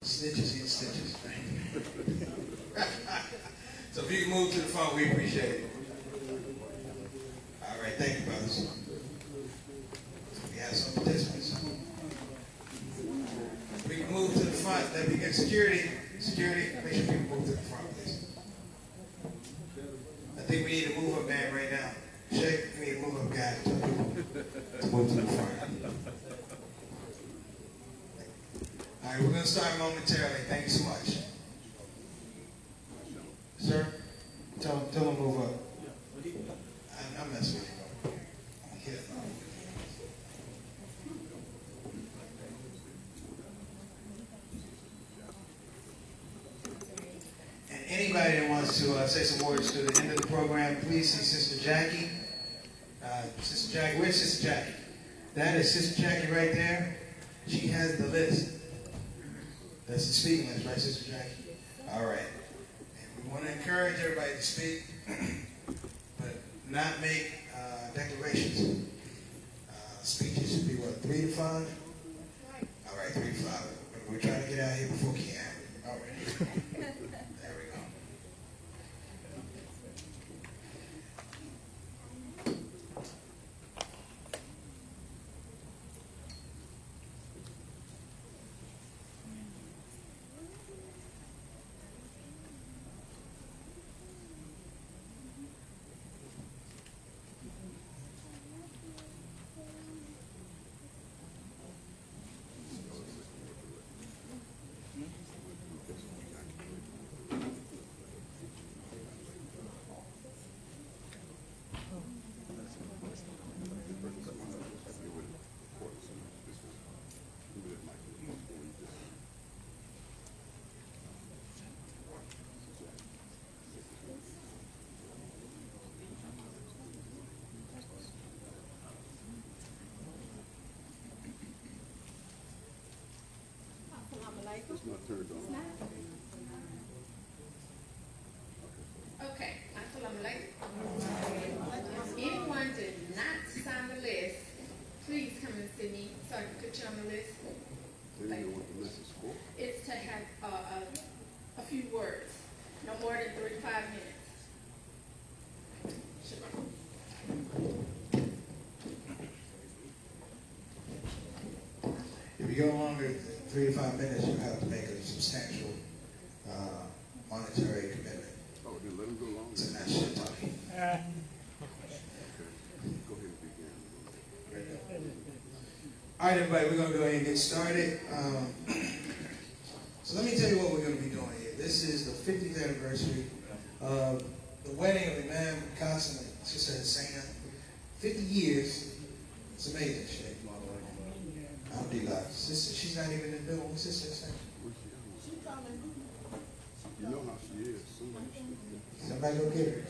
Snitches get stitches. So if you can move to the front, we appreciate it. All right, thank you, brothers. So we have some participants. We can move to the front. Then we get security. Security, make sure people move to the front, please. I think we need to move up, man, right now. Shake, we need to move up, guys, to move to the front. All right, we're going to start momentarily. Thank you so much. Sir, tell him to move up. I'm messing with you. Yeah. And anybody that wants to say some words to the end of the program, please see Sister Jackie. Sister Jackie, where's Sister Jackie? That is Sister Jackie right there. She has the list. That's the speaking list, right, Sister Jackie? All right. And we want to encourage everybody to speak, but not make declarations. Speeches should be, what, 3 to 5? All right, 3 to 5. We're trying to get out of here before camp. All right. There we go. It's not turned on. Okay, Assalamu alaikum. If anyone did not sign the list, please come and see me so I can put you on the list. They didn't know what the list is for. It's to have a few words, no more than 3 to 5 minutes. If you go longer than 3 to 5 minutes, you have to make a substantial monetary commitment. Oh, then let them go longer. It's in that shit talking. Okay. Go ahead and begin. All right, everybody, we're going to go ahead and get started. So let me tell you what we're going to be doing here. This is the 50th anniversary of the wedding of Imam Qasim and Sister Hassaina. 50 years. It's amazing shit. Alhamdulillah. Sister, she's not even in the building. What's Sister Hassaina? She's coming. You know how she is. Somebody go get her.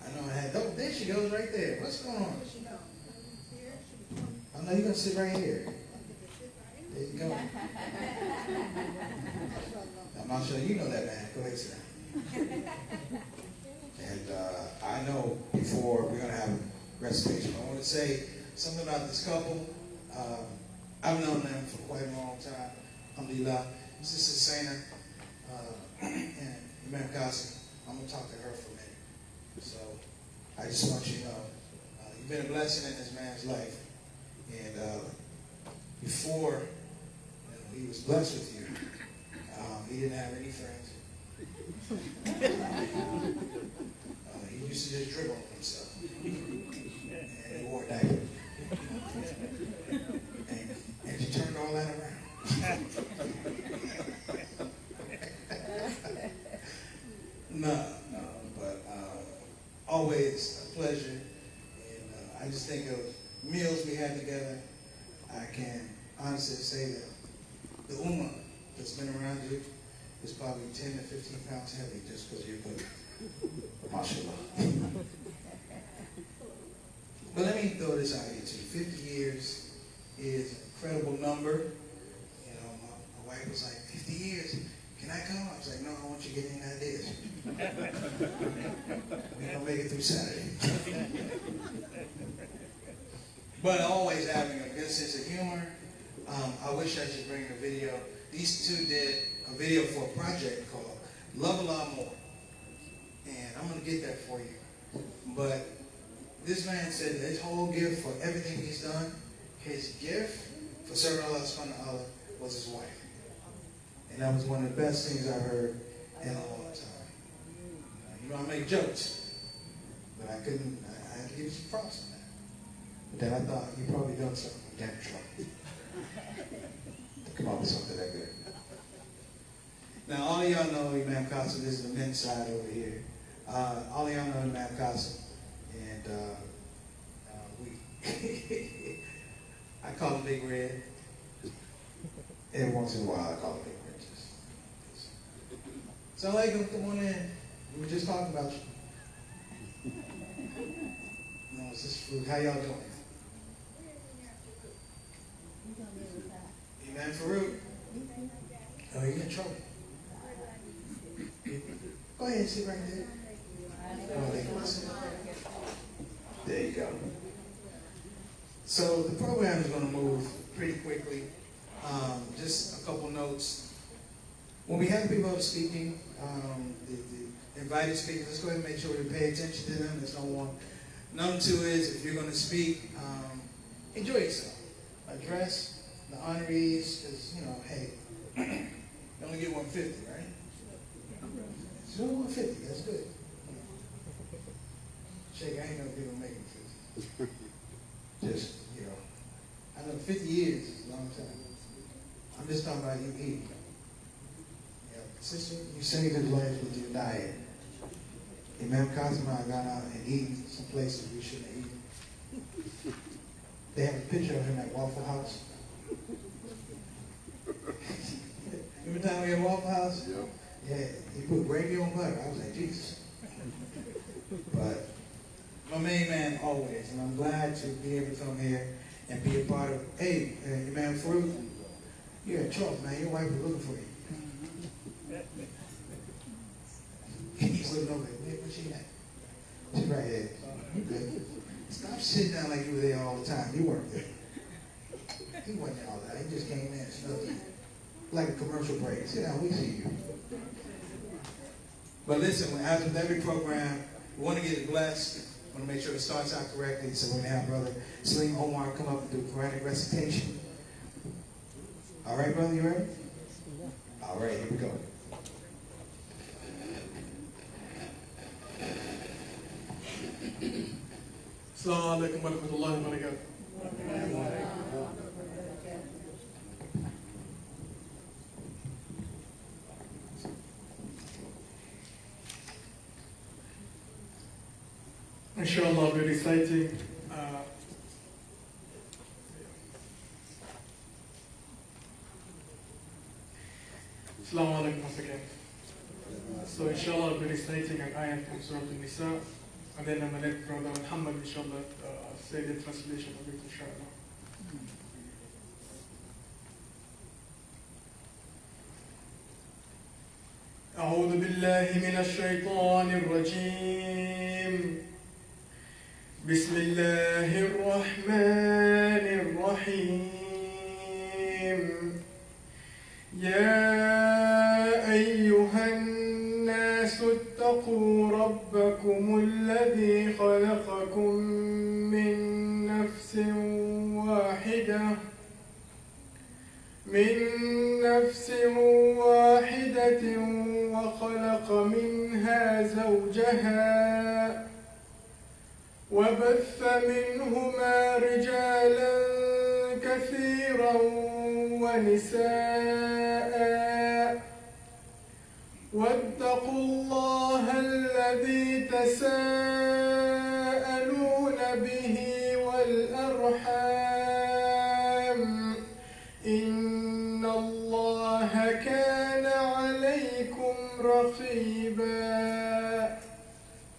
I know I had. Oh, there she goes right there. What's going on? I know you're going to sit right here. There you go. I'm not sure you know that, man. Go ahead, sit down. And I know before we're going to have a recitation, I want to say something about this couple. I've known them for quite a long time. Alhamdulillah. This is Hasaina and Imam Qasim. I'm going to talk to her for a minute. So I just want you to know, you've been a blessing in this man's life. And before he was blessed with you, he didn't have any friends. He used to just dribble on himself. And he wore a diaper. And she turned all that around. No, but always a pleasure. And I just think of meals we had together. I can honestly say that the ummah that's been around you is probably 10 to 15 pounds heavy just because you're good. MashaAllah. But let me throw this out here to you. 50 years is an incredible number. You know, my wife was like, 50 years, can I come? I was like, no, I want you to get any ideas. We're going to make it through Saturday. But always having a good sense of humor, I wish I should bring a video. These two did a video for a project called Love a Lot More. And I'm going to get that for you. But this man said that his whole gift for everything he's done, his gift for serving Allah subhanahu wa ta'ala was his wife. And that was one of the best things I heard in a long time. You know, I make jokes, but I had to give you some props on that. But then I thought, you probably done something damn trouble to come up with something that good. Now, all of y'all know Imam Qasim. This is the men's side over here. All of y'all know Imam Qasim. And I call him Big Red. Every once in a while, I call him Big Red. Assalamualaikum, come on in. We were just talking about you. No, it's just food. How y'all doing? Imam Farouk. Oh, you in trouble. Go ahead, sit right there. There you go. So the program is going to move pretty quickly. Just a couple notes. When we have people speaking, the invited speakers, let's go ahead and make sure we pay attention to them. There's no one. Number two is, if you're going to speak, enjoy yourself. Address the honorees, because, you know, hey, you only get 150, right? So 150, that's good. Shake, I ain't never been making 50. Just, you know, I know 50 years is a long time. I'm just talking about you eating. Yeah, sister, you saved his life with your diet. Imam Qasim and I got out and eaten some places we shouldn't have eaten. They have a picture of him at Waffle House. Remember the time we had Waffle House? Yep. Yeah, he put gravy on butter. I was like, Jesus. But my main man always, and I'm glad to be able to come here and be a part of, hey, Imam Farouk, you're in trouble, man. Your wife is looking for you. He's looking over there. Where's she at? She's right there. Good. Stop sitting down like you were there all the time. You weren't there. He wasn't there all the time. He just came in and snuck in. Like a commercial break. Sit down, we see you. But listen, as with every program, we want to get it blessed. We want to make sure it starts out correctly. So we're going to have Brother Salim Omar come up and do Quranic recitation. All right, brother, you ready? All right, here we go. Assalamu alaikum wa rahmatullahi wa barakatuh. Inshallah, I'll be reciting Assalamu alaikum once again. So inshallah, I'll be reciting an ayat from Surah Al-Nisa, and then I'm going to let Brother Muhammad, inshallah, say the translation of it, inshallah. أعوذ بالله من الشيطان الرجيم بسم الله الرحمن الرحيم يا أيها الناس اتقوا ربكم الذي خلقكم من نفس واحدة وخلق منها زوجها وبث منهما رجالا كثيرا ونساء واتقوا الله الذي تساءلون به والأرحام إن الله كان عليكم رقيبا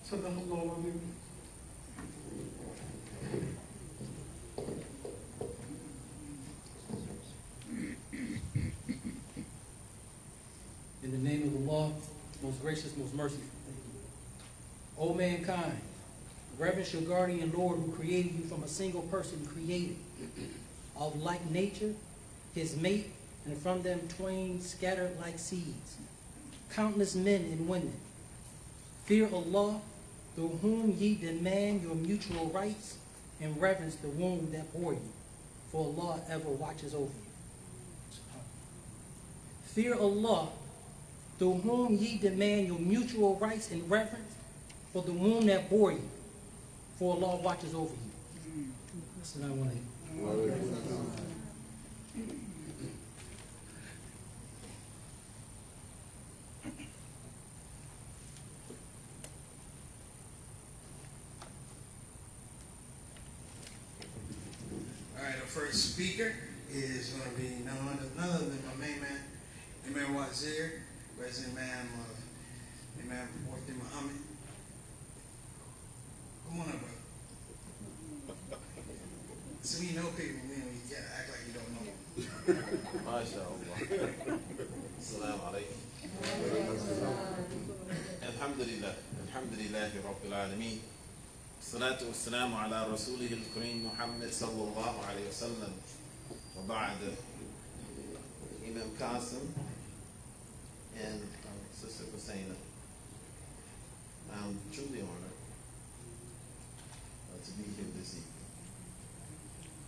صدق الله العظيم. In the name of Allah, most gracious, most merciful. O mankind, reverence your guardian Lord who created you from a single person created of like nature his mate, and from them twain scattered like seeds, countless men and women. Fear Allah, through whom ye demand your mutual rights, and reverence the womb that bore you, for Allah ever watches over you. Fear Allah, through whom ye demand your mutual rights and reverence for the womb that bore you, for Allah watches over you. Assalamu alaikum. All right, our first speaker is going to be none other than my main man, Imam Wazir, President Imam of Imam Mufti Muhammad. Come on up, brother. So you know people, you can't act like you don't know them. MashaAllah. Assalamu alaikum. Alhamdulillah. Alhamdulillahi Rabbil Alameen. Salatu wassalamu ala Rasulih al-Kareem Muhammad sallallahu alayhi wa sallam. Wa ba'da. Imam Qasim and Sister Hassaina. I'm truly honored to be here this evening.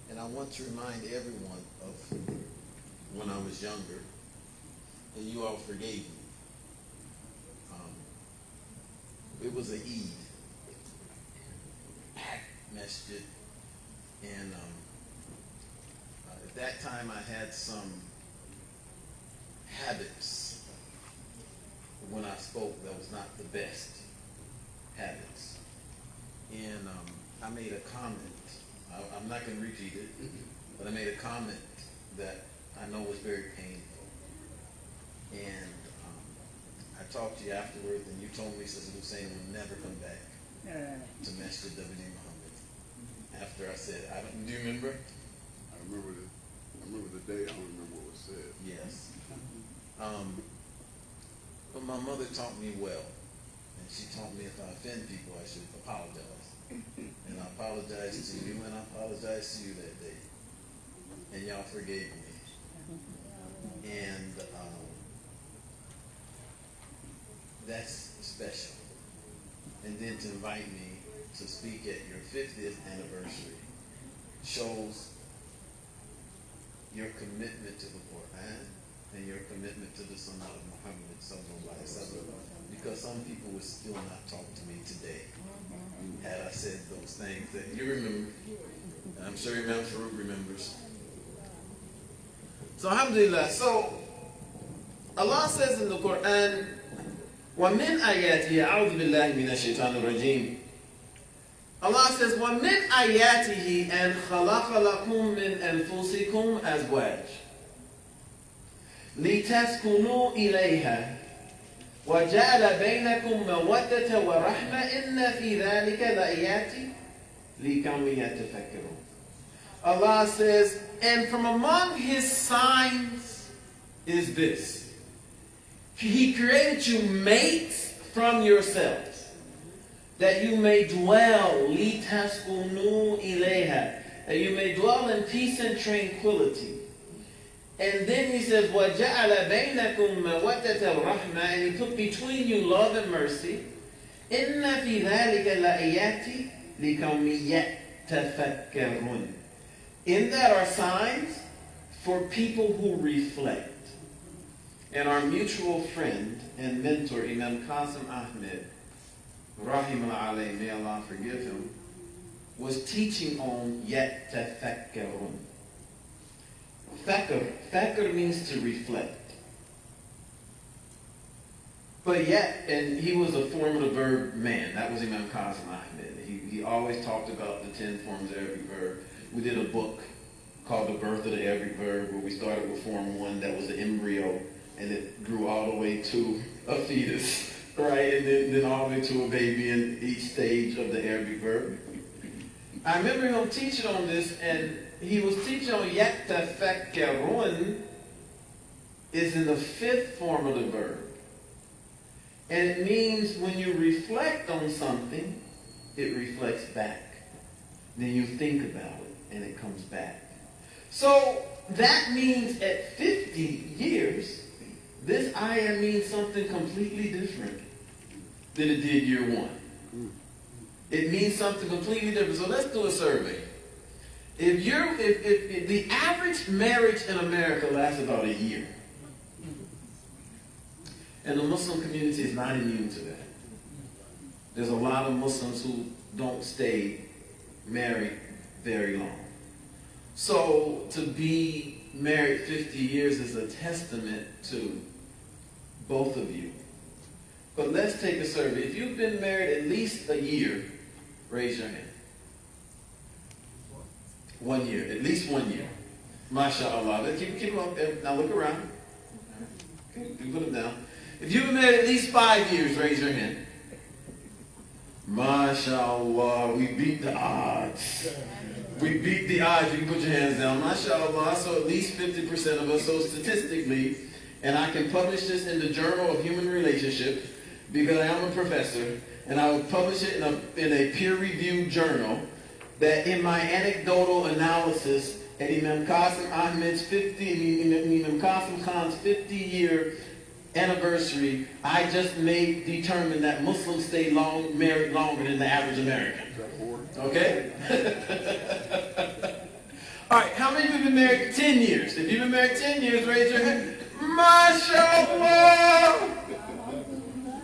And I want to remind everyone of when I was younger, and you all forgave me. It was an Eid, packed masjid, and at that time I had some habits when I spoke that was not the best habits. And I made a comment. I'm not going to repeat it, but I made a comment that I know was very painful. And I talked to you afterwards, and you told me Sister Hussein will never come back to Masjid W. Muhammad. After I said, do you remember? I remember the day. I don't remember what was said. Yes. But my mother taught me well, and she taught me if I offend people, I should apologize. And I apologize to you, and I apologize to you that day. And y'all forgave me. And that's special. And then to invite me to speak at your 50th anniversary shows your commitment to the Quran and your commitment to the Sunnah of Muhammad sallallahu alaihi wasallam. Because some people would still not talk to me today had I said those things that you remember. And I'm sure Imam Farouk remembers. So alhamdulillah. So Allah says in the Quran, وَمِنْ آيَاتِهِ أَعُوذُ بِاللَّهِ مِنَ الشَّيْطَانِ الرَّجِيمِ. Allah says, وَمِنْ آيَاتِهِ أَنْ خَلَقَ لَكُم مِّنْ أَنفُسِكُمْ أَزْوَاجًا لِتَسْكُنُوا إِلَيْهَا وَجَعَلَ بَيْنَكُم مَّوَدَّةً وَرَحْمَةً إِنَّ فِي ذَلِكَ لَآيَاتٍ لِقَوْمٍ يَتَفَكَّرُونَ. Allah says, and from among His signs is this. He created you mates from yourselves, that you may dwell, لِتَسْكُنُوا إِلَيْهَا, that you may dwell in peace and tranquility. And then He says, وَجَعَلَ بَيْنَكُم مَّوَدَّةً وَرَحْمَةً, and He put between you love and mercy. إِنَّ فِي ذَلِكَ لَآيَاتٍ لِقَوْمٍ يَتَفَكَّرُونَ. In that are signs for people who reflect. And our mutual friend and mentor, Imam Qasim Ahmed, Rahimullah alayhi, may Allah forgive him, was teaching on يَتَفَكَّرُونَ. Fakr means to reflect. But yet, and he was a form of the verb man. That was Imam Qasim Ahmed. He always talked about the 10 forms of every verb. We did a book called The Birth of the Every Verb, where we started with form 1, that was the embryo, and it grew all the way to a fetus, right? And then all the way to a baby in each stage of the every verb. I remember him teaching on this, and he was teaching on يَتَفَكَّرُونَ is in the 5th form of the verb. And it means when you reflect on something, it reflects back. Then you think about it, and it comes back. So that means at 50 years, this ayah means something completely different than it did year one. It means something completely different. So let's do a survey. If the average marriage in America lasts about a year, and the Muslim community is not immune to that. There's a lot of Muslims who don't stay married very long. So to be married 50 years is a testament to both of you. But let's take a survey. If you've been married at least a year, raise your hand. 1 year, at least 1 year. MashaAllah. Let's keep on. Now look around. Okay, you put them down. If you've been married at least 5 years, raise your hand. MashaAllah, we beat the odds. We beat the odds. You can put your hands down. MashaAllah, so at least 50% of us. So statistically, and I can publish this in the Journal of Human Relationships because I am a professor, and I will publish it in a peer-reviewed journal, that in my anecdotal analysis at Imam Qasim Ahmed's Imam Qasim Khan's 50-year anniversary, I just determined that Muslims stay married longer than the average American. Okay? All right, how many of you have been married 10 years? If you've been married 10 years, raise your hand. MashaAllah!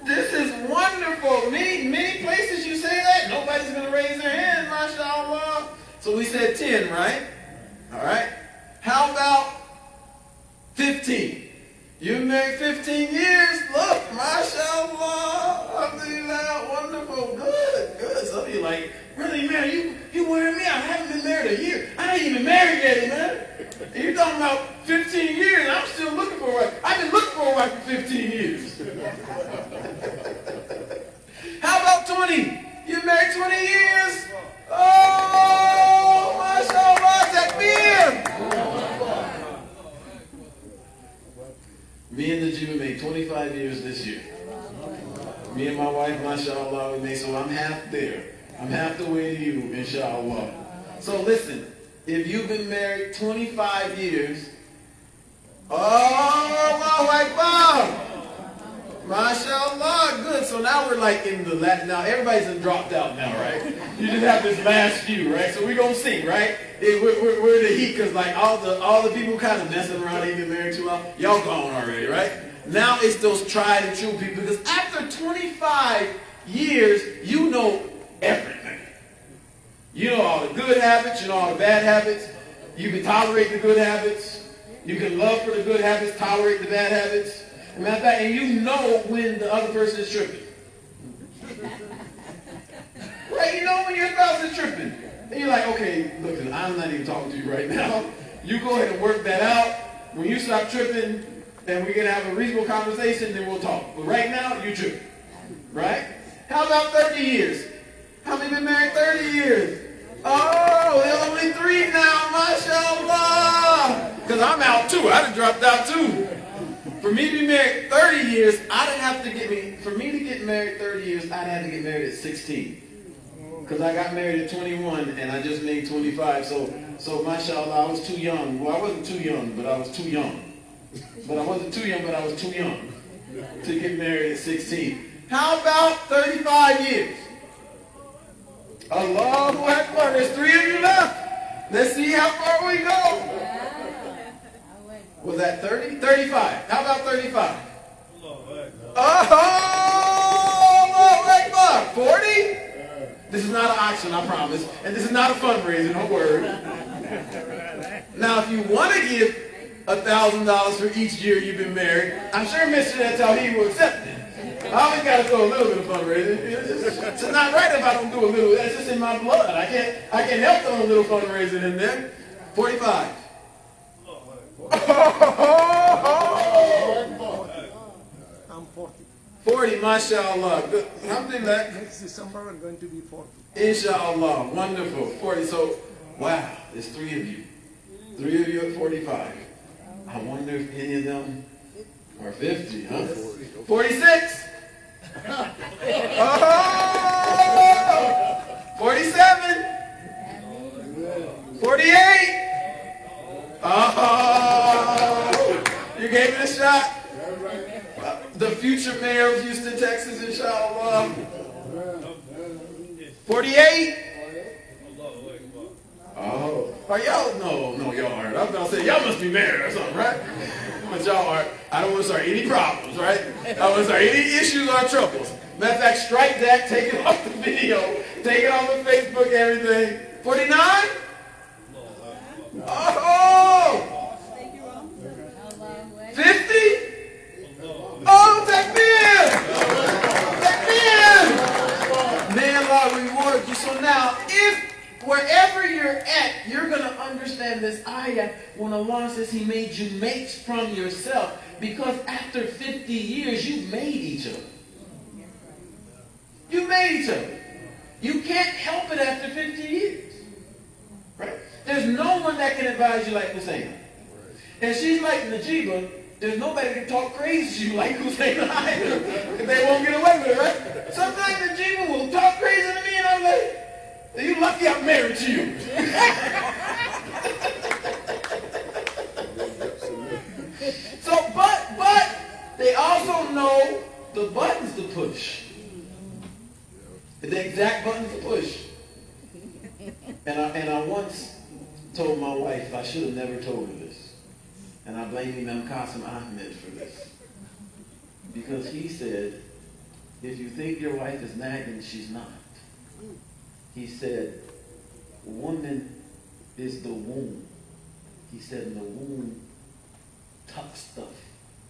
This is wonderful. Many places you say that, nobody's going to raise their hand, MashaAllah. So we said 10, right? All right. How about 15? You've been married 15 years. Look, MashaAllah. Alhamdulillah. Wonderful. Good, good. Some of you like, really, man, you wearing me? I haven't been married a year. I ain't even married yet, man. And you're talking about 15 years. I'm still looking for a wife. I've been looking for a wife for 15 years. How about 20? You've married 20 years? Oh, MashaAllah, takbir. Me and the Jew made 25 years this year. Me and my wife, MashaAllah, we made, so I'm half there. I'm half the way to you, inshallah. So listen, if you've been married 25 years, oh, Allahu Akbar. MashaAllah, good. So now we're like in the last, now everybody's dropped out now, right? You just have this last few, right? So we're going to see, right? We're in the heat because like all the people kind of messing around, ain't been married too long. Y'all gone already, right? Now it's those tried and true people, because after 25 years, you know everything. You know all the good habits, you know all the bad habits. You can tolerate the good habits. You can love for the good habits, tolerate the bad habits. Matter of fact, and you know when the other person is tripping. Right? You know when your spouse is tripping. And you're like, okay, look, I'm not even talking to you right now. You go ahead and work that out. When you stop tripping and we're going to have a reasonable conversation, then we'll talk. But right now, you're tripping. Right? How about 30 years? How many been married 30 years? Oh, there's only 3 now, MashaAllah. Because I'm out too. I done dropped out too. For me to be married 30 years, for me to get married 30 years, I'd have to get married at 16. Because I got married at 21 and I just made 25. So MashaAllah, I was too young. Well, I wasn't too young, but I was too young. But I wasn't too young, but I was too young to get married at 16. How about 35 years? Allahu Akbar. There's 3 of you left. Let's see how far we go. Was that 30? 35. How about 35? Oh, Allahu Akbar. 40? This is not an auction, I promise. And this is not a fundraiser, don't worry. Now, if you want to give $1,000 for each year you've been married, I'm sure Mr. Tawheed will accept it. I always got to throw a little bit of fundraising. It's not right if I don't do a little. That's just in my blood. I can't help throwing a little fundraising in there. 45. I'm 40. 40, MashaAllah. Good. Alhamdulillah. Next December, I'm going to be 40. Inshallah. Wonderful. 40. So, wow. There's 3 of you. 3 of you at 45. I wonder if any of them are 50, huh? 46. Oh! 47. 48. Oh! gave it a shot. The future mayor of Houston, Texas, inshallah. 48? Oh, y'all? No, y'all aren't. I was about to say, y'all must be married or something, right? But y'all aren't. I don't want to start any problems, right? I don't want to start any issues or troubles. Matter of fact, strike that, take it off the video, take it off the Facebook, everything. 49? Oh! 50? Oh, take me in! Take me in! May Allah reward you. So now, if wherever you're at, you're going to understand this ayah when Allah says He made you mates from yourself, because after 50 years, you made each other. You made each other. You can't help it after 50 years. Right? There's no one that can advise you like Hassaina. And she's like Najiba. There's nobody that can talk crazy to you like Hassaina either. Because they won't get away with it, right? Sometimes Najiba will talk crazy to me and I'm like, you lucky I'm married to you. So, but they also know the buttons to push. The exact buttons to push. And I once told my wife, I should have never told her this. And I blame Imam Qasim Ahmed for this. Because he said, if you think your wife is nagging, she's not. He said, woman is the womb. He said, and the womb tucks stuff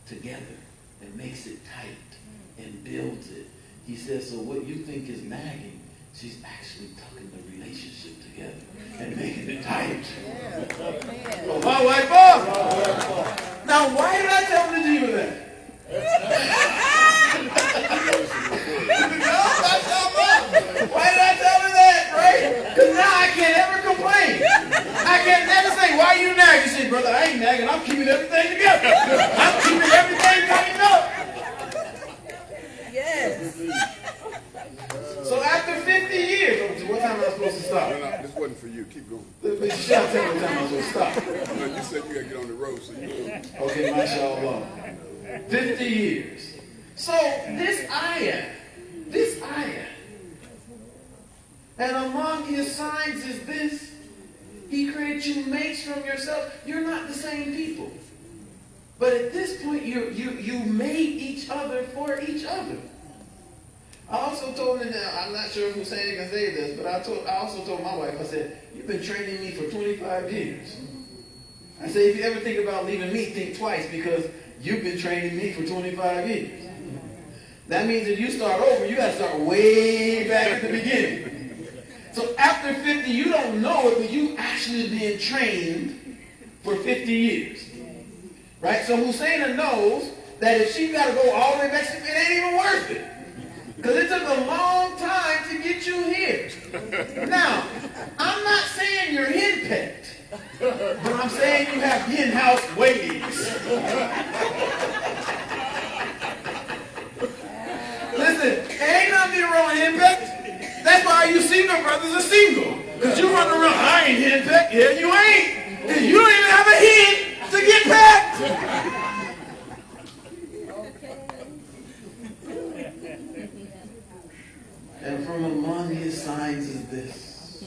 together and makes it tight and builds it. He says, so what you think is nagging, she's actually tucking the relationship together and making it tight. Oh, my wife, oh. Now, why did I tell Najiba that? Why did I tell her that, right? Because now I can't ever complain. I can't never say, why you nagging? She said, brother, I ain't nagging. I'm keeping everything together. I'm keeping everything tightened up. Yes. So after 50 years, what time am I supposed to stop? No, this wasn't for you. Keep going. Please tell me what time I'm supposed to stop. No, you said you got to get on the road, so you go. Okay, mashallah. 50 years. So this ayah, and among his signs is this: He created you mates from yourself. You're not the same people. But at this point, you made each other for each other. I also told him, I'm not sure if Hassaina can say this, but I also told my wife, I said, you've been training me for 25 years. I said, if you ever think about leaving me, think twice, because you've been training me for 25 years. That means if you start over, you got to start way back at the beginning. So after 50, you don't know it, but you actually been trained for 50 years. Right? So Hassaina knows that if she got to go all the way back, it ain't even worth it. Because it took a long time to get you here. Now, I'm not saying you're henpecked, but I'm saying you have hen-house waities. Listen, ain't nothing wrong with henpecked. That's why you single brothers are single. Because you run around, I ain't henpecked. Yeah, you ain't. Because you don't even have a hen to get packed. And from among his signs is this,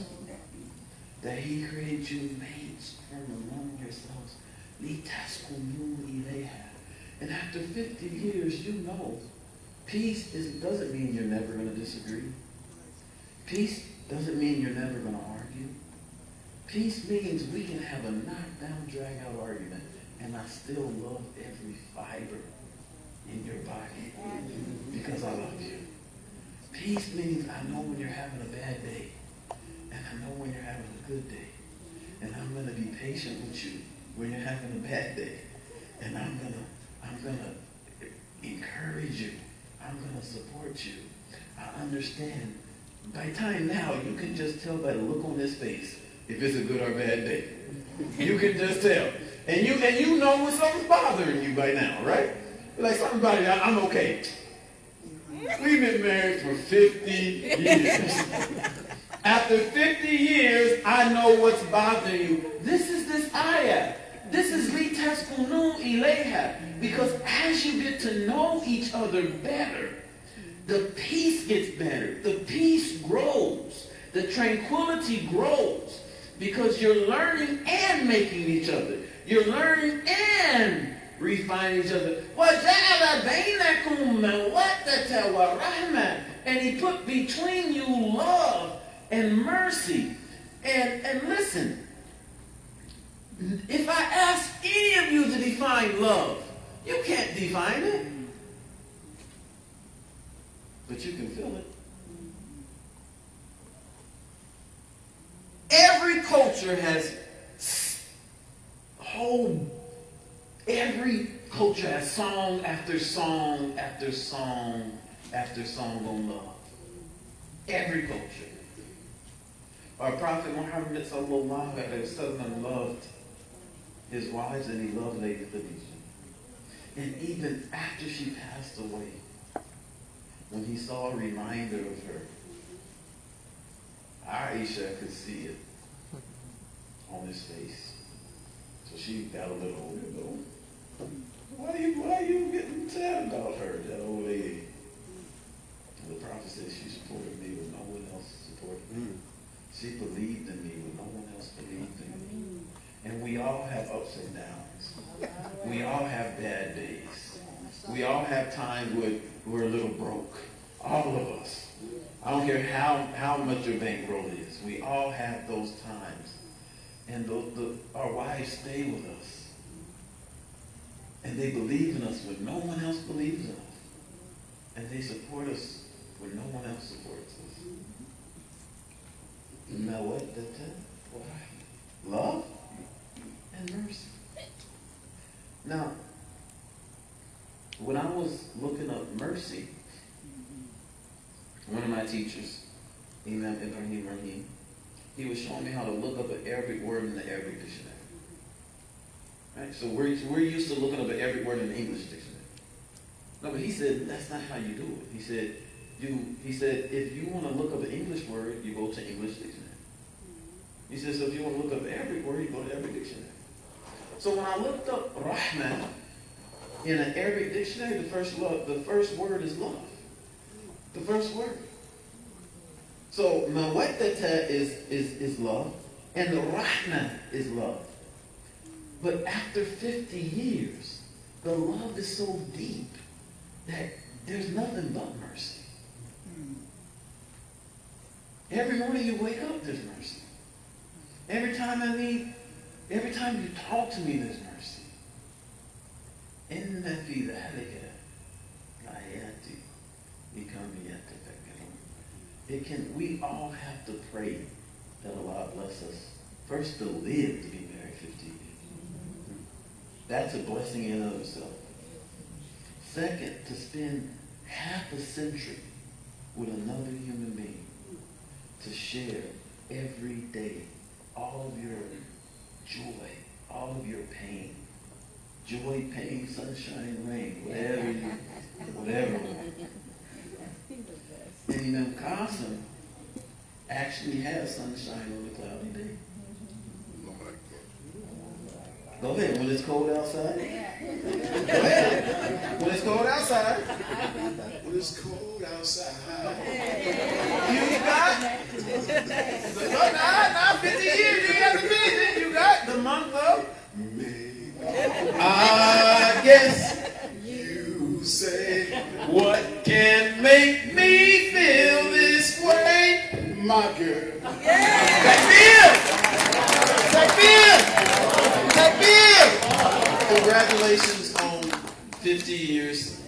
that he created you mates from among yourselves. And after 50 years, you know, peace doesn't mean you're never going to disagree. Peace doesn't mean you're never going to argue. Peace means we can have a knockdown, drag-out argument, and I still love every fiber in your body because I love you. Peace means I know when you're having a bad day, and I know when you're having a good day, and I'm going to be patient with you when you're having a bad day, and I'm gonna encourage you. I'm gonna support you. I understand. By time now, you can just tell by the look on his face if it's a good or bad day. You can just tell, and you know when something's bothering you by now, right? You're like, something bothering you. I'm okay. We've been married for 50 years. After 50 years, I know what's bothering you. This is this ayah. This is litaskunu ilayha, because as you get to know each other better, the peace gets better. The peace grows. The tranquility grows because you're learning and making each other. You're learning and refining each other. وَجَعَلَ بَيْنَكُمْ مَوَدَّةً وَرَحْمَةً. And he put between you love and mercy. And listen, if I ask any of you to define love, you can't define it. But you can feel it. Every culture has every culture has song after song after song after song on love. Every culture. Our Prophet Muhammad sallallahu alaihi wasallam loved his wives and he loved Lady Khadijah. And even after she passed away, when he saw a reminder of her, Aisha could see it on his face. So she got a little older. Why are you getting sad about her, that old lady? And the prophet said she supported me when no one else supported me. She believed in me when no one else believed in me. And we all have ups and downs. We all have bad days. We all have times where we're a little broke. All of us. I don't care how much your bankroll is. We all have those times. And our wives stay with us. And they believe in us when no one else believes in us. And they support us when no one else supports us. Love and mercy. Now, when I was looking up mercy, one of my teachers, Imam Qasim, he was showing me how to look up an Arabic word in the Arabic dictionary. Right? So we're used to looking up an Arabic word in the English dictionary. No, but he said that's not how you do it. He said if you want to look up an English word, you go to English dictionary. He said so if you want to look up an Arabic word, you go to Arabic dictionary. So when I looked up Rahman in an Arabic dictionary, the first word is love. The first word. So mawaddata is love, and the rahmah is love. But after 50 years, the love is so deep that there's nothing but mercy. Every morning you wake up, there's mercy. Every time you talk to me, there's mercy. Inna fi dhalika la'ayati liqawmin yattaqun. We all have to pray that Allah bless us. First, to live to be married 50 years. That's a blessing in and of itself. Second, to spend half a century with another human being. To share every day all of your joy, all of your pain. Joy, pain, sunshine, rain, whatever. And Imam Qasim actually has sunshine on a cloudy day. Go ahead, when it's cold outside. Go ahead. When it's cold outside. When it's cold outside. You got, not 50 years, you got to finish it. You got the month of May. Yes. You say, What can make me feel this way? my girl. Congratulations on 50 years.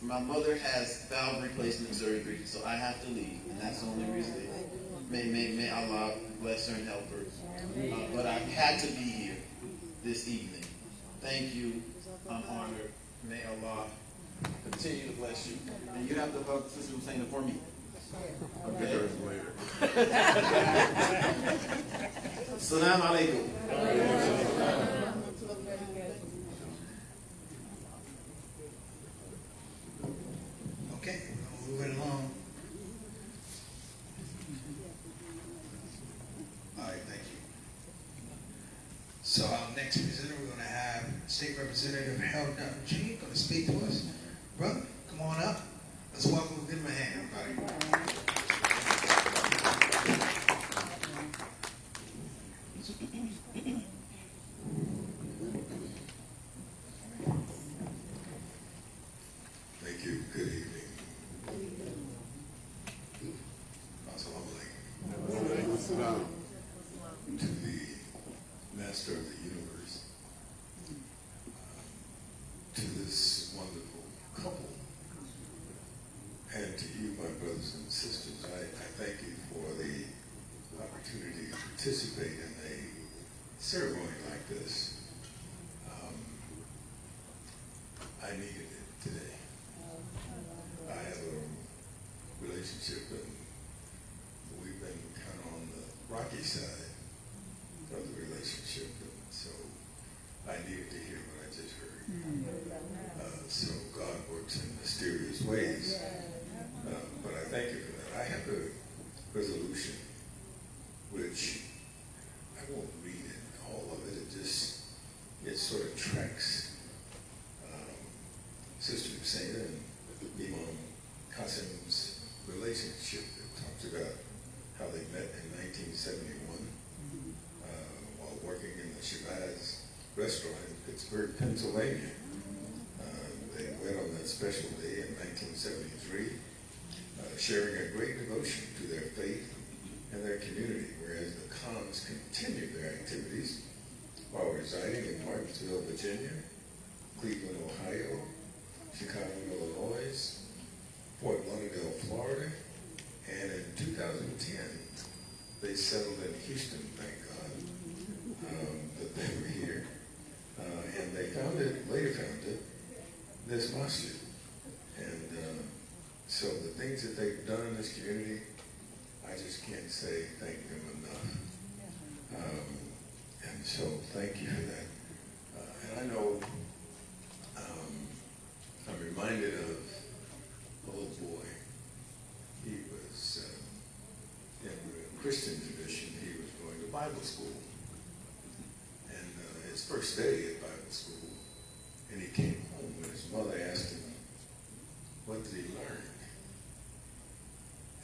My mother has valve replacement surgery, so I have to leave, and that's the only reason. May Allah bless her and help her. But I had to be here this evening. Thank you. I'm honored. May Allah continue to bless you. And you have to hug Sister Hassaina for me. I'll get hers later. Assalamu alaikum. Okay, we're moving along. All right, thank you. next presenter, we're going to have State Representative Harold G going to speak to us. Brother, come on up. Let's welcome, give him a hand, everybody. Thank you. Good evening. Assalamu alaikum. To the Master of the Universe, to this wonderful couple, and to you, my brothers and sisters, I thank you for the opportunity to participate in a ceremony like this. I needed it today. I have a relationship, and we've been kind of on the rocky side of the relationship, and so I needed to hear what I just heard. So God works in mysterious ways, but I thank you for that. I have a resolution, which I won't read it, all of it. It sort of tracks Sister Hassaina and Imam Qasim's relationship. It talks about how they met in 1971 while working in the Shabazz restaurant in Pittsburgh, Pennsylvania. They went on that special day in 1973, sharing a great devotion to their faith and their community, whereas the Khans continued their activities while residing in Martinsville, Virginia, Cleveland, Ohio, Chicago, Illinois, Fort Lauderdale, Florida, and in 2010, they settled in Houston, thank God, that they were here. And they later founded this mosque. And so the things that they've done in this community, I just can't say thank them enough. And so thank you for that. And I know I'm reminded of a little boy. He was in the Christian tradition. He was going to Bible school. And his first day at Bible school, and he came home and his mother asked him, what did he learn?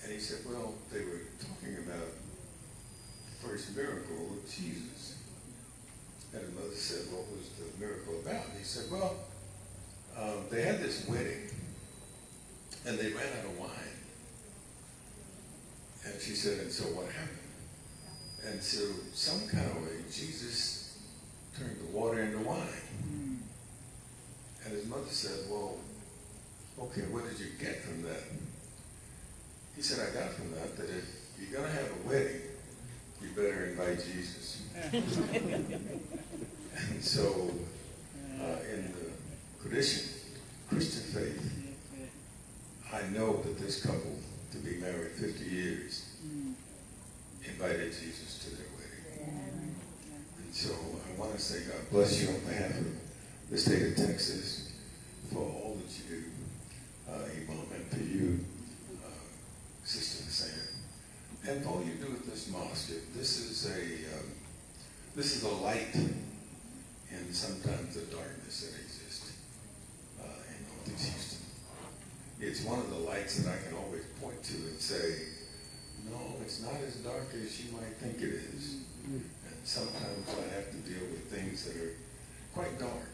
And he said, well, they were talking about the first miracle of Jesus. And his mother said, what was the miracle about? And he said, well, they had this wedding, and they ran out of wine. And she said, and so what happened? And so some kind of way, Jesus turned the water into wine. And his mother said, well, okay, what did you get from that? He said, I got from that if you're going to have a wedding, you better invite Jesus. And so in the Christian faith, I know that this couple, to be married 50 years, invited Jesus to their wedding. And so I want to say God bless you on behalf of the state of Texas for all that you do, Imam, and for you, Sister Hassaina, and for all you do at this mosque. This is a light in sometimes the darkness that exists in Northeast Houston. It's one of the lights that I can always point to and say, no, it's not as dark as you might think it is. And sometimes I have to deal with things that are quite dark,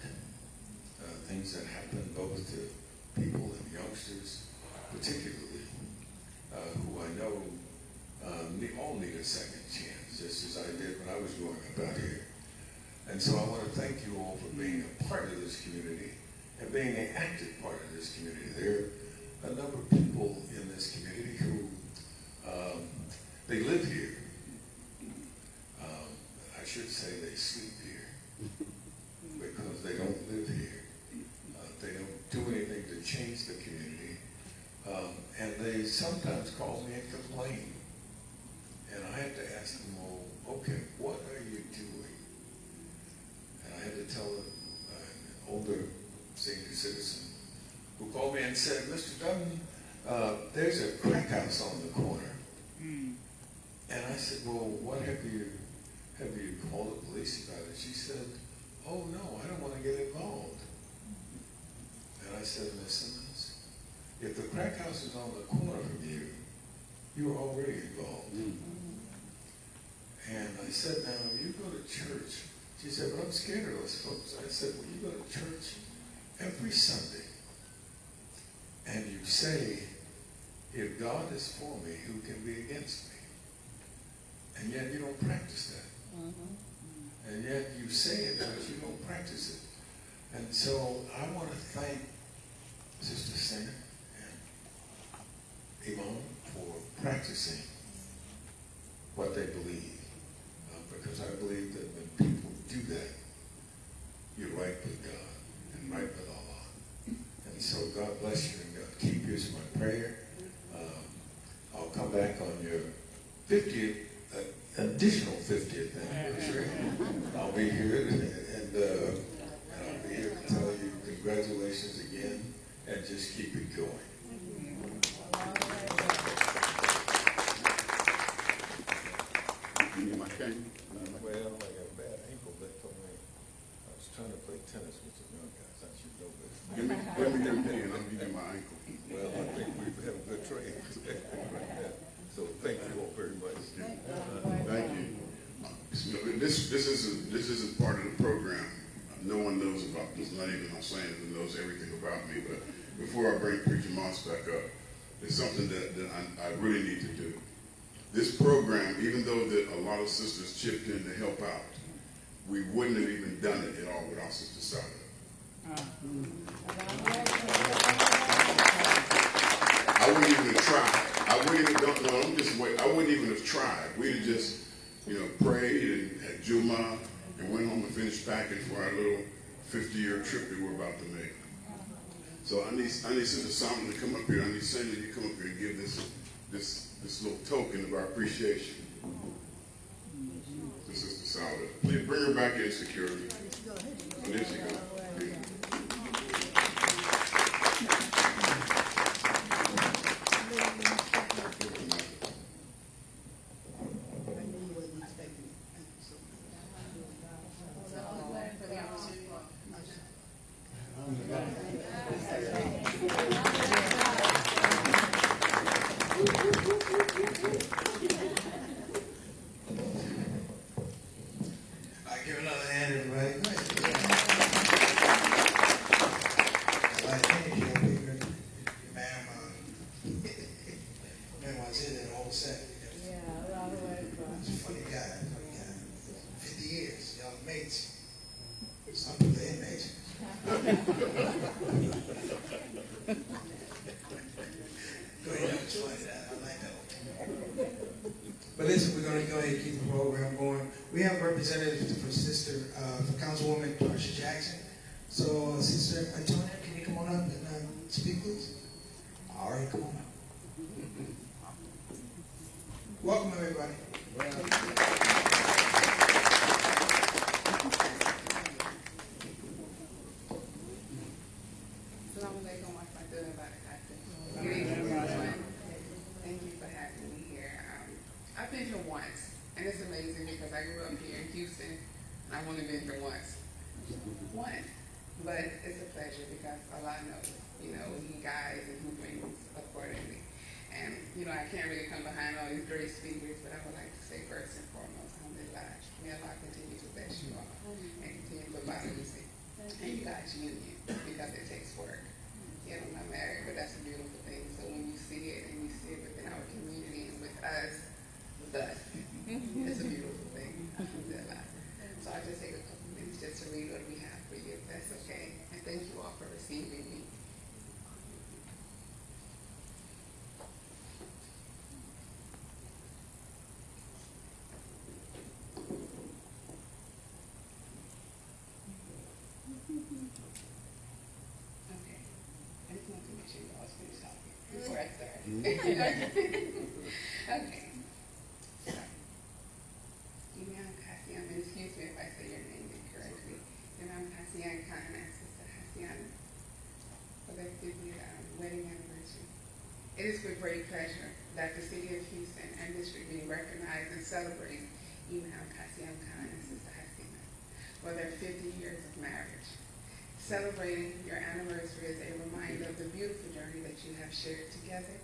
things that happen both to people and youngsters, particularly, who I know all need a second chance, just as I did when I was growing up out here. And so I want to thank you all for being a part of this community and being an active part of this community. There are a number of people in this community who, they live here. I should say they sleep here because they don't live here. They don't do anything to change the community. And they sometimes call me and complain. And I had to ask them, well, okay, what are you doing? And I had to tell an older senior citizen who called me and said, Mr. Dutton, there's a crack house on the corner. And I said, well, what have you called the police about it? She said, oh no, I don't want to get involved. And I said, Miss Simmons, if the crack house is on the corner from you, you are already involved. And I said, now, you go to church. She said, but I'm scared of those folks. I said, well, you go to church every Sunday, and you say, if God is for me, who can be against me? And yet you don't practice that. And yet you say it, but you don't practice it. And so I want to thank Sister Sam and Imam for practicing what they believe. Because I believe that when people do that, you're right with God and right with Allah. And so God bless you and God keep you is my prayer. I'll come back on your 50th, additional 50th anniversary. I'll be here and I'll be here to tell you congratulations again and just keep it going. You need my cane? Well, I got a bad ankle. They told me I was trying to play tennis with some young guys. I should know better. Give me your cane, I'll give you my ankle. Well, I think we've had a good trade. So thank you all very much. Thank you. This isn't part of the program. No one knows about this. Not even I'm saying who knows everything about me. But before I bring Preacher Moss back up, it's something that I really need to do. This program, even though that a lot of sisters chipped in to help out, we wouldn't have even done it at all without Sister Salah. I wouldn't even have tried. I wouldn't even have tried. We'd have just, prayed and had Juma and went home and finished packing for our little 50-year trip that we're about to make. So I need Sister Solomon to come up here. I need Sandy to come up here and give this little token of our appreciation to Sister Solomon. Please bring her back in, security. And there she goes. But listen, we're going to go ahead and keep the program going. We have representatives for Councilwoman Tarsha Jackson. So, Sister Antonia, can you come on up and speak, please? All right, come on up. Welcome, everybody. Thank you for having me here. I've been here once, and it's amazing because I grew up here in Houston, and I've only been here once. But it's a pleasure because Allah knows, He guides and He brings accordingly. And, I can't really come behind all these great speakers, but I would like to say first and foremost, alhamdulillah, may Allah continue to bless you all and continue to allow you and you guys union because it takes work. I'm not married, but that's a beautiful thing. So when you see it and you see it within our community and with us, it's a beautiful thing. Alhamdulillah. So I'll just take a couple minutes just to read what we have for you, if that's okay. And thank you all for receiving me. Okay. I just want to make sure you all finish talking before I start. Okay. Imam Qasim, excuse me if I say your name incorrectly. Imam Qasim Khan and Sister Hassaina, collectively wedding anniversary. It is with great pleasure that the City of Houston and District being recognized and celebrating Imam Qasim Khan and Sister Hassaina for their 50 years of marriage. Celebrating your anniversary is a reminder of the beautiful journey that you have shared together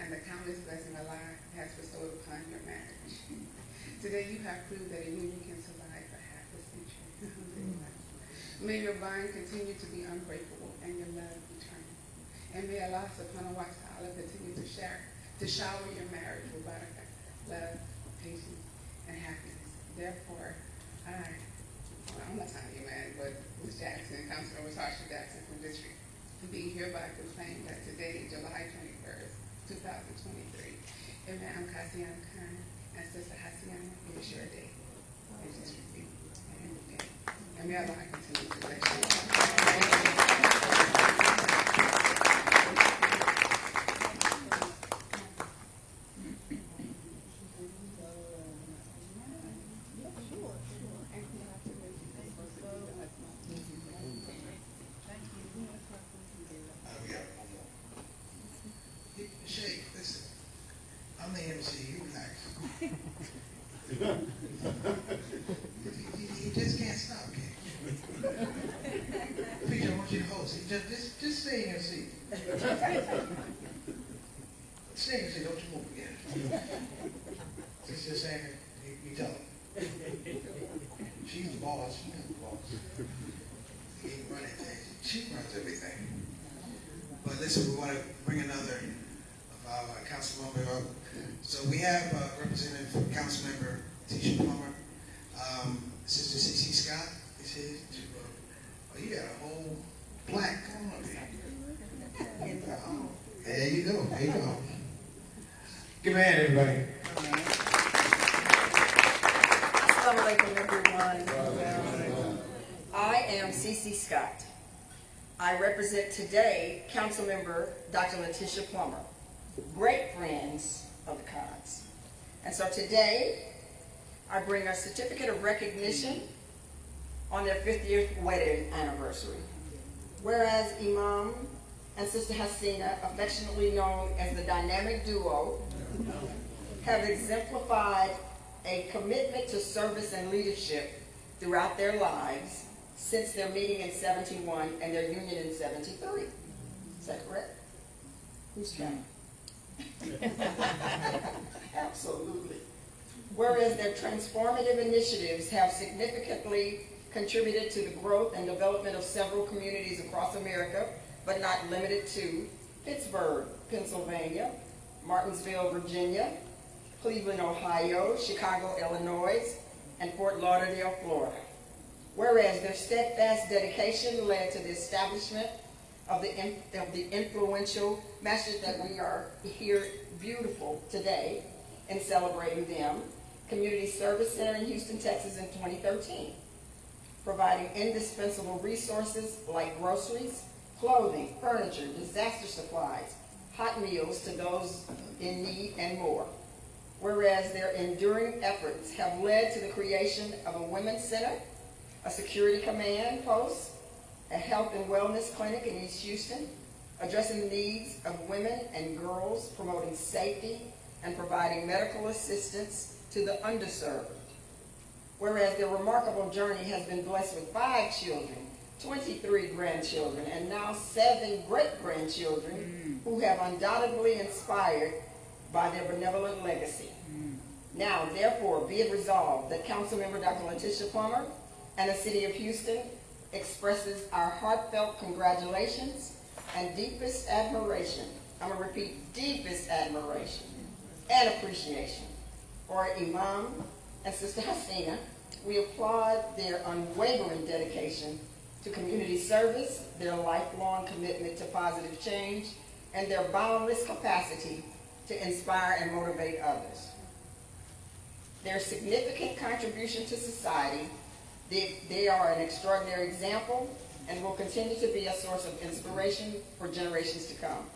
and the countless blessings Allah has bestowed upon your marriage. Today you have proved that a union can survive for half a century. May your bond continue to be unbreakable and your love eternal. And may Allah subhanahu wa ta'ala continue to shower your marriage with barakah, love, patience, and happiness. Therefore, I'm not telling you, man, but Ms. Jackson, Councilor Tasha Jackson from District, be hereby proclaim that today, July 21st, 2023, Imam Qasim and Sister Hassaina, it is your day. In District B. And may Allah continue to bless you. We got one more. Shay, listen. I'm the MC, you relax. You just can't stop, can you? Preacher, I want you to host. Just stay in your seat. Stay in your seat, don't you move again. Just saying, you tell her. She's the boss, she's the boss. He ain't running things. She runs everything. But listen, we want to bring another of our council member up. So we have representative from council member Tisha Plummer, Sister C.C. Scott is here. Oh, you got a whole plaque. Come on up here. There you go. There you go. Good man, everybody. Assalamu alaikum, everyone. I am C.C. Scott. I represent today Councilmember Dr. Letitia Plummer, great friends of the Cons. And so today, I bring a certificate of recognition on their 50th wedding anniversary. Whereas Imam and Sister Hassaina, affectionately known as the dynamic duo, have exemplified a commitment to service and leadership throughout their lives since their meeting in 71 and their union in 73. Is that correct? Who's counting? Absolutely. Whereas their transformative initiatives have significantly contributed to the growth and development of several communities across America, but not limited to Pittsburgh, Pennsylvania, Martinsville, Virginia, Cleveland, Ohio, Chicago, Illinois, and Fort Lauderdale, Florida. Whereas their steadfast dedication led to the establishment of the influential message that we are here beautiful today in celebrating them, Community Service Center in Houston, Texas in 2013, providing indispensable resources like groceries, clothing, furniture, disaster supplies, hot meals to those in need, and more. Whereas their enduring efforts have led to the creation of a women's center, a security command post, a health and wellness clinic in East Houston, addressing the needs of women and girls, promoting safety, and providing medical assistance to the underserved. Whereas their remarkable journey has been blessed with 5 children, 23 grandchildren, and now 7 great-grandchildren who have undoubtedly inspired by their benevolent legacy. Now, therefore, be it resolved that Councilmember Dr. Letitia Plummer and the City of Houston expresses our heartfelt congratulations and deepest admiration. I'm going to repeat, deepest admiration and appreciation for Imam and Sister Hassaina. We applaud their unwavering dedication to community service, their lifelong commitment to positive change, and their boundless capacity to inspire and motivate others. Their significant contribution to society, they are an extraordinary example and will continue to be a source of inspiration for generations to come.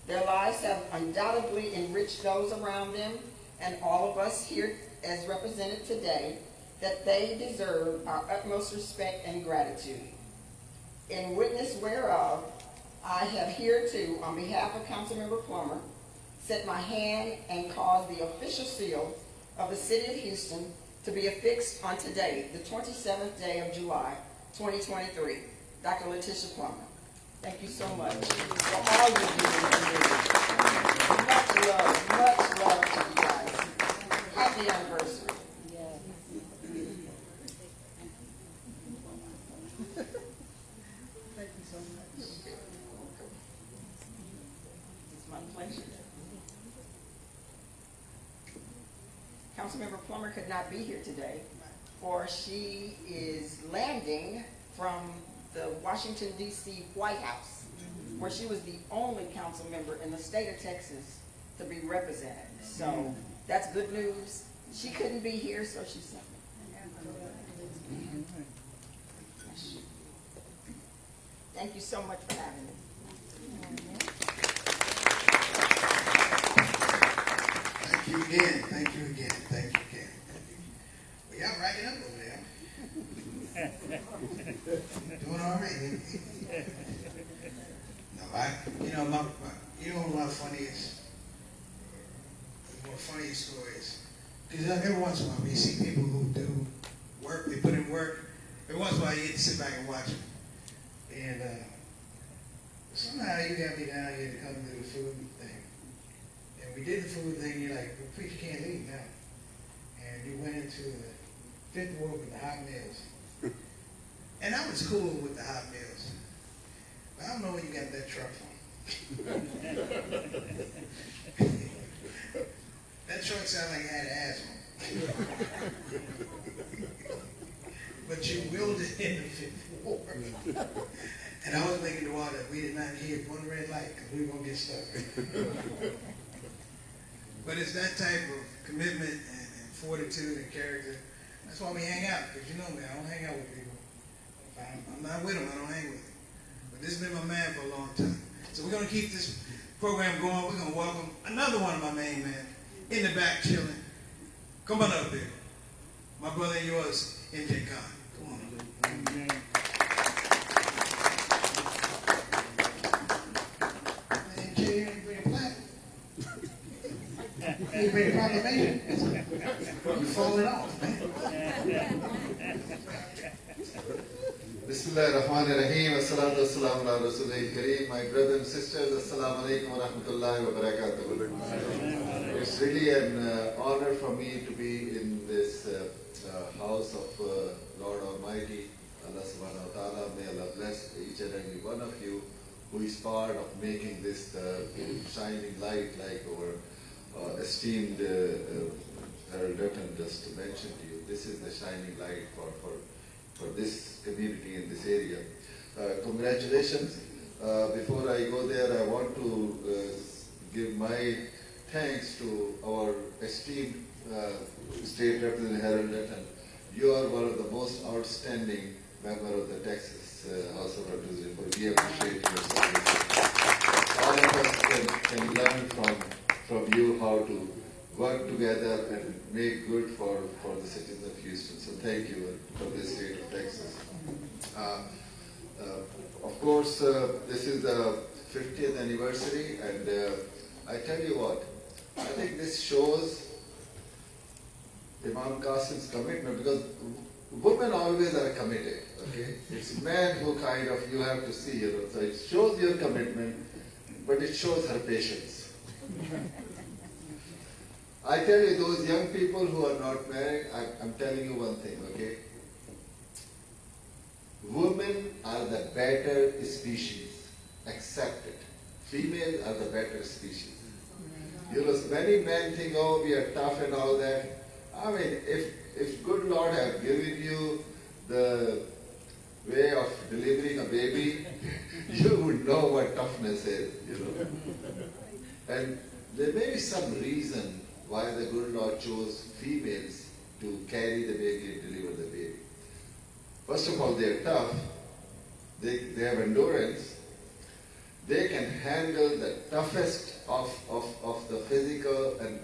Their lives have undoubtedly enriched those around them and all of us here as represented today, that they deserve our utmost respect and gratitude. In witness whereof, I have hereto, on behalf of Councilmember Plummer, set my hand and caused the official seal of the City of Houston to be affixed on today, the 27th day of July, 2023. Dr. Letitia Plummer. Thank you so much for all you do in the community. Much love to you guys. Happy anniversary. Thank you so much. It's my pleasure. Councilmember Plummer could not be here today, for she is landing from the Washington, D.C. White House, where she was the only council member in the state of Texas to be represented. So that's good news. She couldn't be here, so she sent me. Thank you so much for having me. Thank you again. Thank you again. Thank you again. Well, y'all racking up over there. Doing all right. No, you know what one of the funniest stories? Because every once in a while we see people who do work, they put in work. Every once in a while you get to sit back and watch them. And somehow you got me down here to come do the food thing. And we did the food thing, you're like, well, preacher can't leave now. And you went into the fifth ward with the hot meals. And I was cool with the hot meals. But I don't know where you got that truck from. That truck sounded like it had asthma. But you willed it in the fifth ward. And I was making the water. We did not hit one red light because we were going to get stuck. But it's that type of commitment and fortitude and character. That's why we hang out, because you know me, I don't hang out with people. If I'm not with them, I don't hang with them. But this has been my man for a long time. So we're going to keep this program going. We're going to welcome another one of my main men in the back chilling. Come on up here. My brother and yours, MJ Khan. Come on. MJ, you ain't bring a plaque. You ain't bring a proclamation. You're falling off, man. Bismillahirrahmanirrahim. Assalatu wassalamu ala Rasulil Kareem. My brothers and sisters, Assalamu alaikum wa rahmatullahi wa barakatuh. It's really an honor for me to be in this house of Lord Almighty, Allah subhanahu wa ta'ala. May Allah bless each and every one of you who is part of making this shining light, like our esteemed Harold Dutton just mentioned to you. This is the shining light for this community in this area. Congratulations. Before I go there, I want to give my thanks to our esteemed State Representative Harold Dutton. You are one of the most outstanding member of the Texas House of Representatives. We appreciate your service. All of us can learn from you how to work together and make good for the citizens of Houston. So thank you for the state of Texas. Of course, this is the 50th anniversary, and I tell you what, I think this shows Imam Qasim's commitment, because women always are committed, okay? It's men who kind of, you have to see, so it shows your commitment, but it shows her patience. I tell you, those young people who are not married, I'm telling you one thing, okay? Women are the better species. Accept it. Females are the better species. You know, many men think, oh, we are tough and all that. I mean, if good Lord have given you the way of delivering a baby, you would know what toughness is, you know. And there may be some reason why the good Lord chose females to carry the baby and deliver the baby. First of all, they are tough. They have endurance. They can handle the toughest of the physical and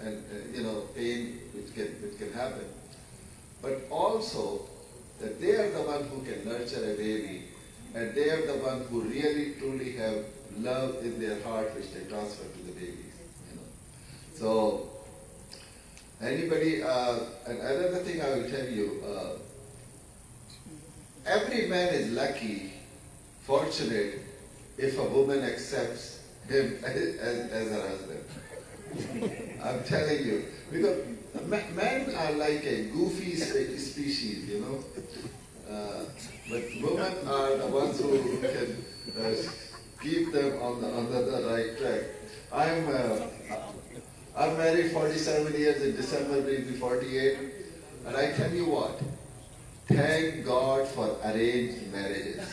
pain which can happen. But also that they are the one who can nurture a baby, and they are the one who really truly have love in their heart which they transfer to the babies. You know. So Anybody, and another thing I will tell you, every man is lucky, fortunate, if a woman accepts him as her husband. I'm telling you, because men are like a goofy species, you know. But women are the ones who can keep them on the right track. I'm married 47 years, in December will be 48, and I tell you what, thank God for arranged marriages.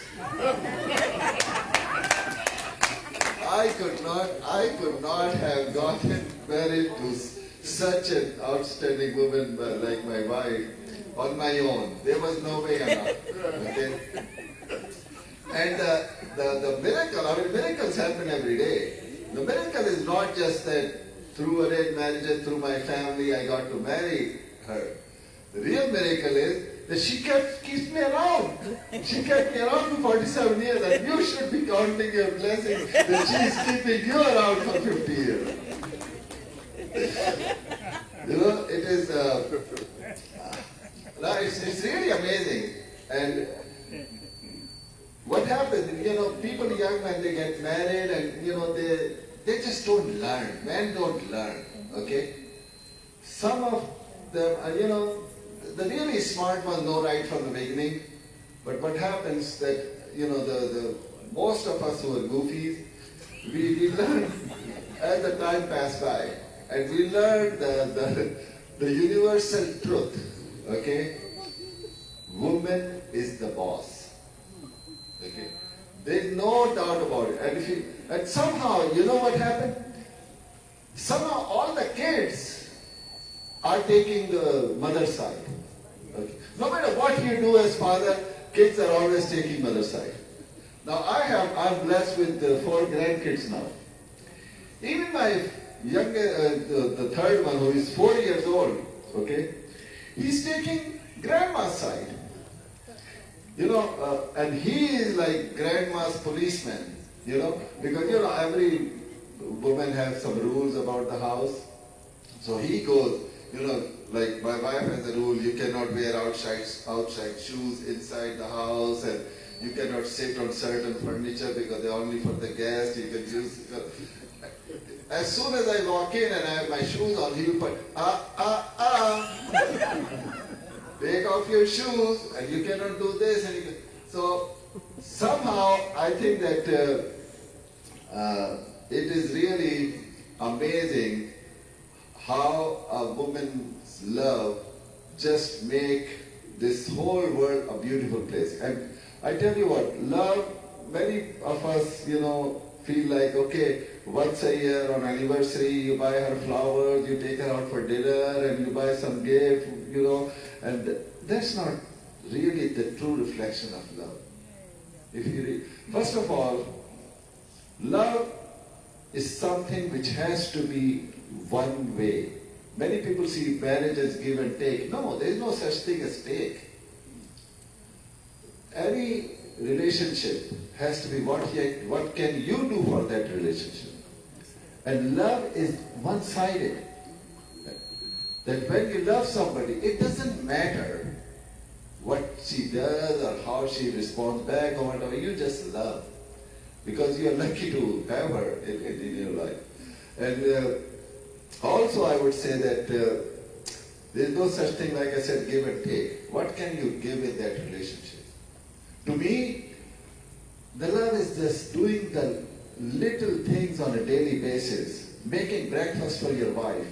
I could not have gotten married to such an outstanding woman like my wife on my own. There was no way enough. Okay? And the miracle, I mean, miracles happen every day. The miracle is not just that through arranged marriages, through my family, I got to marry her. The real miracle is that she keeps me around. She kept me around for 47 years, and you should be counting your blessings that she is keeping you around for 50 years. You know, it is, it's really amazing. And what happens, you know, people, young men, they get married and, you know, they just don't learn. Men don't learn, okay? Some of them, you know, the really smart ones know right from the beginning. But what happens that, you know, the most of us who are goofies, we learn as the time passed by. And we learn the universal truth, okay? Woman is the boss. Okay? There's no doubt about it. And somehow, you know what happened? Somehow all the kids are taking the mother's side. Okay? No matter what you do as father, kids are always taking mother's side. Now I'm blessed with 4 grandkids now. Even my youngest, the third one, who is 4 years old, okay, he's taking grandma's side. You know, and he is like grandma's policeman, you know, because, you know, every woman has some rules about the house. So he goes, you know, like my wife has a rule, you cannot wear outside shoes inside the house, and you cannot sit on certain furniture because they're only for the guests. You can use. As soon as I walk in and I have my shoes on, he will put, take off your shoes, and you cannot do this. And so somehow I think that it is really amazing how a woman's love just make this whole world a beautiful place. And I tell you what, love, many of us, you know, feel like, okay, once a year on anniversary, you buy her flowers, you take her out for dinner, and you buy some gift, you know, and that's not really the true reflection of love. If you read, first of all, love is something which has to be one way. Many people see marriage as give and take. No, there is no such thing as take. Any relationship has to be what can you do for that relationship. And love is one-sided. That when you love somebody, it doesn't matter what she does or how she responds back or whatever, you just love. Because you are lucky to have her in your life. And also I would say that there is no such thing, like I said, give and take. What can you give in that relationship? To me, the love is just doing the little things on a daily basis. Making breakfast for your wife.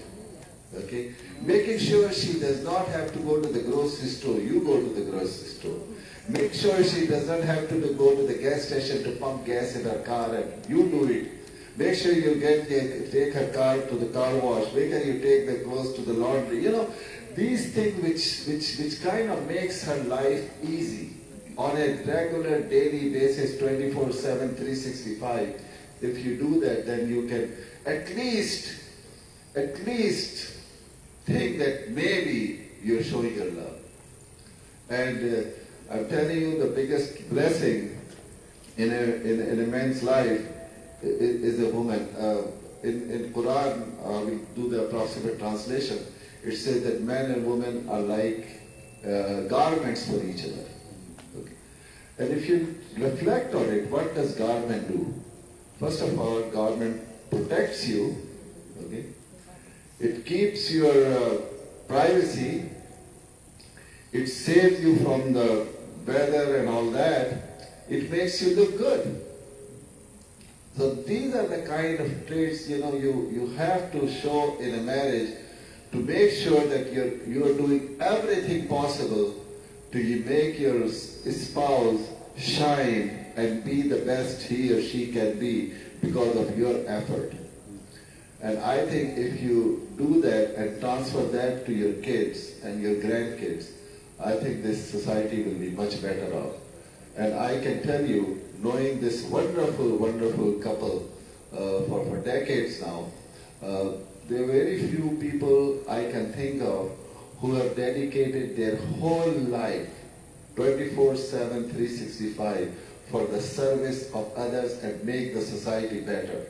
Okay? Making sure she does not have to go to the grocery store, you go to the grocery store. Make sure she doesn't have to go to the gas station to pump gas in her car, and you do it. Make sure you take her car to the car wash. Make sure you take the clothes to the laundry. You know, these things which kind of makes her life easy on a regular daily basis, 24/7, 365. If you do that, then you can at least think that maybe you're showing your love. And I'm telling you, the biggest blessing in a man's life is a woman. In Quran, we do the approximate translation. it says that men and women are like garments for each other. Okay. And if you reflect on it, what does garment do? First of all, garment protects you. Okay. It keeps your privacy. It saves you from the weather and all that. It makes you look good. So these are the kind of traits, you have to show in a marriage to make sure that you are doing everything possible to make your spouse shine and be the best he or she can be because of your effort. And I think if you do that and transfer that to your kids and your grandkids, I think this society will be much better off. And I can tell you, knowing this wonderful, wonderful couple for decades now, there are very few people I can think of who have dedicated their whole life, 24/7, 365, for the service of others and make the society better.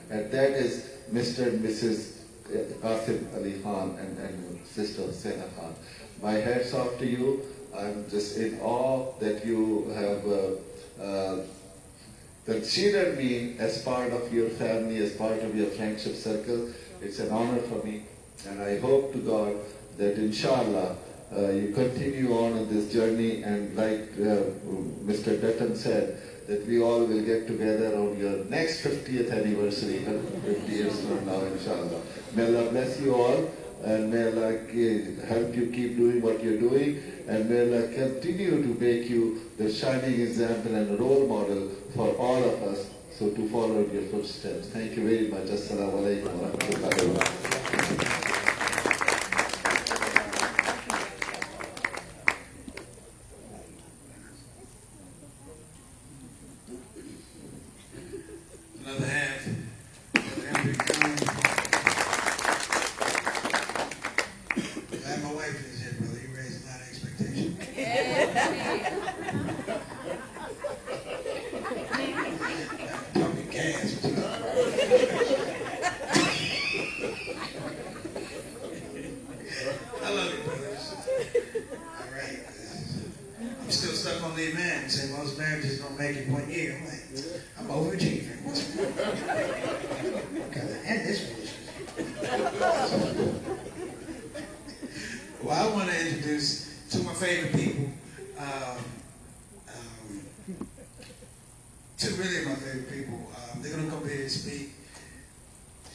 And that is Mr. and Mrs. Qasim Ali Khan and Sister Hassaina Khan. My hats off to you. I'm just in awe that you have considered me as part of your family, as part of your friendship circle. It's an honor for me, and I hope to God that inshallah you continue on in this journey, and like Mr. Dutton said, that we all will get together on your next 50th anniversary, 50 years from now, inshallah. May Allah bless you all, and may Allah help you keep doing what you're doing, and may Allah continue to make you the shining example and role model for all of us, so to follow in your footsteps. Thank you very much. Assalamu alaikum wa rahmatullahi wa barakatuh. Another half. Glad my wife is here, brother. You raised a lot of expectation. Talking gas. I love you, brothers. All right. I'm still stuck on the Imam. Saying most marriages don't make it 1 year. I'm like, I'm overachieving. Gotta end this foolishness. Well, I want to introduce two of my favorite people. Two really of my favorite people. They're gonna come here and speak.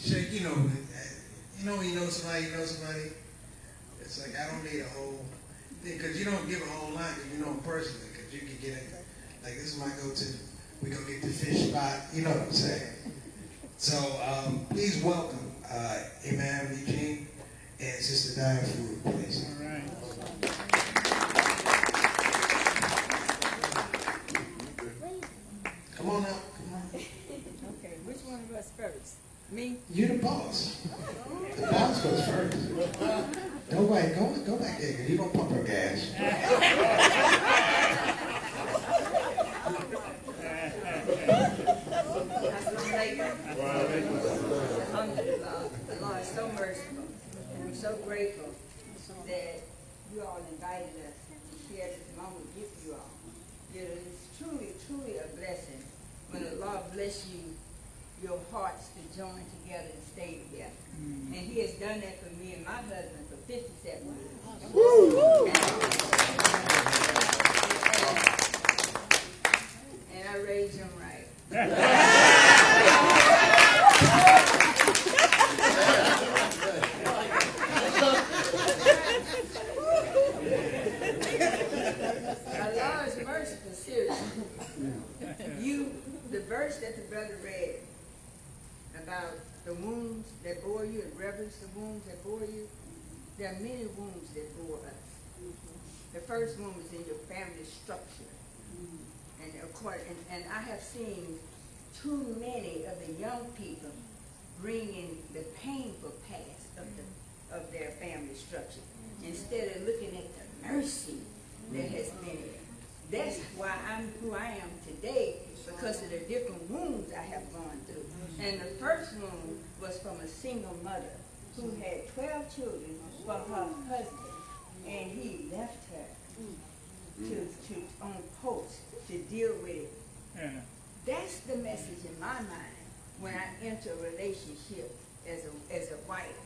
Sheikh, you know when you know somebody. It's like I don't need a whole thing, because you don't give a whole lot if you know them personally, because you can get it. Like, this is my go-to. We gonna get the fish spot. You know what I'm saying? So please welcome Imam Eugene and Sister Diane Food, please. All right. Come on now. Come on. Okay, which one of us first? Me? You're the boss. The boss goes first. Don't wait. Go back there. You don't pump her gas. Alhamdulillah. Allah is so merciful. And we're so grateful that you all invited us to share this moment with you all. It is truly, truly a blessing when Allah bless you, your hearts to join together and stay together. And He has done that for me and my husband for 57 years. Woo! And I raised him right. Allah is merciful, seriously. The verse that the brother read about the wounds that bore you, and reverence the wounds that bore you, there are many wounds that bore us. The first wound is in your family structure. And I have seen too many of the young people bring in the painful past of their family structure instead of looking at the mercy that has been there. That's why I'm who I am today, because of the different wounds I have gone through. And the first wound was from a single mother. who had 12 children from her husband, and he left her to on post to deal with it. That's the message in my mind when I enter a relationship as a wife.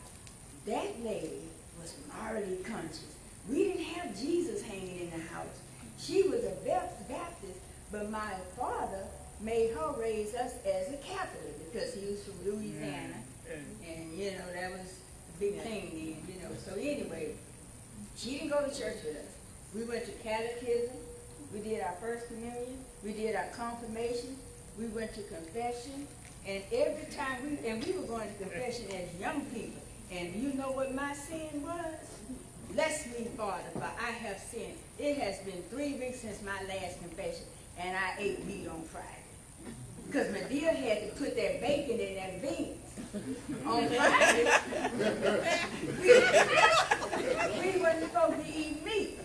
That lady was morally conscious. We didn't have Jesus hanging in the house. She was a Baptist, but my father made her raise us as a Catholic because he was from Louisiana, and you know that was a big thing then. You know, so anyway, she didn't go to church with us. We went to catechism. We did our first communion. We did our confirmation. We went to confession, and every time we were going to confession as young people. And you know what my sin was? Bless me, Father, for I have sinned. It has been 3 weeks since my last confession, and I ate meat on Friday. Because my dear had to put that bacon in that beans. On Friday, we wasn't supposed to eat meat.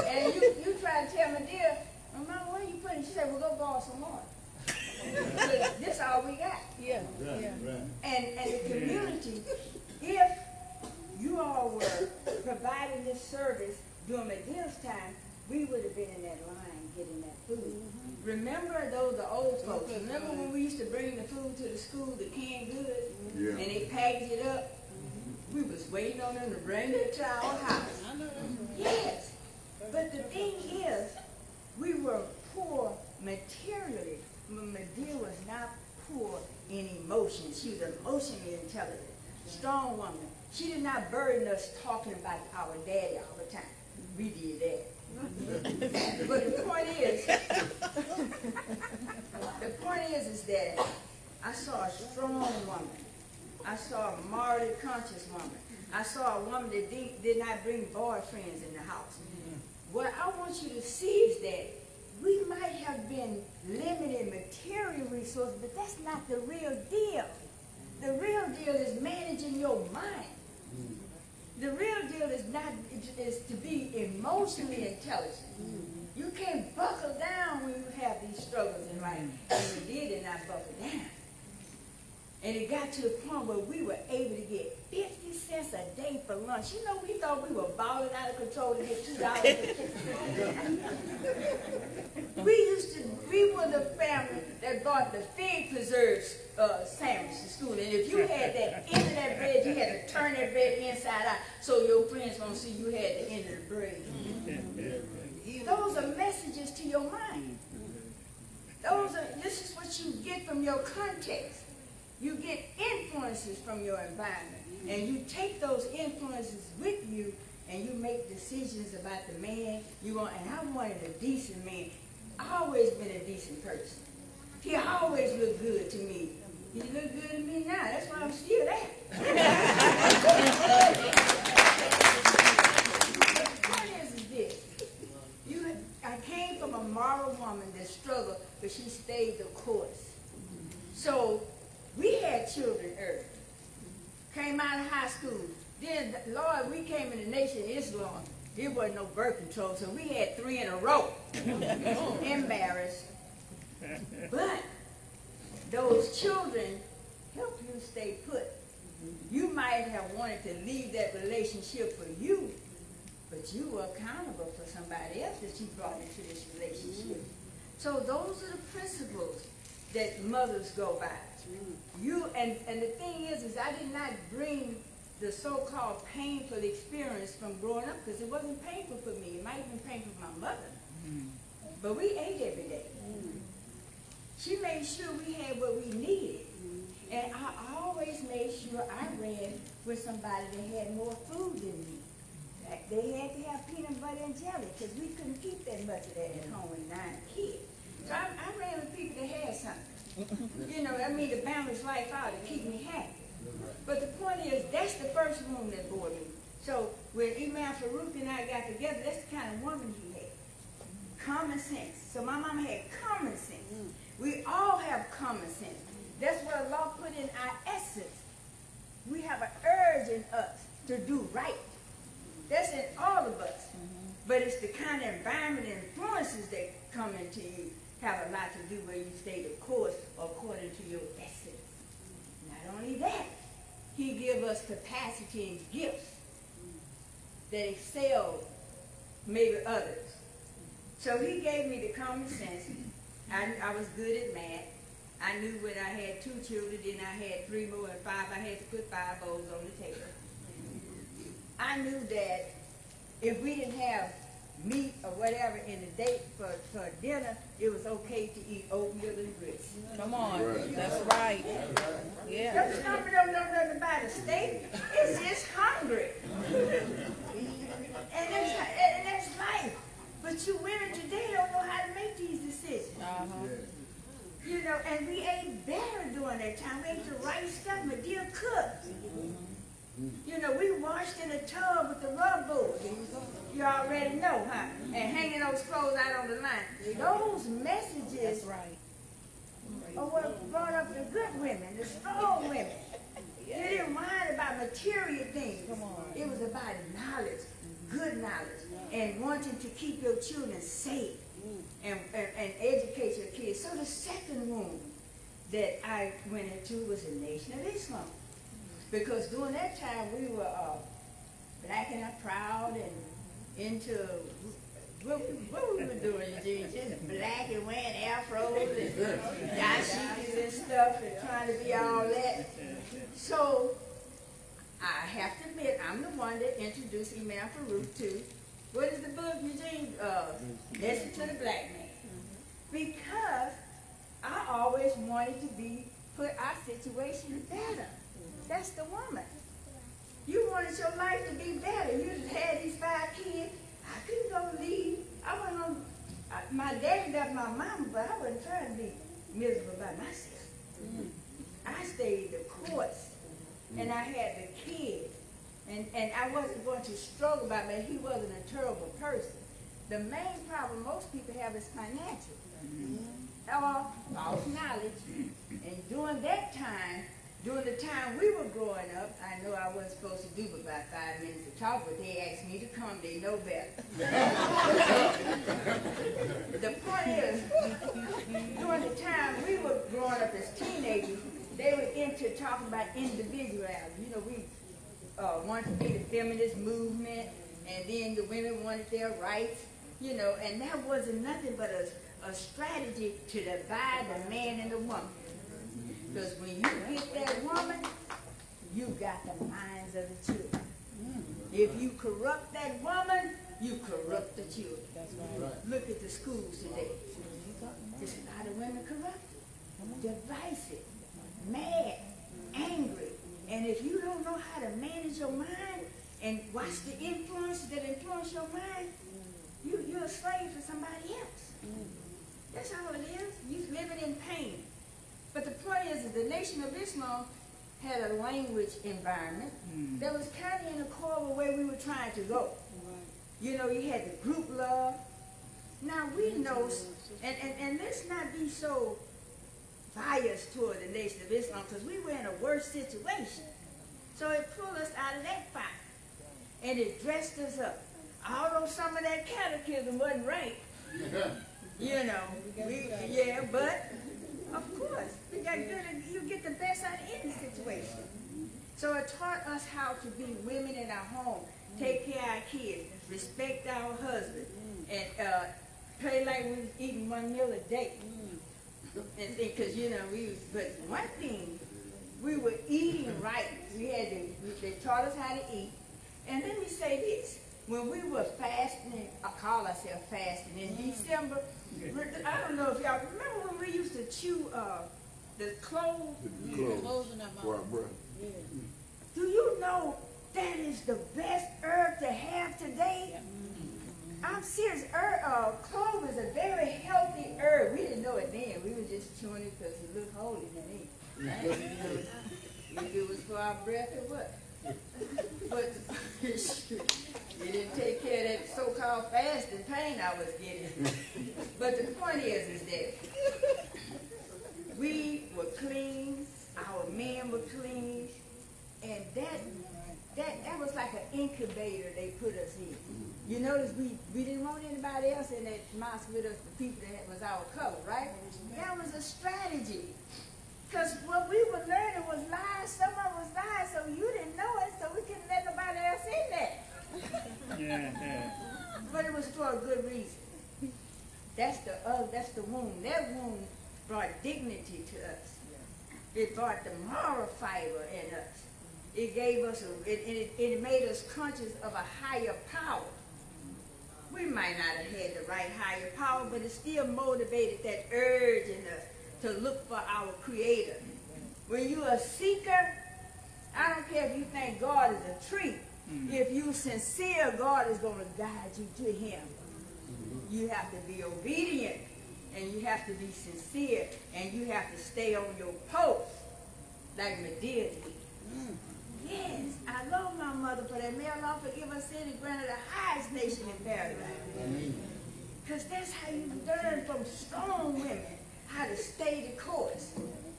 And you try to tell my dear, Mama, what are you putting? She said, well, go borrow some more. This all we got. And the community, if you all were providing this service during McGill's time, we would have been in that line getting that food. Remember the old folks? Remember when we used to bring the food to the school, the canned goods, and they packaged it up? We was waiting on them to bring it to our house. Yes, but the thing is, we were poor materially. Medea was not poor in emotions. She was emotionally intelligent, strong woman. She did not burden us talking about our daddy all the time. We did that. But the point is that I saw a strong woman. I saw a morally conscious woman. I saw a woman that did not bring boyfriends in the house. What I want you to see is that we might have been limited material resources, but that's not the real deal. The real deal is managing your mind. The real deal is to be emotionally intelligent. You can't buckle down when you have these struggles in life. And we did not buckle down. And it got to the point where we were able to get 50 cents a day for lunch. You know, we thought we were balling out of control to get $2. We were the family that bought the fig preserves sandwich to school. And if you had that end of that bread, you had to turn that bread inside out so your friends won't see you had the end of the bread. Those are messages to your mind. This is what you get from your context. You get influences from your environment, and you take those influences with you, and you make decisions about the man you want. And I wanted a decent man. I always been a decent person. He always looked good to me. He look good to me now. That's why I'm still there. The point is this. I came from a moral woman that struggled, but she stayed the course. So we had children early. Came out of high school. Then, Lord, we came in the Nation of Islam. There wasn't no birth control, so we had 3 in a row. Embarrassed. But those children help you stay put. You might have wanted to leave that relationship for you, but you were accountable for somebody else that you brought into this relationship. So those are the principles that mothers go by. And the thing is I did not bring the so-called painful experience from growing up, because it wasn't painful for me. It might have been painful for my mother. But we ate every day. She made sure we had what we needed. And I always made sure I ran with somebody that had more food than me. They had to have peanut butter and jelly, because we couldn't keep that much of that at home with 9 kids. So I ran with people that had something. You know, to balance life out, to keep me happy. But the point is, that's the first woman that bore me. So when Imam Farouk and I got together, that's the kind of woman he had. Common sense. So my mama had common sense. We all have common sense. That's what Allah put in our essence. We have an urge in us to do right. That's in all of us. But it's the kind of environment and influences that come into you have a lot to do where you stay the course according to your essence. Not only that, he give us capacity and gifts that excel maybe others. So he gave me the common sense. I was good at math. I knew when I had 2 children, then I had 3 more and 5. I had to put 5 bowls on the table. I knew that if we didn't have meat or whatever in the day for dinner, it was okay to eat oatmeal and grits. Come on, that's right. Yeah. Don't know nothing about a steak. It's just hungry. and that's life. But you women today don't know how to make these decisions. You know, and we ate better during that time. We ate the right stuff. My dear cooked. You know, we washed in a tub with the rub bowl. You already know, huh? And hanging those clothes out on the line. Those messages That's right. are what brought up the good women, the strong women. You didn't whine about material things. It was about knowledge, good knowledge, and wanting to keep your children safe and educate your kids. So the second room that I went into was the Nation of Islam. Because during that time we were black and proud and into what we were doing, Eugene? Just black and wearing afros and dashikis and stuff and trying to be all that. So I have to admit, I'm the one that introduced Imam Farouk to, what is the book, Eugene? Lesson to the Black Man. Because I always wanted to put our situation better. That's the woman. You wanted your life to be better. You had these 5 kids. I couldn't go leave. I went on. My daddy left my mama, but I wasn't trying to be miserable by myself. I stayed the course, and I had the kids, and I wasn't going to struggle about it. He wasn't a terrible person. The main problem most people have is financial or false knowledge. And during that time, during the time we were growing up, I know I wasn't supposed to do but about 5 minutes of talk, but they asked me to come. They know better. The point is, during the time we were growing up as teenagers, they were into talking about individuality. You know, we wanted to be the feminist movement, and then the women wanted their rights, you know, and that wasn't nothing but a strategy to divide the man and the woman. Because when you get that woman, you got the minds of the children. If you corrupt that woman, you corrupt the children. Look at the schools today. There's a lot of women corrupted, divisive, mad, angry. And if you don't know how to manage your mind and watch the influences that influence your mind, you're a slave to somebody else. That's all it is. You're living in pain. But the point is that the Nation of Islam had a language environment that was kind of in accord with where we were trying to go. You know, you had the group love. Now we know, and let's not be so biased toward the Nation of Islam, because we were in a worse situation. So it pulled us out of that fight, and it dressed us up. Although some of that catechism wasn't right, you know, but of course, you get the best out of any situation. So it taught us how to be women in our home, take care of our kids, respect our husband, and pray like we was eating 1 meal a day. And because, you know, but one thing, we were eating right. They taught us how to eat. And let me say this. When we were fasting, I call ourselves fasting in December, I don't know if y'all remember when we used to chew the cloves? Clothes in our mouth. Do you know that is the best herb to have today? I'm serious. Clove is a very healthy herb. We didn't know it then. We were just chewing it because it looked holy to me. If it was for our breath or what. But we didn't take care of that so-called fasting pain I was getting. But the point is that we were clean, our men were clean, and that was like an incubator they put us in. You notice we didn't want anybody else in that mosque with us, the people that was our color, right? That was a strategy. Because what we were learning was lies, some of us lies, so brought dignity to us. It brought the moral fiber in us. It gave us, it made us conscious of a higher power. We might not have had the right higher power, but it still motivated that urge in us to look for our Creator. When you're a seeker, I don't care if you think God is a tree. If you're sincere, God is going to guide you to Him. You have to be obedient, and you have to be sincere, and you have to stay on your post, like Medea did. Yes, I love my mother for that. May Allah forgive her sin and grant her the highest nation in paradise. Because that's how you learn from strong women how to stay the course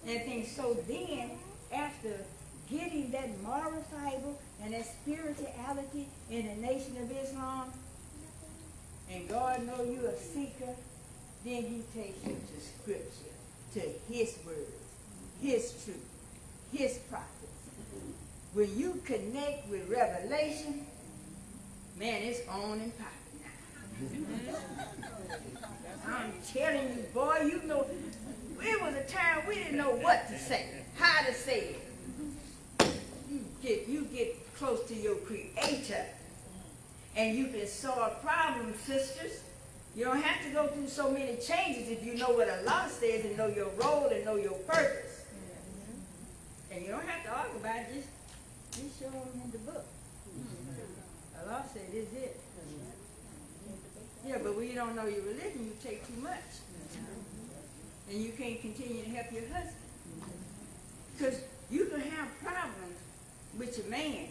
and things. So then, after getting that moral fiber and that spirituality in the Nation of Islam, and God knows you're a seeker, then He takes you to Scripture, to His words, His truth, His prophets. When you connect with revelation, man, it's on and popping now. I'm telling you, boy, you know, it was a time we didn't know what to say, how to say it. You get close to your Creator, and you can solve problems, sisters. You don't have to go through so many changes if you know what Allah says and know your role and know your purpose. And you don't have to argue about it, just show them in the book. Allah said, this is it. Yeah, but when you don't know your religion, you take too much. And you can't continue to help your husband. Because you can have problems with your man,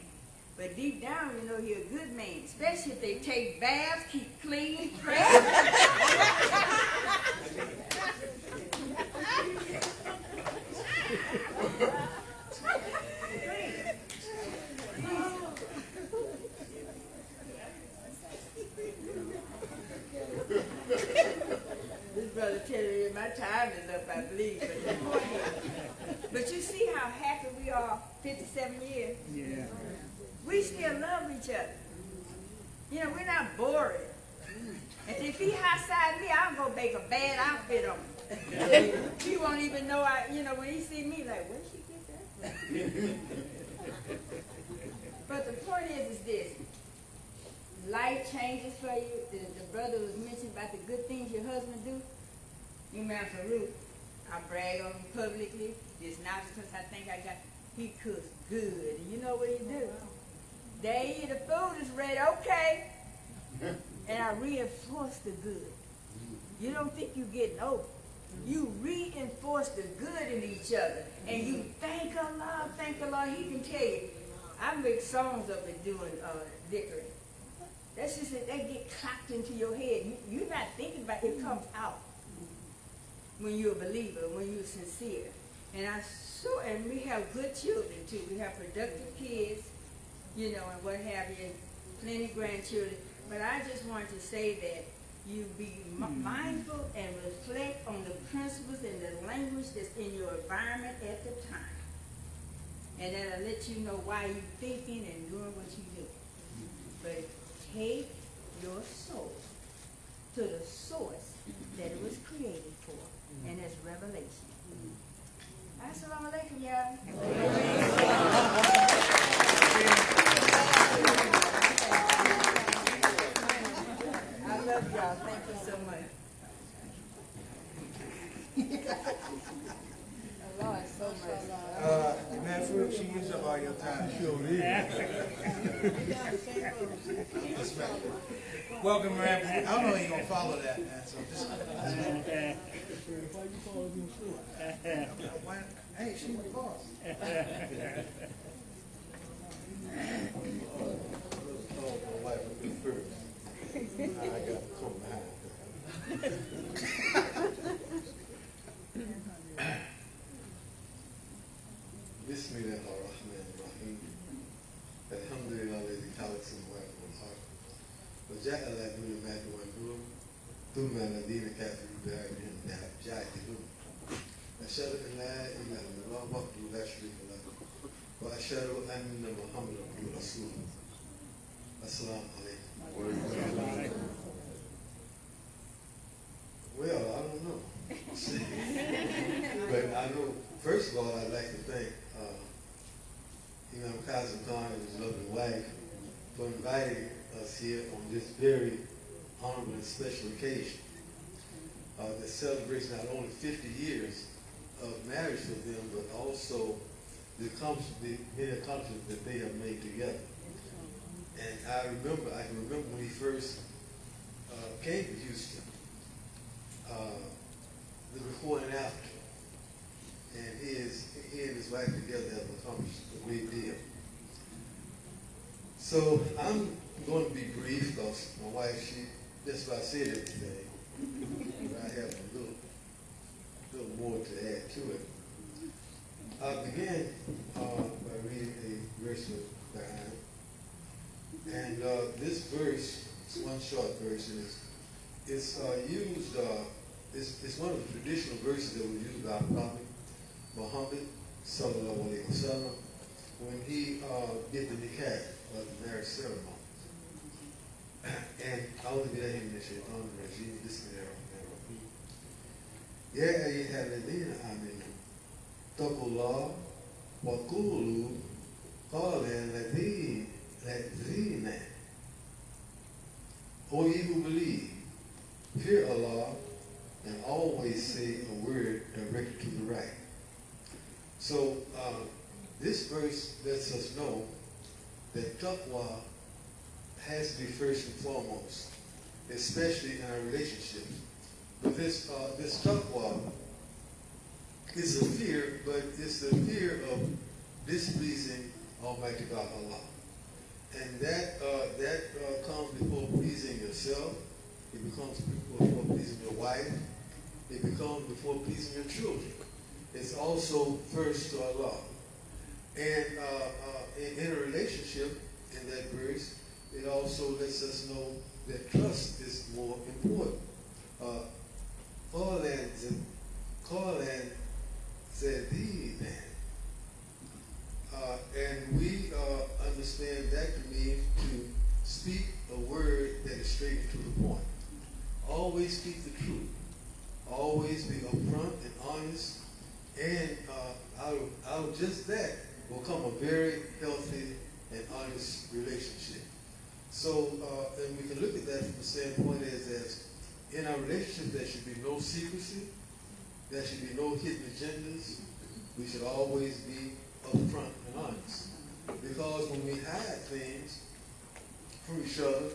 but deep down you know you're a good man. Especially if they take baths, keep clean, pray. Brother telling me my time is up, I believe. But you see how happy we are 57 years? Yeah. We still love each other. You know, we're not bored. And if he outside me, I'll go make a bad outfit on him. He won't even know when he see me, like, where'd she get that? But the point is this. Life changes for you. The brother was mentioning about the good things your husband do. Imam Farouk, I brag on him publicly. It's not because I think he cooks good. And you know what he do? Day the food is ready, okay. And I reinforce the good. You don't think you're getting over. You reinforce the good in each other. And you thank Allah, He can tell you. I make songs of it doing dhikr. That's just that they get clapped into your head. You're not thinking about it, it comes out when you're a believer, when you're sincere. And we have good children too. We have productive kids, and what have you, plenty of grandchildren. But I just want to say that you be mindful and reflect on the principles and the language that's in your environment at the time. And that'll let you know why you're thinking and doing what you do. But take your soul to the source that it was created for, and that's revelation. Assalamu alaikum, y'all. I love y'all. Thank you so much. Allah is so much. Man, Farouk, she used up all your time. Sure Welcome, man. I don't know how you're going to follow that, man. So just. Hey, she was boss. I got to come behind. Bismillahirrahmanirrahim. Alhamdulillah, الذي خلق السماوات والأرض وجعل الظلمات والنور ثم الذين كفروا بآياتهم يجادلون. أشهد أن لا إله إلا الله وحده لا شريك له وأشهد أن محمدا عبده ورسوله. السلام عليكم. Well, I don't know. I know, first of all, I'd like to thank Imam Qasim and his lovely wife for inviting us here on this very honorable and special occasion that celebrates not only 50 years of marriage for them, but also the many accomplishments that they have made together. And I can remember when he first came to Houston, the before and after. And he and his wife together have accomplished a great deal. So I'm going to be brief because my wife, she just about said everything. I have a little more to add to it. I began by reading a verse with Diane. And this verse, it's one short verse, and it's used, it's one of the traditional verses that was used by Prophet Muhammad sallallahu alaihi wasallam when he did the nikah, the marriage ceremony. And أعوذ بالله من الشيطان الرجيم بسم الله الرحمن الرحيم يا أيها الذين آمنوا اتقوا الله وقولوا قولا لذيذا. O ye who believe, fear Allah and always say a word directed to the right. So this verse lets us know that taqwa has to be first and foremost, especially in our relationships. But this taqwa is a fear, but it's the fear of displeasing Almighty God Allah. And that comes before pleasing yourself. It becomes before pleasing your wife. It becomes before pleasing your children. It's also first to Allah. And in a relationship, in that verse, it also lets us know that trust is more important. Qalan zadidan. And we understand that to mean to speak a word that is straight and to the point. Always speak the truth. Always be upfront and honest. And out of just that will come a very healthy and honest relationship. So, and we can look at that from the standpoint as in our relationship there should be no secrecy. There should be no hidden agendas. We should always be upfront and honest. Because when we hide things from each other,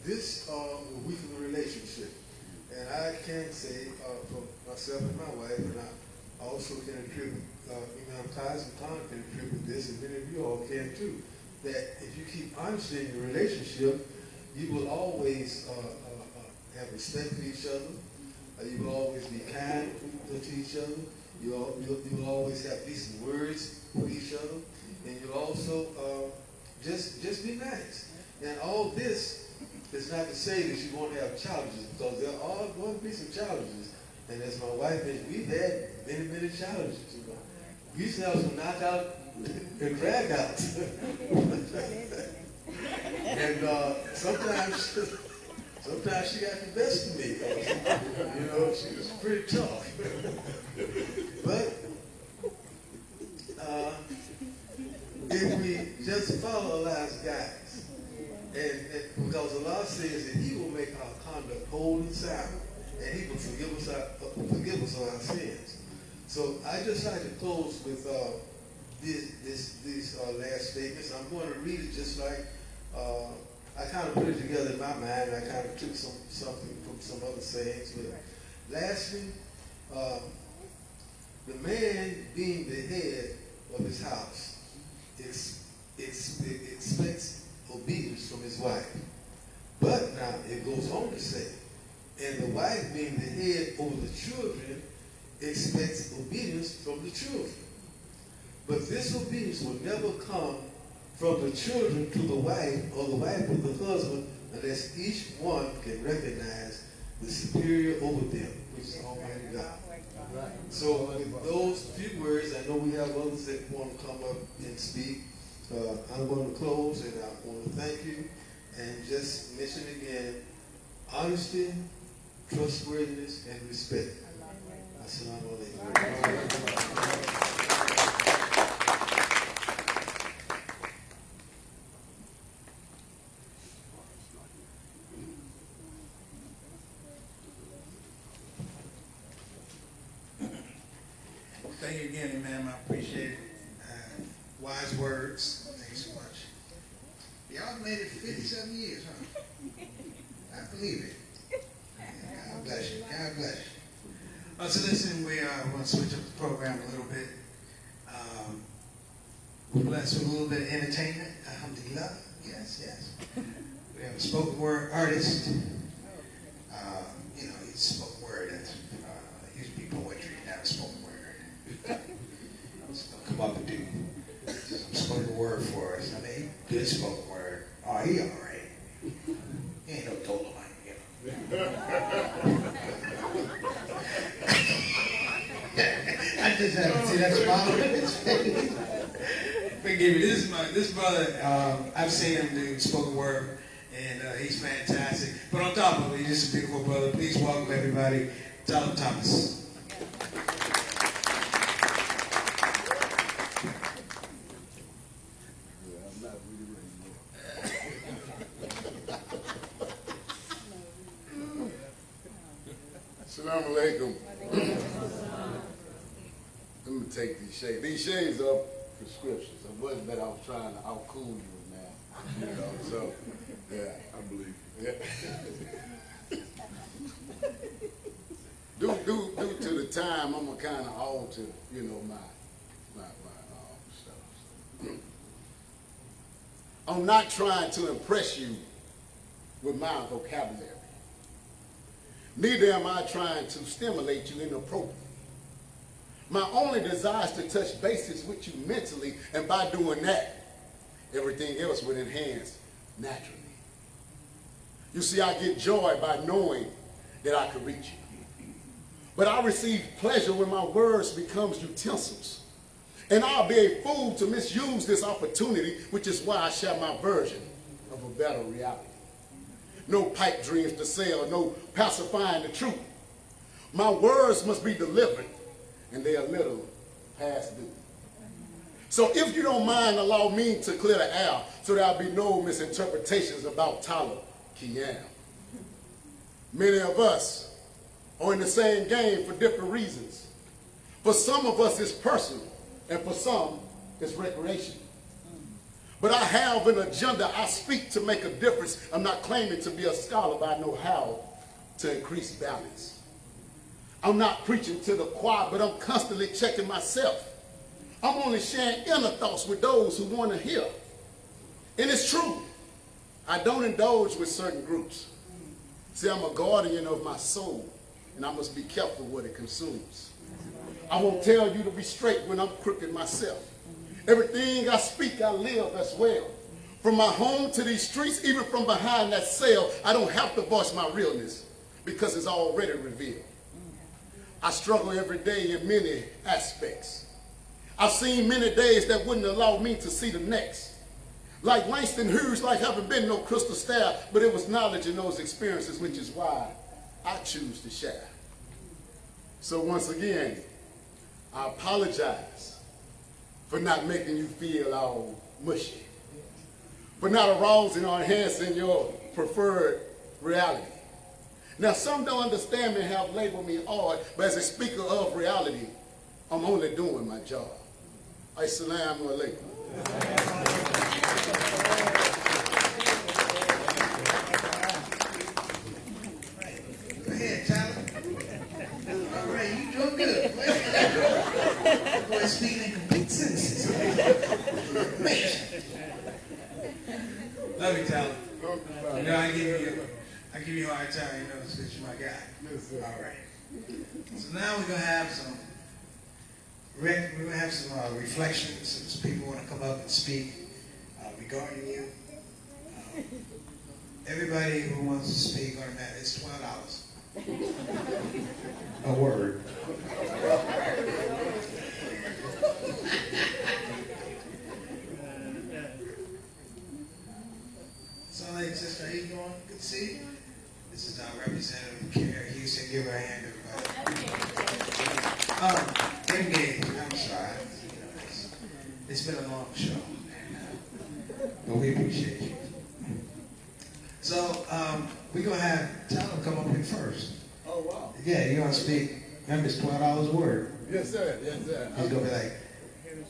this will weaken the relationship. And I can say for myself and my wife, and I also can attribute, Imam Qasim can attribute this, and many of you all can too, that if you keep honesty in your relationship, you will always have respect for each other. You will always be kind to each other. You will always have decent words for each other. And you'll also just be nice. And all this is not to say that you won't have challenges, because there are going to be some challenges. And as my wife mentioned, we've had many challenges. You know. We used to have some knockout and drag outs. And sometimes she got the best of me. You know, she was pretty tough. But if we just follow Allah's guidance, and because Allah says that He will make our conduct whole and sound, and He will forgive us of our sins. So I just like to close with these last statements. I'm going to read it just like I kind of put it together in my mind. I kind of took something from some other sayings. But lastly, the man being the head of his house expects obedience from his wife. But now it goes on to say, and the wife being the head over the children expects obedience from the children. But this obedience will never come from the children to the wife, or the wife to the husband, unless each one can recognize the superior over them, which is Almighty God. Right. So with those few words, I know we have others that want to come up and speak. I'm going to close, and I want to thank you, and just mention again, honesty, trustworthiness, and respect. Assalamu alaikum. Thank you again, Imam. I appreciate it. Wise words. Thank you so much. Y'all made it 57 years, huh? I believe it. God bless you. God bless you. So listen, we want to switch up the program a little bit. We're blessed with a little bit of entertainment. Alhamdulillah. Yes, yes. We have a spoken word artist. He's spoken word. It used to be poetry, now it's spoken word. So come up and do some spoken word for us. I mean, good spoken word. Oh, he all right. He ain't no Dolomite, I just have to see that smile on his face. Forgive me. This brother, I've seen him do spoken word, and he's fantastic. But on top of it, he's just a beautiful brother. Please welcome everybody, Tyler Thomas. Assalamu alaikum. Let me take these shades. These shades are prescriptions. It wasn't that I was trying to out-cool you, man. So, yeah, I believe you. Yeah. Due to the time, I'm going to kind of alter, my stuff. I'm not trying to impress you with my vocabulary. Neither am I trying to stimulate you inappropriately. My only desire is to touch bases with you mentally, and by doing that, everything else would enhance naturally. You see, I get joy by knowing that I can reach you. But I receive pleasure when my words becomes utensils. And I'll be a fool to misuse this opportunity, which is why I share my version of a better reality. No pipe dreams to sell, no pacifying the truth. My words must be delivered, and they are little past due. So if you don't mind, allow me to clear the air so there'll be no misinterpretations about Tyler Kiam. Many of us are in the same game for different reasons. For some of us it's personal, and for some it's recreational. But I have an agenda. I speak to make a difference. I'm not claiming to be a scholar, but I know how to increase balance. I'm not preaching to the choir, but I'm constantly checking myself. I'm only sharing inner thoughts with those who want to hear. And it's true. I don't indulge with certain groups. See, I'm a guardian of my soul, and I must be careful what it consumes. I won't tell you to be straight when I'm crooked myself. Everything I speak, I live as well. From my home to these streets, even from behind that cell, I don't have to voice my realness because it's already revealed. I struggle every day in many aspects. I've seen many days that wouldn't allow me to see the next. Like Langston Hughes, like haven't been no crystal star, but it was knowledge in those experiences, which is why I choose to share. So once again, I apologize for not making you feel all mushy, for not arousing or enhancing your preferred reality. Now, some don't understand me and have labeled me odd, but as a speaker of reality, I'm only doing my job. Assalamu alaikum. Go ahead, Tyler. All right, you doing good. Boy, speaking in complete sentences. Man. Love you, Tyler. I give you a hard time, because you're my guy. All right. So now we're gonna have some reflections. Some people want to come up and speak regarding you. Everybody who wants to speak on that, it's $12. A word. So, ladies and sisters, how you doing? Good to see you. This is our representative, Karen Houston. Give her a hand, everybody. I'm sorry. It's been a long show, but we appreciate you. So, we're going to have Tyler come up here first. Oh, wow. Yeah, you're going to speak. Remember, it's $12 a word. Yes, sir. Yes, sir. He's gonna be like,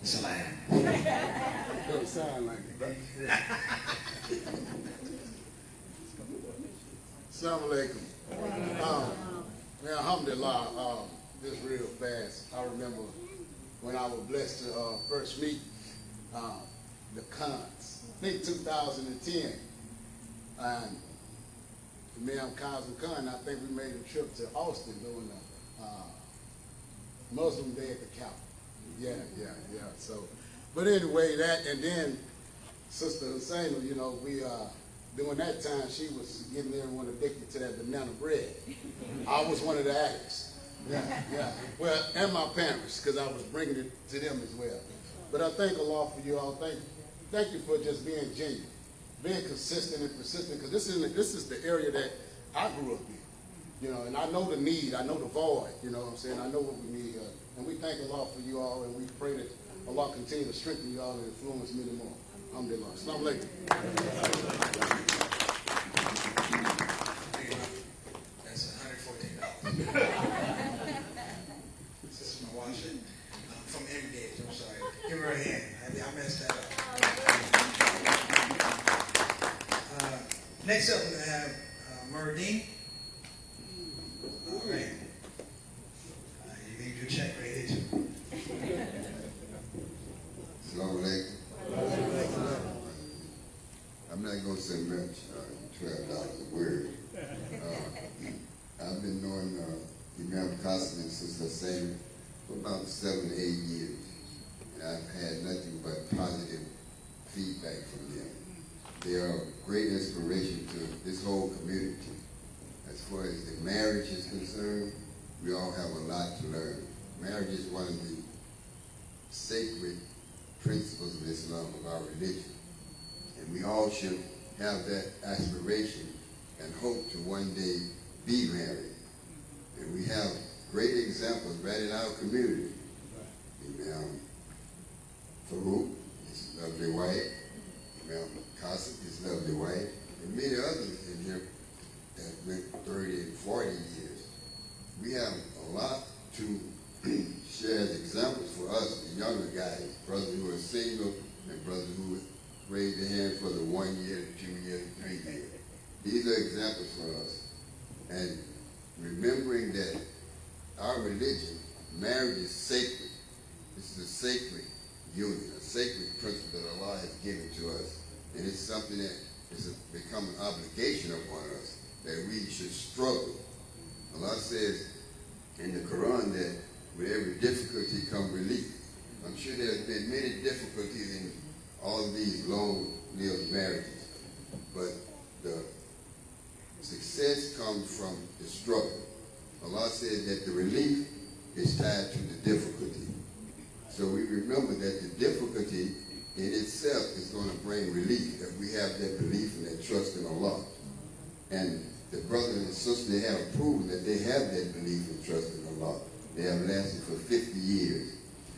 salam. Don't sound like it. Assalamu alaikum. Alhamdulillah, just real fast. I remember when I was blessed to first meet the Khans. I think 2010. And Imam Qasim, I think we made a trip to Austin during the Muslim Day at the Capitol. Yeah. So, but anyway, that, and then Sister Hassaina, you know, we, during that time, she was getting everyone addicted to that banana bread. I was one of the addicts. Yeah. Well, and my parents, because I was bringing it to them as well. But I thank Allah for you all. Thank you for just being genuine, being consistent and persistent, because this is the area that I grew up in. You know, and I know the need, I know the void, you know what I'm saying? I know what we need. And we thank Allah for you all, and we pray that Allah continue to strengthen you all and influence many more. Alhamdulillah. Assalamu alaikum. That's $114. This is my washer from Engage. I'm sorry. Give her a hand. I messed that up. Next up, we're going to have Murdine. All right. You leave your check right here, too. Assalamu alaikum. I'm not going to say much, $12 a word. I've been knowing Imam Qasim and Sister Hasaina for about 7 to 8 years. And I've had nothing but positive feedback from them. They are a great inspiration to this whole community. As far as the marriage is concerned, we all have a lot to learn. Marriage is one of the sacred principles of Islam, of our religion. And we all should have that aspiration and hope to one day be married. And we have great examples right in our community. Imam Farouk, his lovely wife, Imam Qasim, his lovely wife, and many others in here that went 30 and 40 years. We have a lot to share as examples for us, the younger guys, brothers who are single and brothers who raise their hand for the 1 year, 2 years, 3 years. These are examples for us. And remembering that our religion, marriage is sacred. This is a sacred union, a sacred principle that Allah has given to us. And it's something that has become an obligation upon us, that we should struggle. Allah says in the Quran that with every difficulty comes relief. I'm sure there's been many difficulties in all of these long-lived marriages, but the success comes from the struggle. Allah said that the relief is tied to the difficulty. So we remember that the difficulty in itself is going to bring relief if we have that belief and that trust in Allah. And the brothers and sisters, they have proven that they have that belief and trust in Allah. They have lasted for 50 years.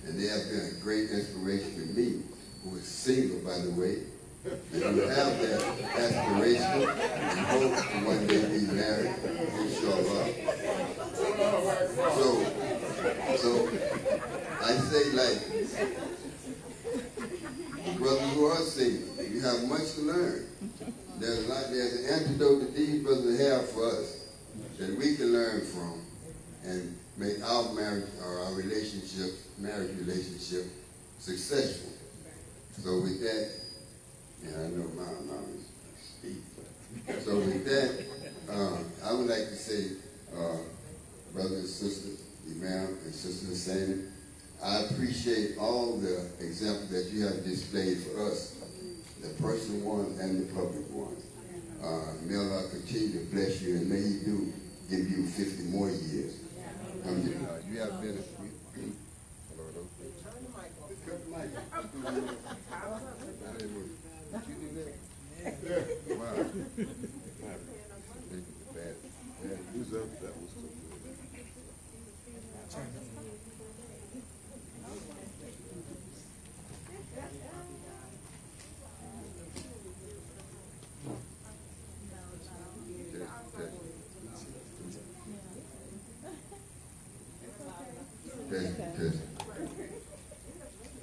And they have been a great inspiration to me, who is single, by the way, and who have that aspiration and hope to one day be married, inshallah. So I say, like, brothers who are single, you have much to learn. There's an antidote that these brothers have for us that we can learn from and make our marriage or our marriage relationship successful. So with that, and I know my mom is speaking. So with that, I would like to say, brothers and sisters, Imam and Sister Hasaina, I appreciate all the examples that you have displayed for us, the personal ones and the public ones. May Allah continue to bless you, and may He do give you 50 more years. You have been Okay. Because,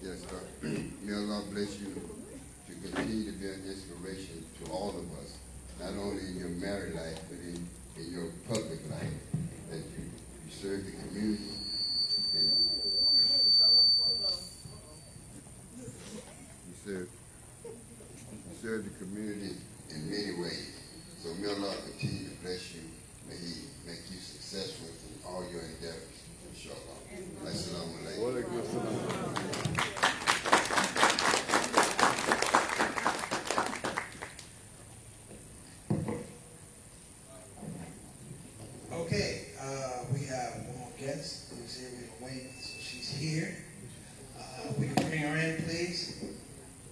yes, may Allah bless you to continue to be an inspiration to all of us, not only in your married life, but in your public life, that you serve the community and you serve the community in many ways. So may Allah continue to bless you. May He make you successful in all your endeavors, inshallah. Assalamu alaikum. Okay, we have one more guest who's here. We've been waiting, so she's here. We can bring her in, please,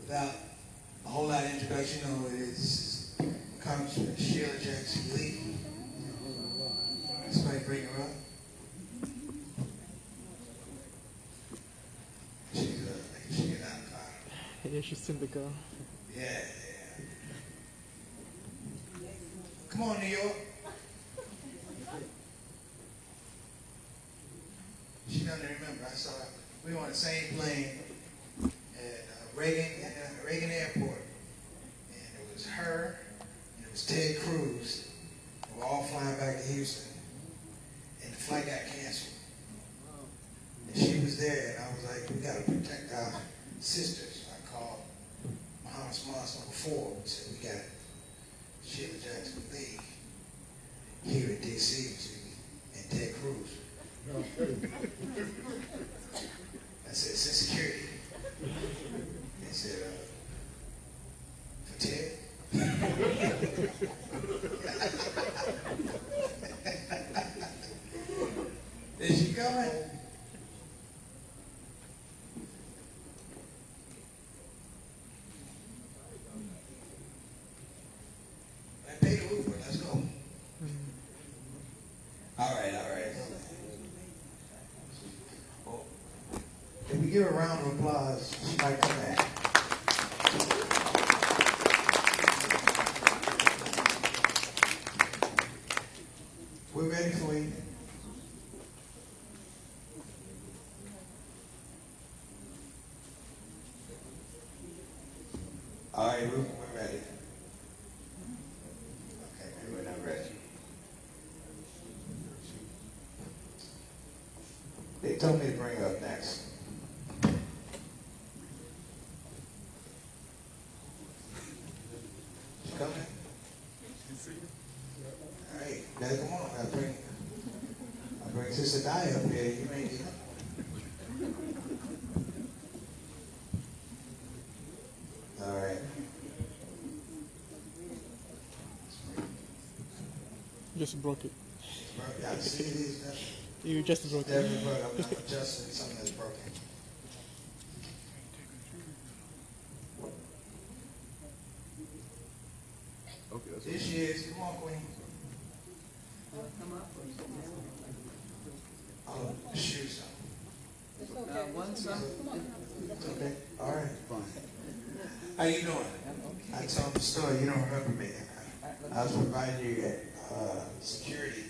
without a whole lot of introduction. You know, it comes from Sheila Jackson Lee. Somebody bring her up. She's out of car. Yeah, she's in the car. Yeah. Come on, New York. She doesn't remember. I saw her. We were on the same plane at Reagan Airport. And it was her, and it was Ted Cruz. We were all flying back to Houston. And the flight got canceled. And she was there, and I was like, we got to protect our sisters. So I called Muhammad's Mosque number 4. We said, we got Sheila Jackson Lee here in D.C. and Ted Cruz. I said, it's security. They said, for Ted? Is she coming? I paid the Uber. Let's go. All right. Well, if we give her a round of applause, she might come back. We're ready for you. All right, we're ready. Okay, maybe we're not ready. They told me to bring her up next. She coming? All right, guys, come on. I bring Sister Di up here. You may need her. All right. Just broke it. Yeah, see these. You just broke it. Definitely broke. I'm not adjusting something that's broken. Okay, that's There she is. Come on, Queen. Oh, the shoes on. It's okay. All right. Fine. How you doing? I told the story. You don't remember me. I was providing you security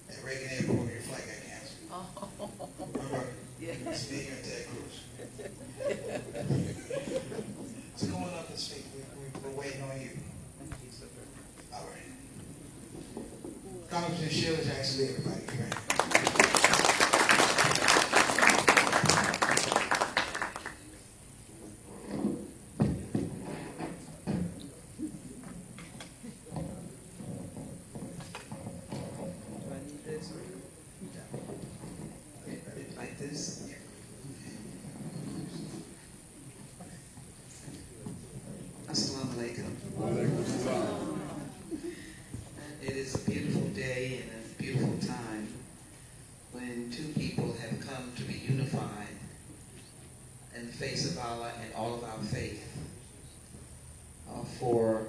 at Reagan Airport when your flight got canceled. Remember? It's me and Ted Cruz. So come on up and speak. We're waiting on you. All right. Congressman Sheila Jackson Lee, everybody. Right. Like this. Assalamu alaikum. It is a beautiful day and a beautiful time when two people have come to be unified in the face of Allah and all of our faith for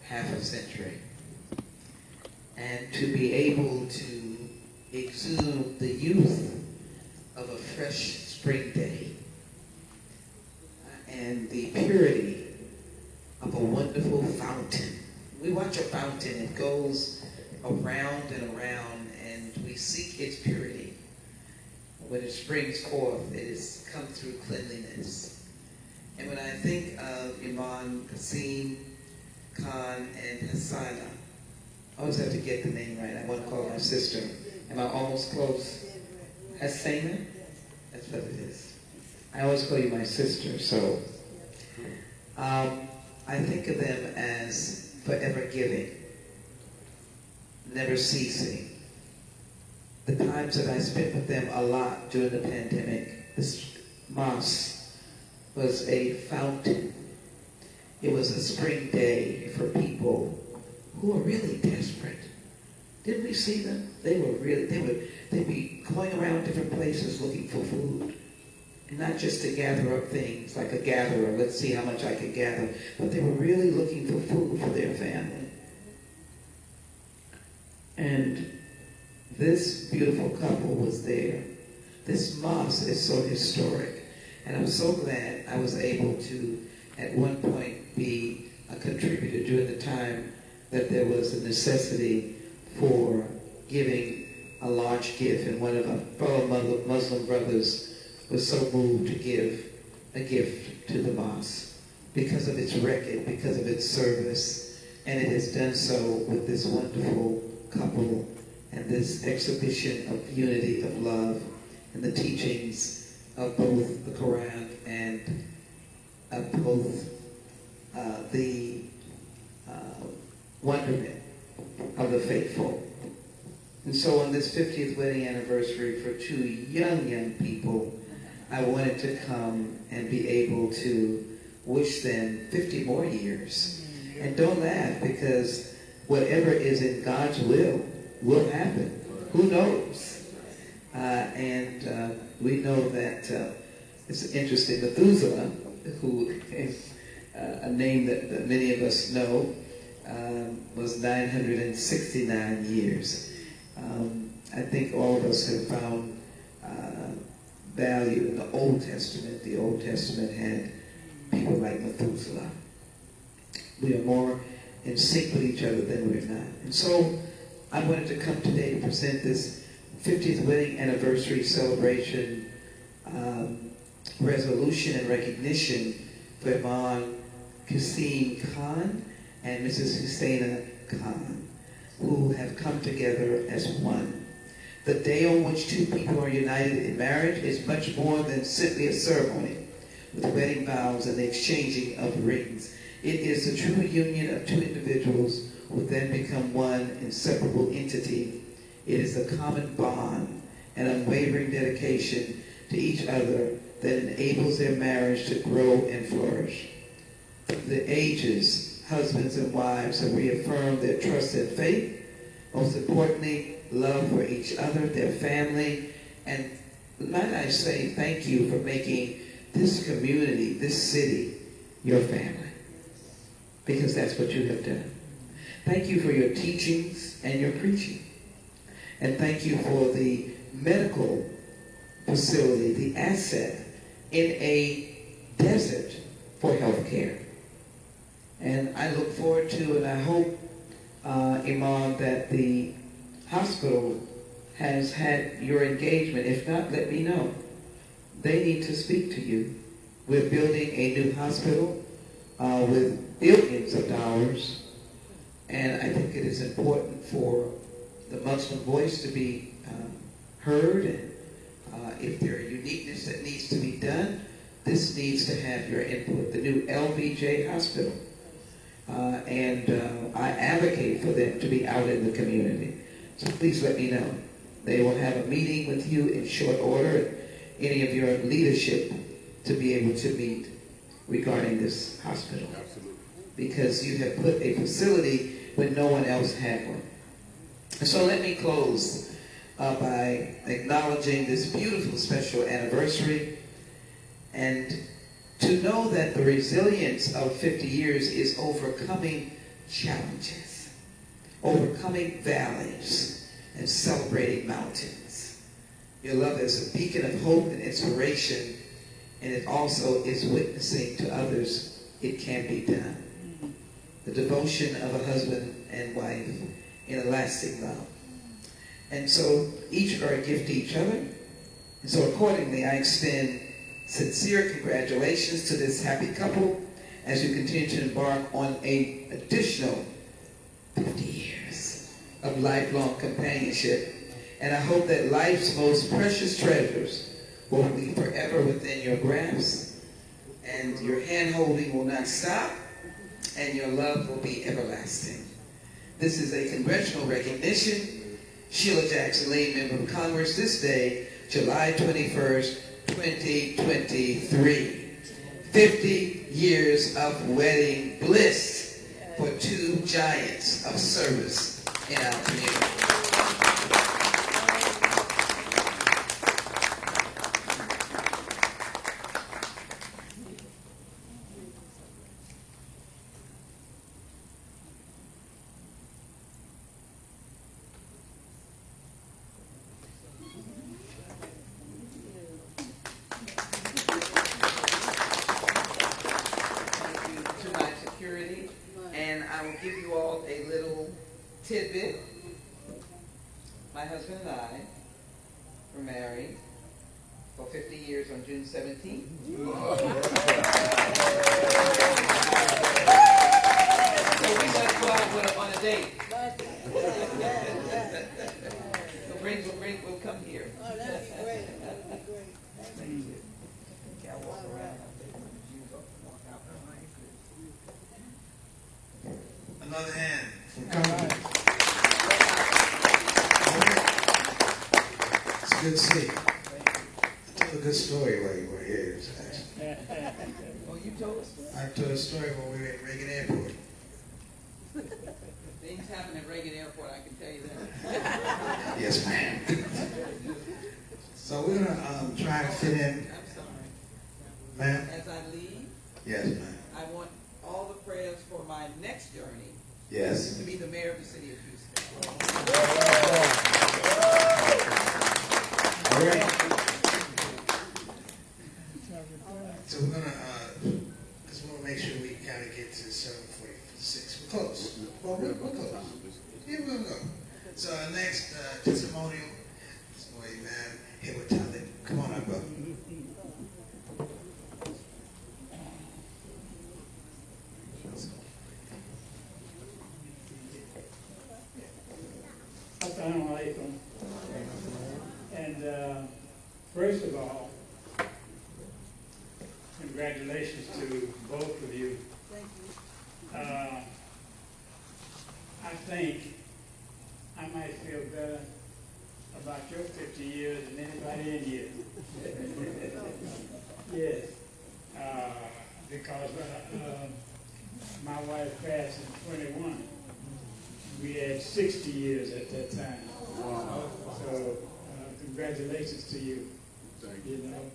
half a century. And to be able to exude the youth of a fresh spring day and the purity of a wonderful fountain. We watch a fountain, it goes around and around, and we seek its purity. when it springs forth, it has come through cleanliness. And when I think of Imam Qasim, Khan, and Hassaina, I always have to get the name right. I want to call my sister. Am I almost close? Hassaina? That's what it is. I always call you my sister, so I think of them as forever giving, never ceasing. The times that I spent with them a lot during the pandemic, this mosque was a fountain. It was a spring day for people who were really desperate. Didn't we see them? They'd be going around different places looking for food. And not just to gather up things like a gatherer, let's see how much I can gather, but they were really looking for food for their family. And this beautiful couple was there. This mosque is so historic. And I'm so glad I was able to, at one point, be a contributor during the time that there was a necessity for giving a large gift. And one of our fellow Muslim brothers was so moved to give a gift to the mosque because of its record, because of its service. And it has done so with this wonderful couple and this exhibition of unity, of love, and the teachings of both the Quran and of both the wonderment of the faithful. And so on this 50th wedding anniversary for two young people, I wanted to come and be able to wish them 50 more years. And don't laugh, because whatever is in God's will happen. Who knows? We know that it's interesting. Methuselah, who is a name that many of us know, was 969 years. I think all of us have found value in the Old Testament. The Old Testament had people like Methuselah. We are more in sync with each other than we're not. And so I wanted to come today to present this 50th wedding anniversary celebration resolution and recognition for Imam Qasim Khan and Mrs. Hassaina Khan, who have come together as one. The day on which two people are united in marriage is much more than simply a ceremony with wedding vows and the exchanging of rings. It is the true union of two individuals who then become one inseparable entity. It is the common bond and unwavering dedication to each other that enables their marriage to grow and flourish. The ages, husbands and wives, have reaffirmed their trust and faith. Most importantly, love for each other, their family, and might I say thank you for making this community, this city, your family, because that's what you have done. Thank you for your teachings and your preaching. And thank you for the medical facility, the asset in a desert for health care. And I look forward to, and I hope, Imam, that the hospital has had your engagement. If not, let me know. They need to speak to you. We're building a new hospital with billions of dollars, and I think it is important for the Muslim voice to be heard, and if there are uniqueness that needs to be done, this needs to have your input. The new LBJ hospital, and I advocate for them to be out in the community. So please let me know. They will have a meeting with you in short order, and any of your leadership to be able to meet regarding this hospital. Absolutely. Because you have put a facility when no one else had one. And so let me close by acknowledging this beautiful special anniversary, and to know that the resilience of 50 years is overcoming challenges, overcoming valleys, and celebrating mountains. Your love is a beacon of hope and inspiration, and it also is witnessing to others it can be done. The devotion of a husband and wife in a lasting love. And so each are a gift to each other, And so accordingly, I extend sincere congratulations to this happy couple as you continue to embark on an additional 50 years of lifelong companionship. And I hope that life's most precious treasures will be forever within your grasp, and your hand-holding will not stop, and your love will be everlasting. This is a congressional recognition. Sheila Jackson Lane, Member of Congress, this day, July 21st, 2023. 50 years of wedding bliss for two giants of service in our community. And I will give you all a little tidbit. My husband and I were married for 50 years on June 17th. So we just go out on a date. So we'll come here. Oh, that'd be great. Thank you. Okay, I'll walk around. Another hand from Congress. It's good to see you. I told a good story while you were here. Oh, you told us? I told a story when we were at Reagan Airport. Things happen at Reagan Airport, I can tell you that. Yes, ma'am. So we're going to try to fit in. I'm sorry. Ma'am? As I leave, Yes, ma'am. I want all the prayers for my next journey Yes. to be the mayor of the city of Houston. All right. So we're gonna just want to make sure we kind of get to 7:46. We're close. Well, we're close. Yeah, we're gonna go. So our next testimonial is for Imam Hiwatali. Come on up, brother. Assalamu alaikum. And first of all, congratulations to both of you. Thank you. I think I might feel better about your 50 years than anybody in here. Yes, because my wife passed in 21. We had 60 years at that time. Wow. So congratulations to you. Thank you. You know,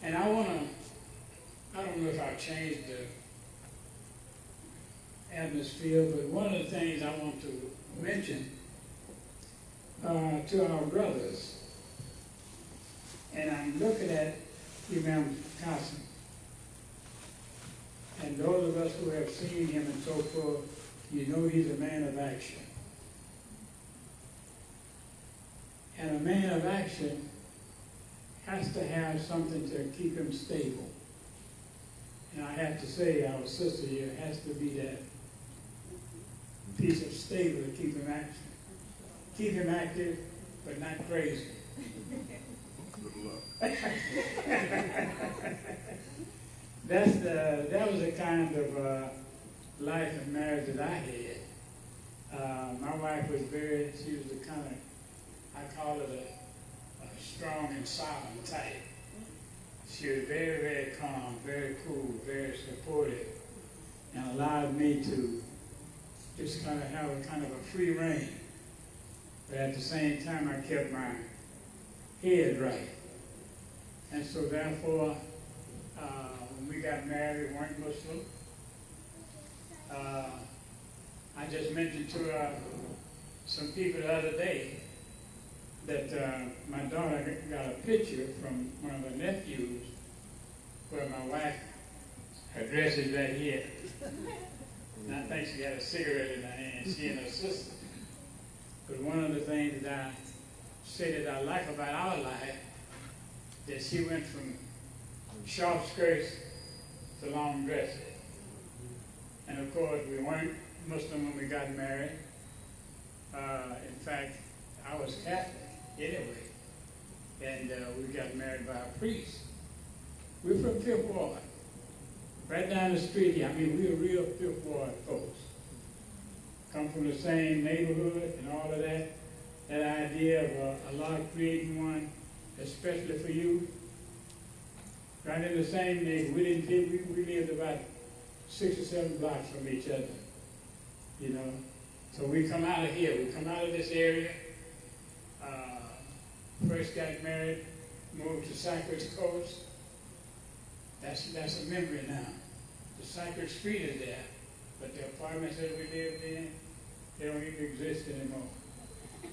and I don't know if I've changed the atmosphere, but one of the things I want to mention to our brothers, and I'm looking at Imam Qasim, and those of us who have seen him and so forth, you know he's a man of action. And a man of action has to have something to keep him stable. And I have to say, our sister here has to be that piece of stable to keep him active. Keep him active, but not crazy. Good luck. That was the kind of life and marriage that I had. My wife was she was the kind of, I call it a strong and silent type. She was very, very calm, very cool, very supportive, and allowed me to just kind of have a kind of a free reign. But at the same time, I kept my head right. And so therefore, when we got married, we weren't Muslim. I just mentioned to some people the other day that my daughter got a picture from one of her nephews where my wife, her dress is right here. And I think she had a cigarette in her hand, she and her sister. But one of the things that I say that I like about our life, that she went from short skirts to long dresses. And of course, we weren't Muslim when we got married. In fact, I was Catholic anyway, and we got married by a priest. We're from Fifth Ward, right down the street here. I mean, we're real Fifth Ward folks. Come from the same neighborhood and all of that. That idea of Allah creating one, especially for you, right in the same neighborhood. We lived about 6 or 7 blocks from each other, you know. So we come out of here, we come out of this area, first got married, moved to Cypress Coast. That's a memory now. The Cypress Street is there, but the apartments that we lived in, they don't even exist anymore.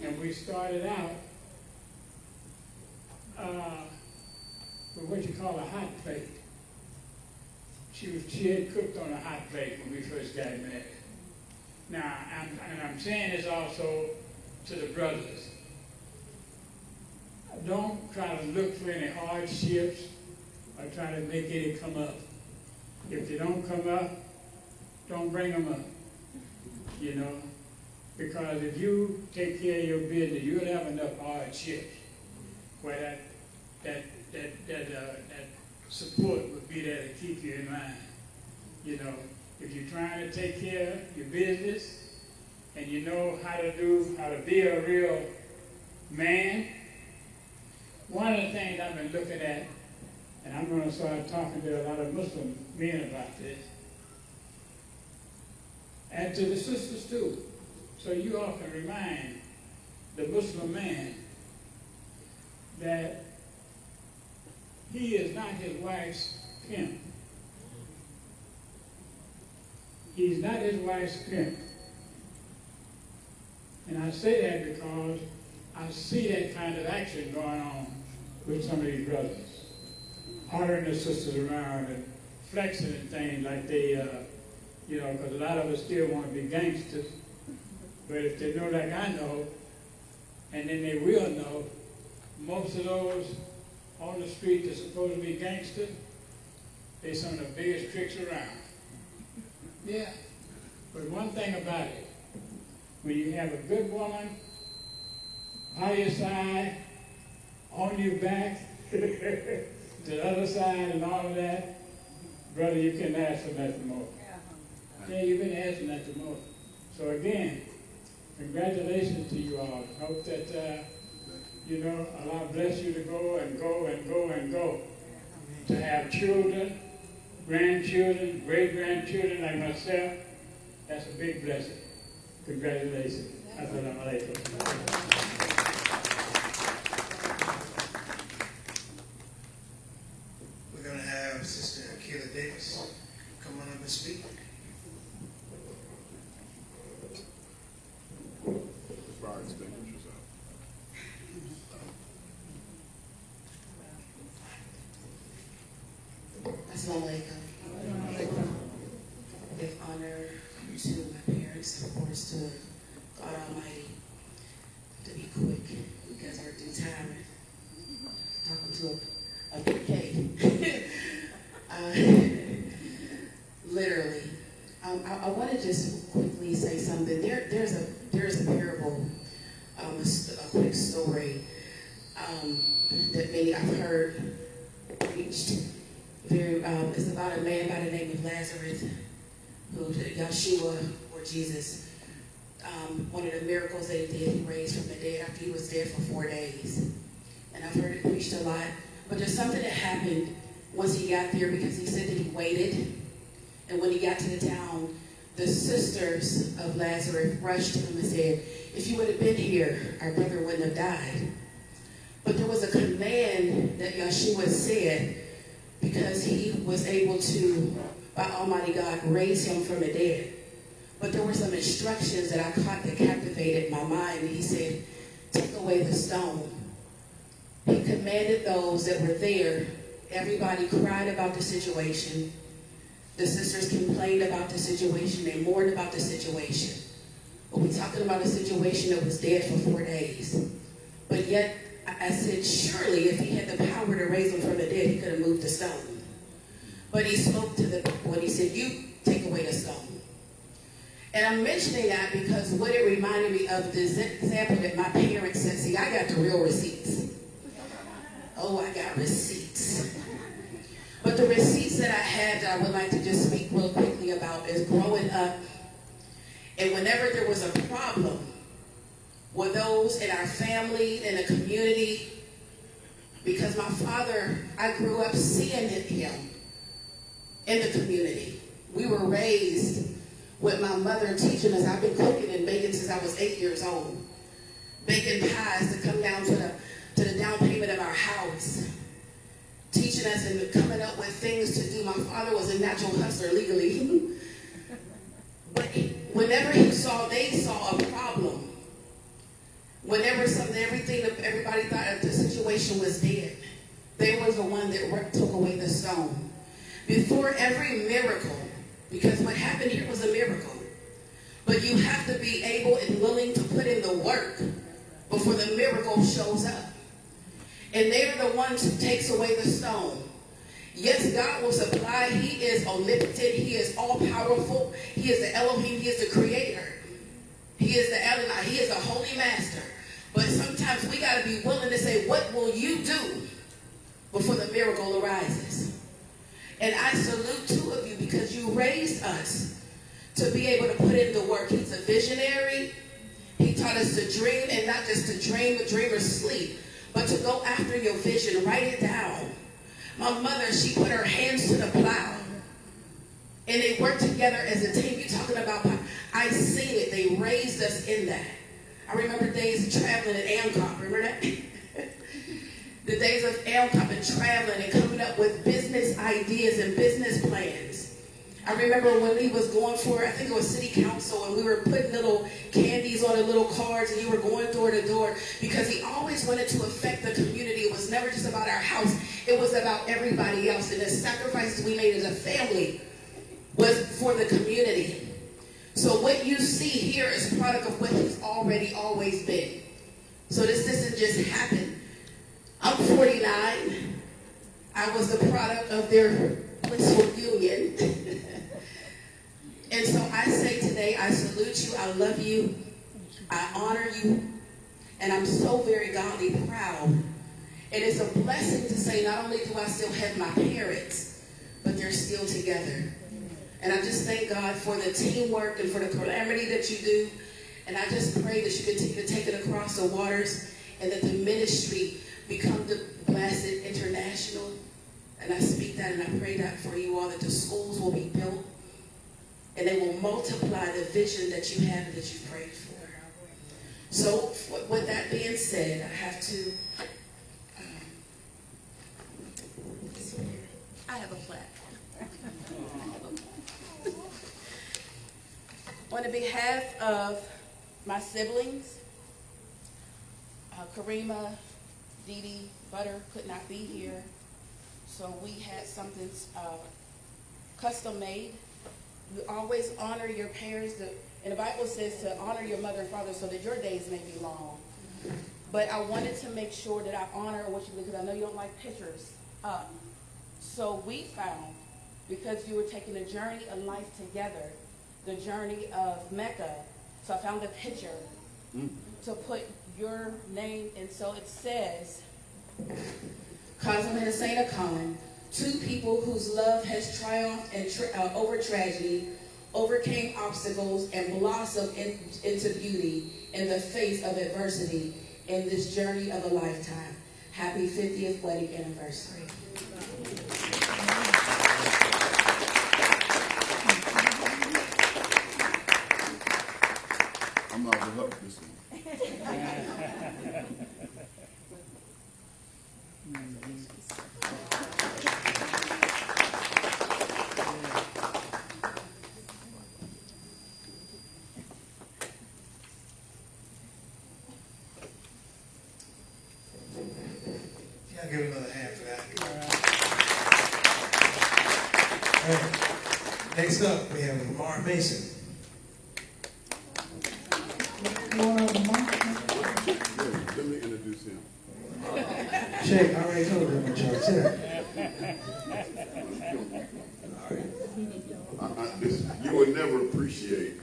And we started out with what you call a hot plate. She had cooked on a hot plate when we first got married. Now, I'm saying this also to the brothers. Don't try to look for any hardships or try to make any come up. If they don't come up, don't bring them up, you know. Because if you take care of your business, you'll have enough hardships where that support would be there to keep you in line. You know, if you're trying to take care of your business and you know how to be a real man, one of the things I've been looking at, and I'm going to start talking to a lot of Muslim men about this, and to the sisters too. So you all can remind the Muslim man that he is not his wife's pimp. He's not his wife's pimp. And I say that because I see that kind of action going on with some of these brothers. Ordering the sisters around and flexing and things like they, you know, because a lot of us still want to be gangsters. But if they know like I know, and then they will know, most of those on the street that's supposed to be gangsters, they're some of the biggest tricks around. Yeah. But one thing about it, when you have a good woman by your side, on your back, to the other side and all of that, brother, you couldn't ask for nothing more. Yeah, you couldn't ask for nothing more. So again, congratulations to you all. I hope that, you know, Allah bless you to go and go and go and go. To have children, grandchildren, great-grandchildren like myself, that's a big blessing. Congratulations. Assalamu alaikum. We're going to have Sister Akila Davis come on up and speak. Assalamu alaikum. Give honor to my parents, of course, to God Almighty, to be quick, because we're due time. Talking to a PK. Literally. I want to just quickly say something. There's a parable, a quick story that maybe I've heard preached. It's about a man by the name of Lazarus, who Yeshua, or Jesus, one of the miracles that he did, he raised from the dead after he was dead for 4 days. And I've heard it preached a lot. But there's something that happened once he got there, because he said that he waited. And when he got to the town, the sisters of Lazarus rushed to him and said, if you would have been here, our brother wouldn't have died. But there was a command that Yeshua said, because he was able to, by Almighty God, raise him from the dead. But there were some instructions that I caught that captivated my mind. And he said, take away the stone. He commanded those that were there. Everybody cried about the situation. The sisters complained about the situation. They mourned about the situation. But we're talking about a situation that was dead for 4 days. But yet, I said, surely if he had the power to raise him from the dead, he could have moved the stone. But he spoke to the people and he said, you take away the stone. And I'm mentioning that because what it reminded me of this example that my parents said, see, I got the real receipts. Oh, I got receipts. But the receipts that I had that I would like to just speak real quickly about is growing up. And whenever there was a problem with those in our family, in the community, because my father, I grew up seeing him in the community. We were raised with my mother teaching us. I've been cooking and baking since I was 8 years old. Baking pies to come down to the down payment of our house. Teaching us and coming up with things to do. My father was a natural hustler legally. But whenever they saw a problem, whenever everybody thought the situation was dead, they was the one that took away the stone. Before every miracle, because what happened here was a miracle, but you have to be able and willing to put in the work before the miracle shows up. And they are the ones who takes away the stone. Yes, God will supply. He is omnipotent. He is all-powerful. He is the Elohim. He is the creator. He is the Elohim. He is the holy master. But sometimes we got to be willing to say, what will you do before the miracle arises? And I salute two of you because you raised us to be able to put in the work. He's a visionary. He taught us to dream, and not just to dream or sleep, but to go after your vision. Write it down. My mother, she put her hands to the plow. And they worked together as a team. You're talking about, I seen it. They raised us in that. I remember days of traveling at AMCOP. Remember that? The days of AMCOP and traveling and coming up with business ideas and business plans. I remember when we was going for, I think it was city council, and we were putting little candies on the little cards, and you were going door to door, because he always wanted to affect the community. It was never just about our house. It was about everybody else. And the sacrifices we made as a family was for the community. So what you see here is a product of what he's already always been. So this doesn't just happen. I'm 49. I was the product of their blissful union. And so I say today, I salute you, I love you, I honor you, and I'm so very godly proud. And it's a blessing to say not only do I still have my parents, but they're still together. And I just thank God for the teamwork and for the calamity that you do. And I just pray that you continue to take it across the waters and that the ministry become the Blasted International. And I speak that and I pray that for you all, that the schools will be built and they will multiply the vision that you have and that you prayed for. So with that being said, I have to, I have a plaque. On the behalf of my siblings, Karima, Dee Dee, Butter could not be here, so we had something custom made. You always honor your parents, and the Bible says to honor your mother and father so that your days may be long. But I wanted to make sure that I honor what you do, because I know you don't like pictures up. So we found, because you were taking a journey of life together, the journey of Mecca, so I found a picture to put your name, and so it says, Qasim and Hassaina Khan, two people whose love has triumphed and over tragedy, overcame obstacles, and blossomed into beauty in the face of adversity in this journey of a lifetime. Happy 50th wedding anniversary. I'm out of luck this one. Yeah, give another hand for that. All right. Next up, we have Lamar Mason. Let me introduce him. check. I already told them what y'all said. You will never appreciate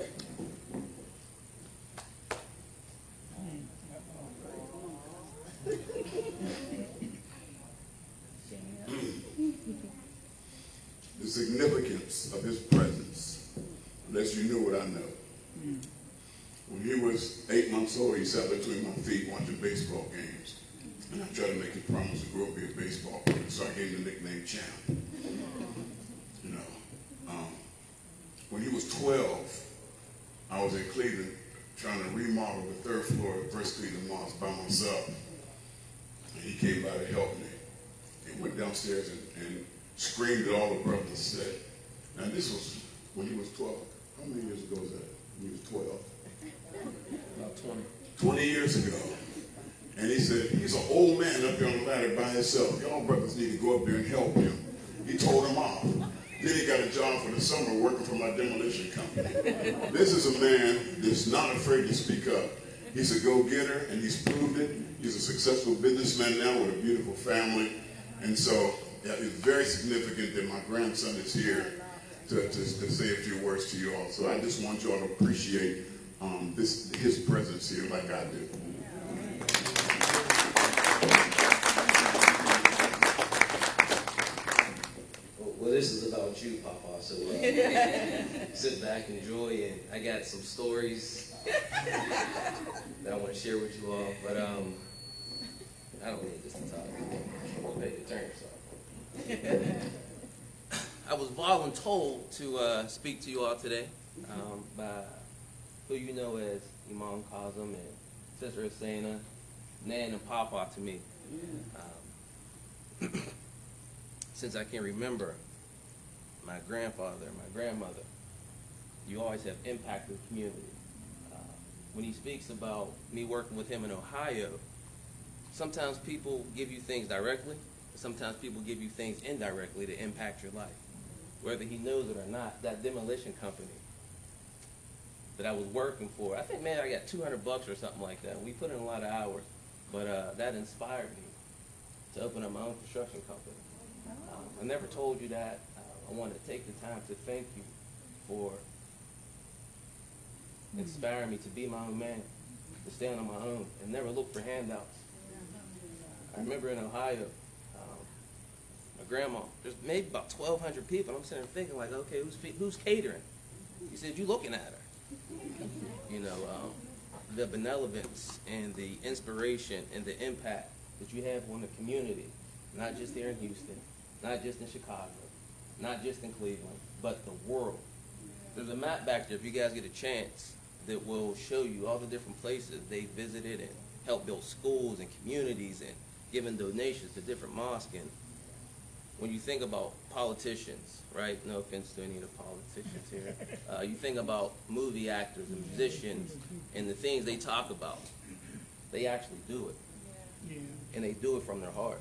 the significance of his presence unless you knew what I know. When he was 8 months old, he sat between my feet watching baseball games. And I tried to make him promise to grow up and be a baseball player, so I gave him the nickname Champ. You know, when he was 12, I was in Cleveland trying to remodel the 3rd floor of First Cleveland Mosque by myself. And he came by to help me. He went downstairs and screamed at all the brothers said. Now this was when he was 12. How many years ago was that? When he was 12? About 20. 20 years ago. And he said, he's an old man up here on the ladder by himself. Y'all brothers need to go up there and help him. He told him off. Then he got a job for the summer working for my demolition company. This is a man that's not afraid to speak up. He's a go-getter, and he's proved it. He's a successful businessman now with a beautiful family. And so it's very significant that my grandson is here to say a few words to you all. So I just want you all to appreciate his presence here like I do. Well, this is about you, Papa, so sit back, enjoy, and I got some stories that I want to share with you all, but I don't need this to talk. I'll pay the turn, so. I was voluntold to speak to you all today by who you know as Imam Qasim and Sister Hassaina, Nan and Papa to me. Since I can remember my grandfather and my grandmother, you always have impacted the community. When he speaks about me working with him in Ohio, sometimes people give you things directly, sometimes people give you things indirectly to impact your life. Whether he knows it or not, that demolition company that I was working for, I think, man, I got $200 or something like that. We put in a lot of hours, but that inspired me to open up my own construction company. I never told you that. I want to take the time to thank you for inspiring me to be my own man, to stand on my own, and never look for handouts. I remember in Ohio, my grandma, there's maybe about 1,200 people. I'm sitting there thinking, like, okay, who's catering? He said, you looking at her. You know, the benevolence and the inspiration and the impact that you have on the community, not just here in Houston, not just in Chicago, not just in Cleveland, but the world. There's a map back there, if you guys get a chance, that will show you all the different places they visited and helped build schools and communities and given donations to different mosques. And when you think about politicians, right, no offense to any of the politicians here, you think about movie actors and musicians and the things they talk about, they actually do it. And they do it from their heart.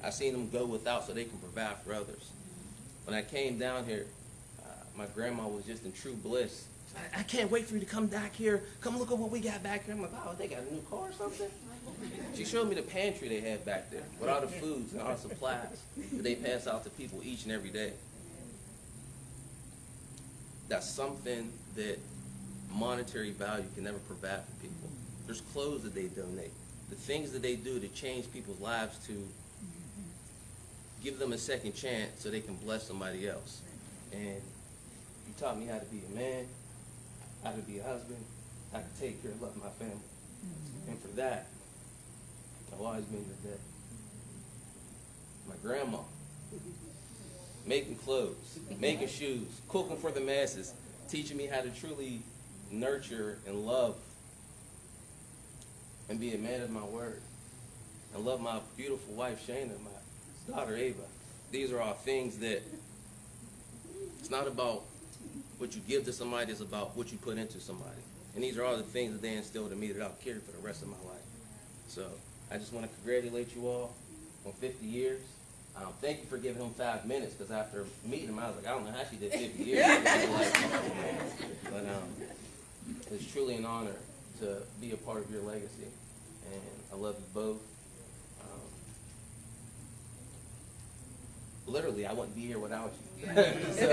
I've seen them go without so they can provide for others. When I came down here, my grandma was just in true bliss. I can't wait for you to come back here. Come look at what we got back here. I'm like, oh, they got a new car or something? She showed me the pantry they had back there with all the foods and all the supplies that they pass out to people each and every day. That's something that monetary value can never provide for people. There's clothes that they donate. The things that they do to change people's lives, to give them a second chance so they can bless somebody else. And you taught me how to be a man, how to be a husband, how to take care and love my family. And for that, I've always been your dad. My grandma, making clothes, making shoes, cooking for the masses, teaching me how to truly nurture and love and be a man of my word. And love my beautiful wife, Shayna, my daughter, Ava. These are all things that, it's not about what you give to somebody, it's about what you put into somebody. And these are all the things that they instilled in me that I'll carry for the rest of my life. So I just want to congratulate you all on 50 years. Thank you for giving him 5 minutes, because after meeting him, I was like, I don't know how she did 50 years. But it's truly an honor to be a part of your legacy. And I love you both. literally, I wouldn't be here without you. So,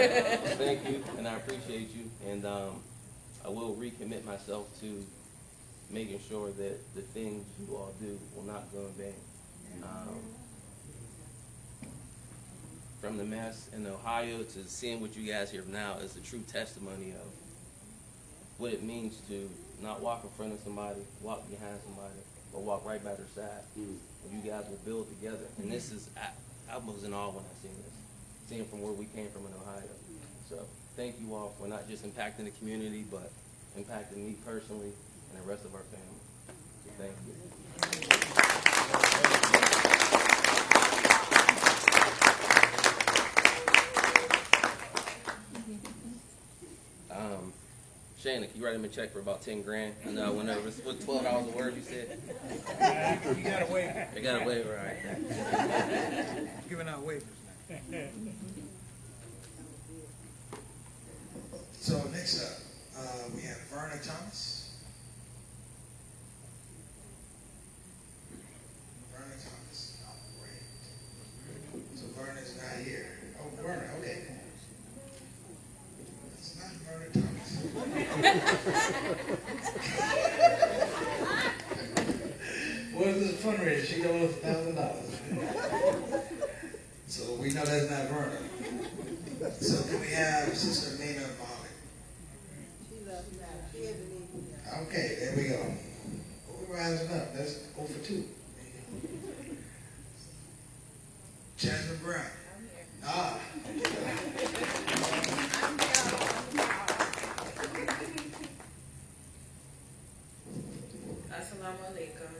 thank you, and I appreciate you. And I will recommit myself to making sure that the things you all do will not go in vain. From the mess in Ohio to seeing what you guys hear now is a true testimony of what it means to not walk in front of somebody, walk behind somebody, but walk right by their side. And you guys will build together. And this is, I was in awe when I seen this, seeing from where we came from in Ohio. So thank you all for not just impacting the community, but impacting me personally and the rest of our family. So thank you. Shayna, can you write him a check for about 10 grand? I know, whenever it's $12 a word, you said. You got a waiver. I got a waiver, all right. Giving out waivers now. So next up, we have Verna Thomas. Verna Thomas. Oh, great. So Verna's not here. Oh, Verna, okay. It's not Verna Thomas. What is this fundraiser? She owes $1,000. So we know that's not Verna. So can we have Sister Nina Mohammed? Okay, there we go. We're rising up. That's 0 for 2. Jasmine Brown. Ah. Assalamu alaikum.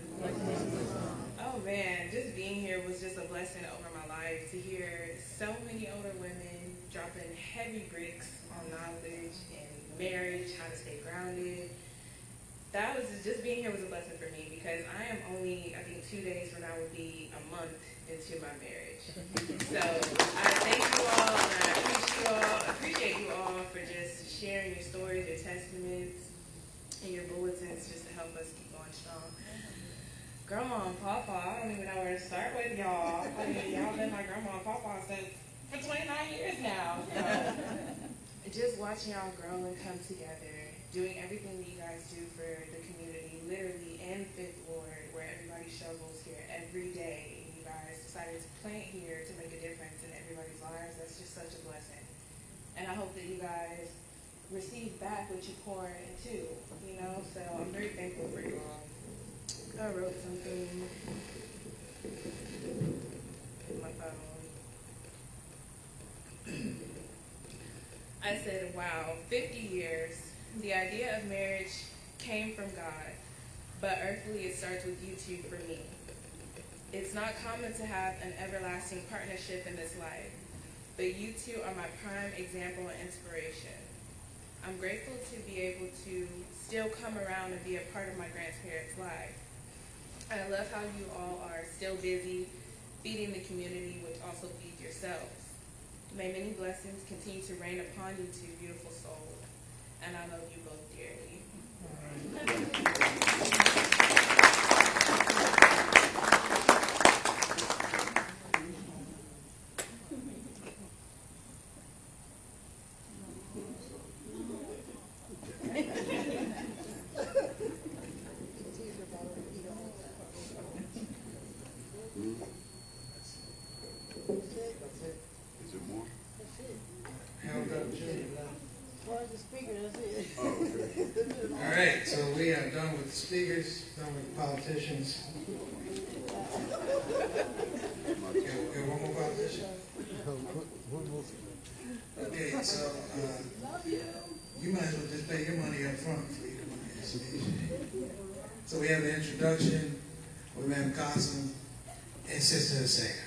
Oh man, just being here was just a blessing over my life to hear so many older women dropping heavy bricks on knowledge and marriage, how to stay grounded. That was just being here was a blessing for me because I am only, I think 2 days from now will be a month into my marriage. So I thank you all and I appreciate you all for just sharing your stories, your testaments, and your bulletins just to help us keep going strong. Grandma and Papa, I don't even know where to start with y'all. I mean, y'all been my grandma and Papa since for 29 years now. So just watching y'all grow and come together, doing everything that you guys do for the community, literally in Fifth Ward, where everybody struggles here every day. And you guys decided to plant here to make a difference in everybody's lives. That's just such a blessing. And I hope that you guys receive back what you pour into, you know? So I'm very thankful for you all. I wrote something in my phone. I said, wow, 50 years. The idea of marriage came from God, but earthly it starts with you two for me. It's not common to have an everlasting partnership in this life, but you two are my prime example and inspiration. I'm grateful to be able to still come around and be a part of my grandparents' life. I love how you all are still busy feeding the community, which also feeds yourselves. May many blessings continue to rain upon you two beautiful souls. And I love you both dearly. Is it more? All right, so we are done with the speakers, done with the politicians. Okay, one more politician. Okay, so you might as well just pay your money up front for you to come here and speak. So we have the introduction with Imam Qasim and Sister Hassaina.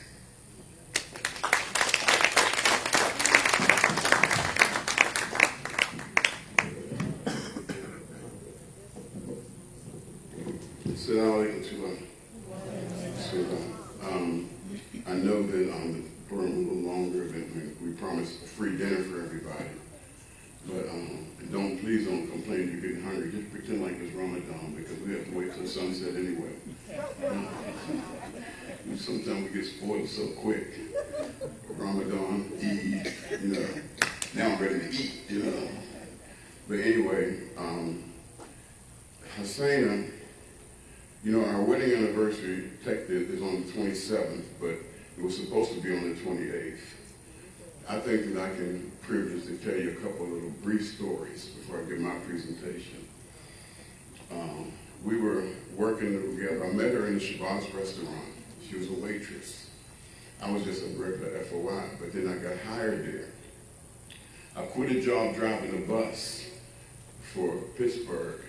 I know that for a little longer that we promised a free dinner for everybody. But please don't complain you're getting hungry. Just pretend like it's Ramadan because we have to wait till sunset anyway. Sometimes we get spoiled so quick. Ramadan faith. I think that I can privilege to tell you a couple of little brief stories before I give my presentation. We were working together. I met her in the Shabazz restaurant. She was a waitress. I was just a regular FOI, but then I got hired there. I quit a job driving a bus for Pittsburgh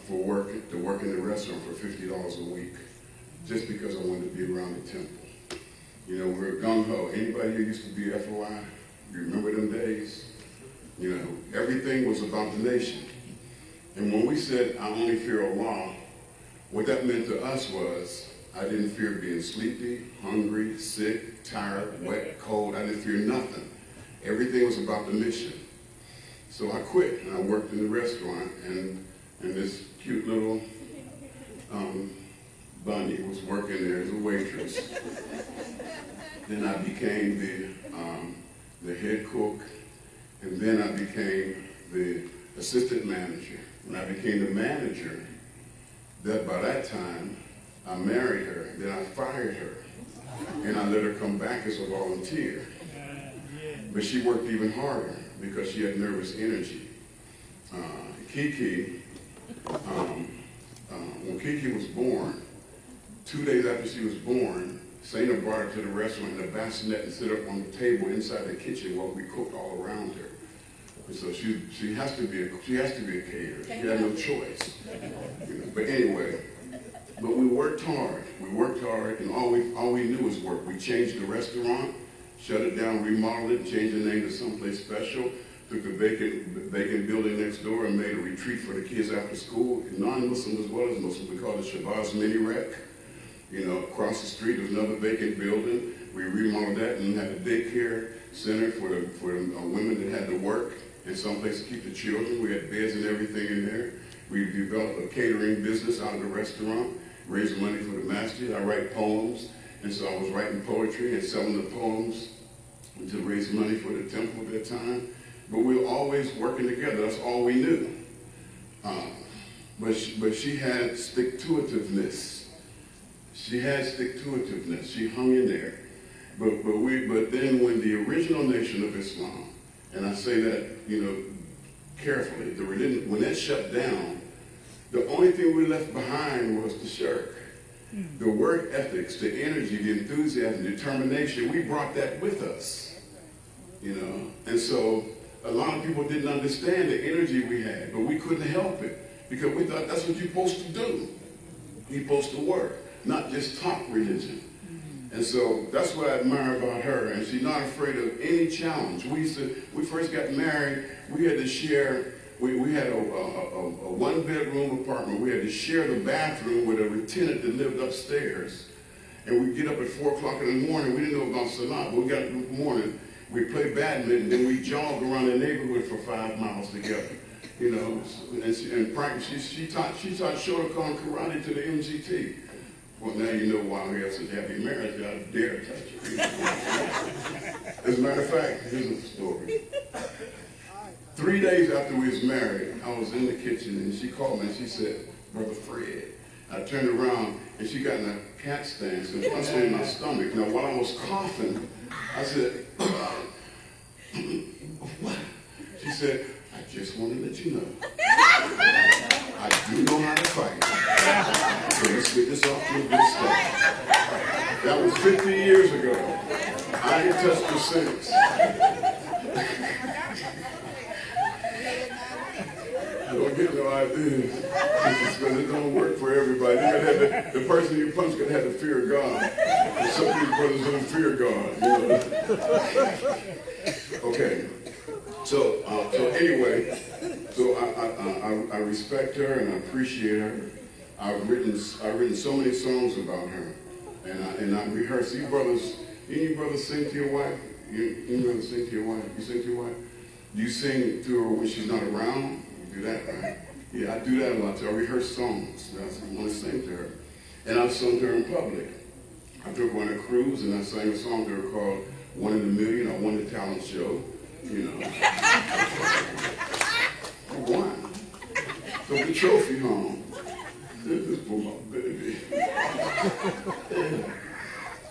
to work in the restaurant for $50 a week, just because I wanted to be around the temple. You know, we're gung-ho. Anybody here used to be FOI? You remember them days? You know, everything was about the nation. And when we said, I only fear Allah, what that meant to us was, I didn't fear being sleepy, hungry, sick, tired, wet, cold. I didn't fear nothing. Everything was about the mission. So I quit, and I worked in the restaurant, and this cute little Bunny was working there as a waitress. Then I became the head cook, and then I became the assistant manager. When I became the manager, by that time, I married her, then I fired her, and I let her come back as a volunteer. But she worked even harder because she had nervous energy. Kiki, when Kiki was born, 2 days after she was born, Hasaina brought her to the restaurant in a bassinet and set up on the table inside the kitchen while we cooked all around her. And so she has to be a caterer. She had no choice. You know, but anyway, but we worked hard. We worked hard, and all we knew was work. We changed the restaurant, shut it down, remodeled it, changed the name to someplace special. Took the vacant building next door and made a retreat for the kids after school, non-Muslims as well as Muslims. We called it Shabazz Mini Rec. You know, across the street was another vacant building. We remodeled that and had a daycare center for the women that had to work and someplace to keep the children. We had beds and everything in there. We developed a catering business out of the restaurant, raised money for the masjid. I write poems, and so I was writing poetry and selling the poems to raise money for the temple at that time. But we were always working together. That's all we knew. But she had stick-to-itiveness. She hung in there. But then when the original Nation of Islam, and I say that, you know, carefully, the religion, when that shut down, the only thing we left behind was the shirk. The work ethics, the energy, the enthusiasm, determination, we brought that with us. You know, and so a lot of people didn't understand the energy we had, but we couldn't help it because we thought that's what you're supposed to do. You're supposed to work, not just talk religion. And so that's what I admire about her, and she's not afraid of any challenge. We first got married, we had to share, we had a one-bedroom apartment. We had to share the bathroom with a tenant that lived upstairs. And we'd get up at 4 o'clock in the morning. We didn't know about Salat, but we got up in the morning. We played badminton, then we jogged around the neighborhood for 5 miles together. You know, and practice. She taught Shotokan karate to the MGT. Well, now you know why we have such a happy marriage. I dare touch it. As a matter of fact, here's a story. 3 days after we was married, I was in the kitchen and she called me and she said, "Brother Fred." I turned around and she got in a cat stance and punched me in my stomach. Now, while I was coughing, I said, "What?" She said, "I just want to let you know. I do know how to fight. So let's get this off to a good start." That was 50 years ago. I ain't touched her since. I don't get no ideas. Because it don't work for everybody. The person you punch could have the fear of God. And some of these brothers don't fear God. You know? Okay. So anyway, so I respect her and I appreciate her. I've written so many songs about her, and I rehearse. You brothers sing to your wife? You brothers sing to your wife? You sing to your wife? Do you sing to her when she's not around? You do that, right? Yeah, I do that a lot too. I rehearse songs. I want to sing to her, and I've sung to her in public. I took her on a cruise and I sang a song to her called "One in a Million." I won the talent show. You know, I won. Took the trophy home. This is for my baby.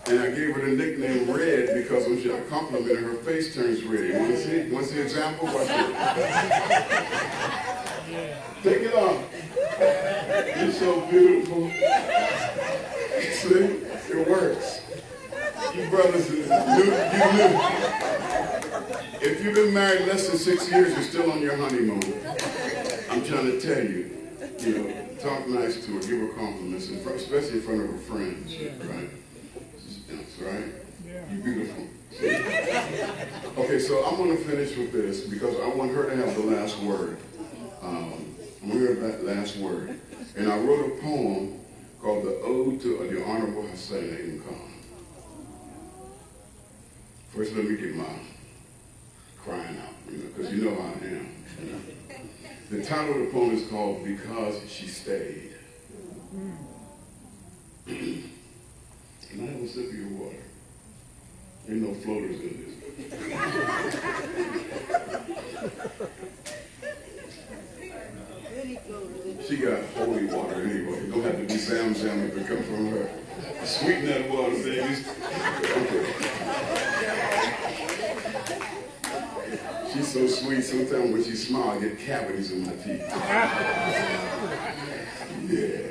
And I gave her the nickname Red because she a compliment and her face turns red. You want to see? Want to see an example? Watch this. Take it off. You're so beautiful. See? It works. You brothers, you knew. If you've been married less than 6 years, you're still on your honeymoon. I'm trying to tell you, talk nice to her, give her compliments, especially in front of her friends, right? That's right. You're beautiful. Okay, so I'm going to finish with this because I want her to have the last word. I'm going to hear that last word. And I wrote a poem called The Ode to the Honorable Hassaina Imam Qasim. First, let me get my crying out, because you know how I am. The title of the poem is called Because She Stayed. Can I have a sip of your water? Ain't no floaters in this. She got holy water anyway. It don't have to be Zam if it comes from her. Sweeten that water, baby. Okay. She's so sweet. Sometimes when she smiles, I get cavities in my teeth. Yeah.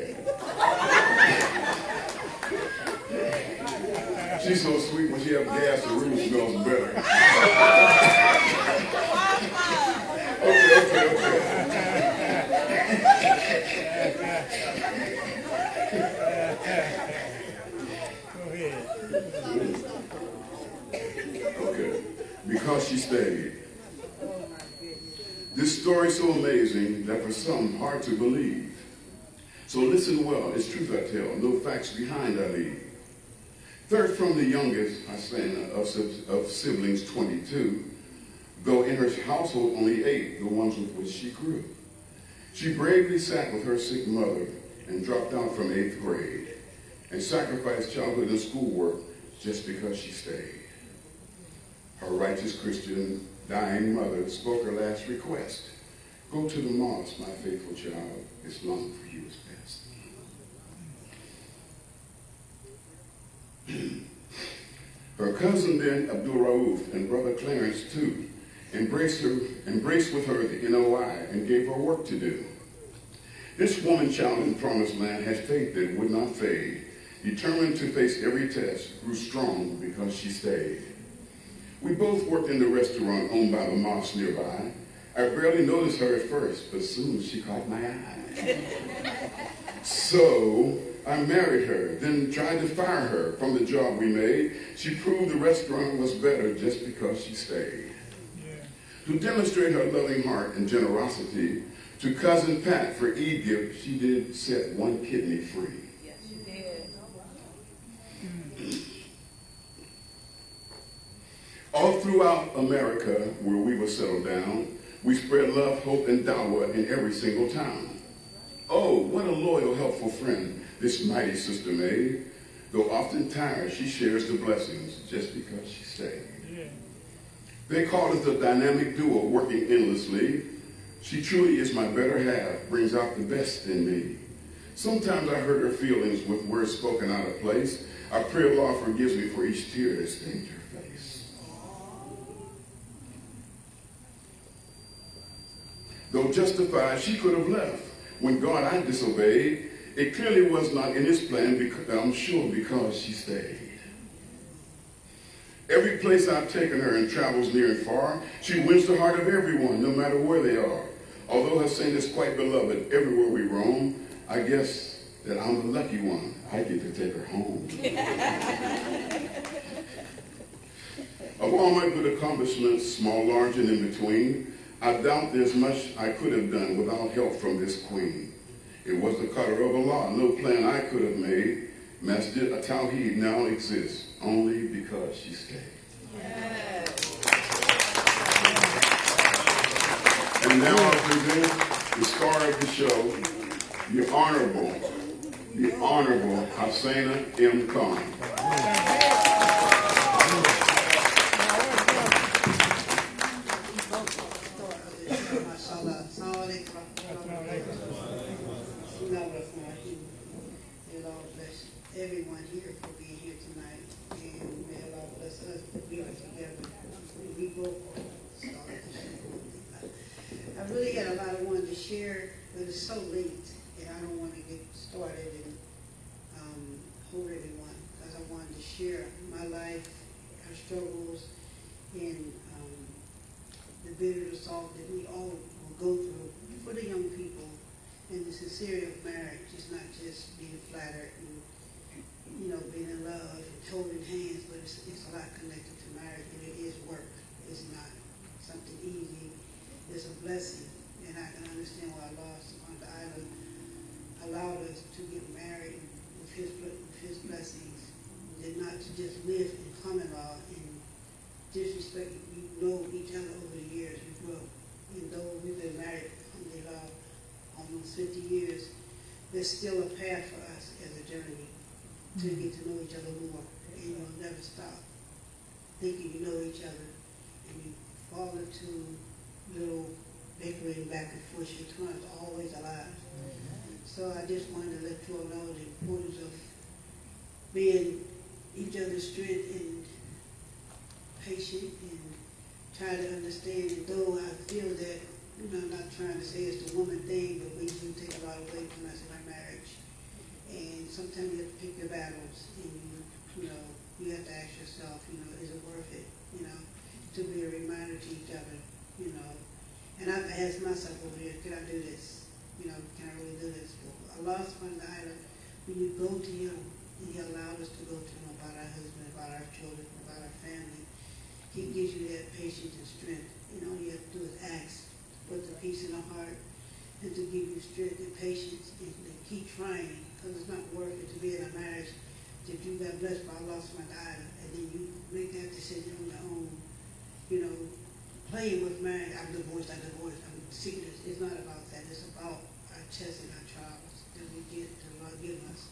She's so sweet when she has gas, the room smells better. Okay. Okay. Because she stayed. This story is so amazing that for some, hard to believe. So listen well, it's truth I tell, no facts behind I leave. Third from the youngest, Hassaina, of siblings 22, though in her household only 8, the ones with which she grew. She bravely sat with her sick mother and dropped out from 8th grade and sacrificed childhood and schoolwork just because she stayed. Her righteous Christian dying mother spoke her last request. Go to the mosque, my faithful child. Islam for you is best. Her cousin then, Abdul Rauf, and brother Clarence too, embraced with her the NOI and gave her work to do. This woman child in promised land had faith that would not fade, determined to face every test, grew strong because she stayed. We both worked in the restaurant owned by the mosque nearby. I barely noticed her at first, but soon she caught my eye. So I married her, then tried to fire her from the job we made. She proved the restaurant was better just because she stayed. To demonstrate her loving heart and generosity, to cousin Pat for Eid gift, she did set one kidney free. Yes, she did. All throughout America, where we were settled down, we spread love, hope, and dawah in every single town. Oh, what a loyal, helpful friend this mighty sister made. Though often tired, she shares the blessings just because she stayed. Yeah. They call us the dynamic duo, working endlessly. She truly is my better half, brings out the best in me. Sometimes I hurt her feelings with words spoken out of place. I pray Allah forgives me for each tear that stained her face. Though justified, she could have left. When God I disobeyed, it clearly was not in his plan, because, I'm sure, because she stayed. Every place I've taken her and travels near and far, she wins the heart of everyone, no matter where they are. Although Hassaina is quite beloved everywhere we roam, I guess that I'm the lucky one. I get to take her home. Of all my good accomplishments, small, large, and in between, I doubt there's much I could have done without help from this queen. It was the qadr of Allah, no plan I could have made. Masjid Tawheed now exists only because she stayed. Yes. And now I present the star of the show, the Honorable Hassaina M. Khan. Everyone here for being here tonight, and may Allah bless us to be we are together. We both started. I really had a lot I wanted to share, but it's so late, and I don't want to get started and hold everyone, because I wanted to share my life, our struggles, and the bitter assault that we all will go through for the young people, and the sincerity of marriage is not just being flattered and, being in love and holding hands, but it's a lot connected to marriage, and it is work. It's not something easy. It's a blessing, and I can understand why Allah on the island allowed us to get married with his blessings, and not to just live in common law and disrespect. You know each other over the years. You grow. And though we've been married, alhamdulillah, almost 50 years, there's still a path for us as a journey to get to know each other more. And you'll never stop thinking you know each other, and you fall into little bickering back and forth. Shaitan's always alive. So I just wanted to let you all know the importance of being each other's strength and patient and try to understand. And though I feel that, I'm not trying to say it's the woman thing, but we do take a lot away from us in our marriage. And sometimes you have to pick your battles, and you have to ask yourself, is it worth it? To be a reminder to each other, And I've asked myself over here, can I do this? Can I really do this? Allah subhanahu wa ta'ala, when you go to Him, and He allowed us to go to Him about our husband, about our children, about our family, He gives you that patience and strength. All you have to do is ask, put the peace in the heart, and to give you strength and patience, and to keep trying, because it's not worth it to be in a marriage that you got blessed by Allah subhanahu wa ta'ala, and then you make that decision on your own, playing with marriage. I'm divorced, I'm seeking this. It's not about that. It's about our tests and our trials that we get, that Allah give us,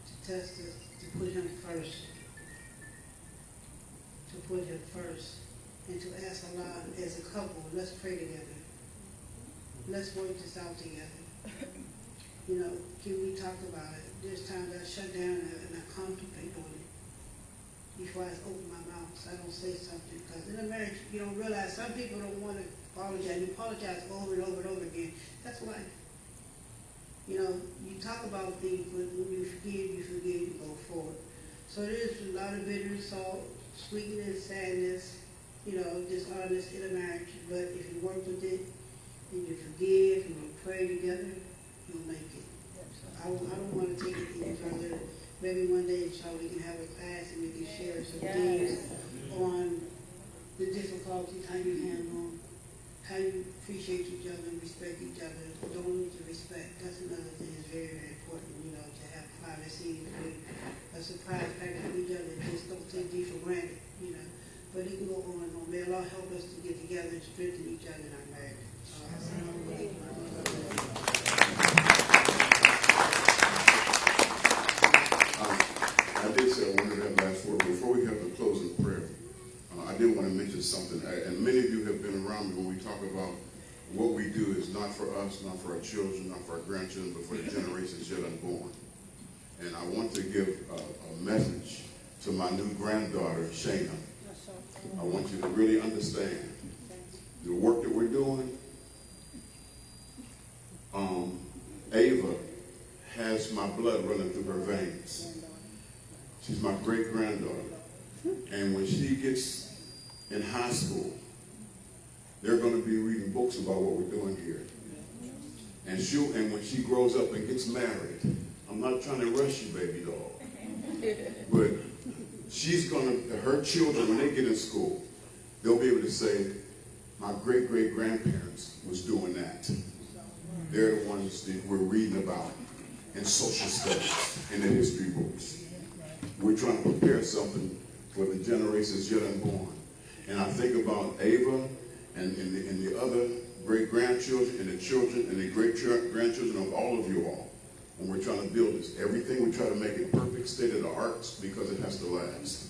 to test us, to put Him first. To put Him first. And to ask Allah as a couple, let's pray together. Let's work this out together. We talked about it. There's times I shut down and I contemplate on it before I open my mouth, so I don't say something. Because in a marriage, you don't realize some people don't want to apologize. You apologize over and over and over again. That's life. You talk about things, but when you forgive, you go forward. So there's a lot of bitter salt, sweetness, sadness, dishonest in a marriage. But if you work with it, and you forgive, and you pray together, you'll make it. So I don't want to take it any further. Maybe one day, inshallah, we can have a class and we can share some things on the difficulties, how you handle them, how you appreciate each other and respect each other. Don't lose the respect. That's another thing that's very, very important, to have privacy, a surprise package of each other. Just don't take these for granted, But it can go on and on. May Allah help us to get together and strengthen each other in our marriage. I did say I wanted to have last word. Before we have the closing prayer, I did want to mention something. And many of you have been around me when we talk about what we do is not for us, not for our children, not for our grandchildren, but for the generations yet unborn. And I want to give a message to my new granddaughter, Hassaina. I want you to really understand the work that we're doing. Ava has my blood running through her veins. She's my great-granddaughter. And when she gets in high school, they're going to be reading books about what we're doing here. And when she grows up and gets married, I'm not trying to rush you, baby doll, but she's going to, her children, when they get in school, they'll be able to say, my great-great-grandparents was doing that. They're the ones that we're reading about in social studies, in the history books. We're trying to prepare something for the generations yet unborn. And I think about Ava and the other great-grandchildren and the children and the great-grandchildren of all of you all. When we're trying to build this, everything we try to make it perfect, state of the art, because it has to last.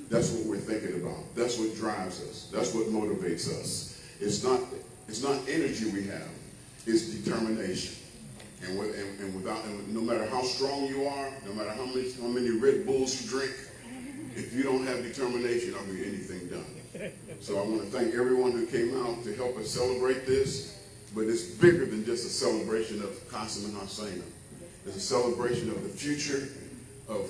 That's what we're thinking about. That's what drives us. That's what motivates us. It's not energy we have. It's determination. And no matter how strong you are, no matter how many Red Bulls you drink, If you don't have determination, you're not going to get anything done. So I want to thank everyone who came out to help us celebrate this. But it's bigger than just a celebration of Qasim and Hassaina. It's a celebration of the future of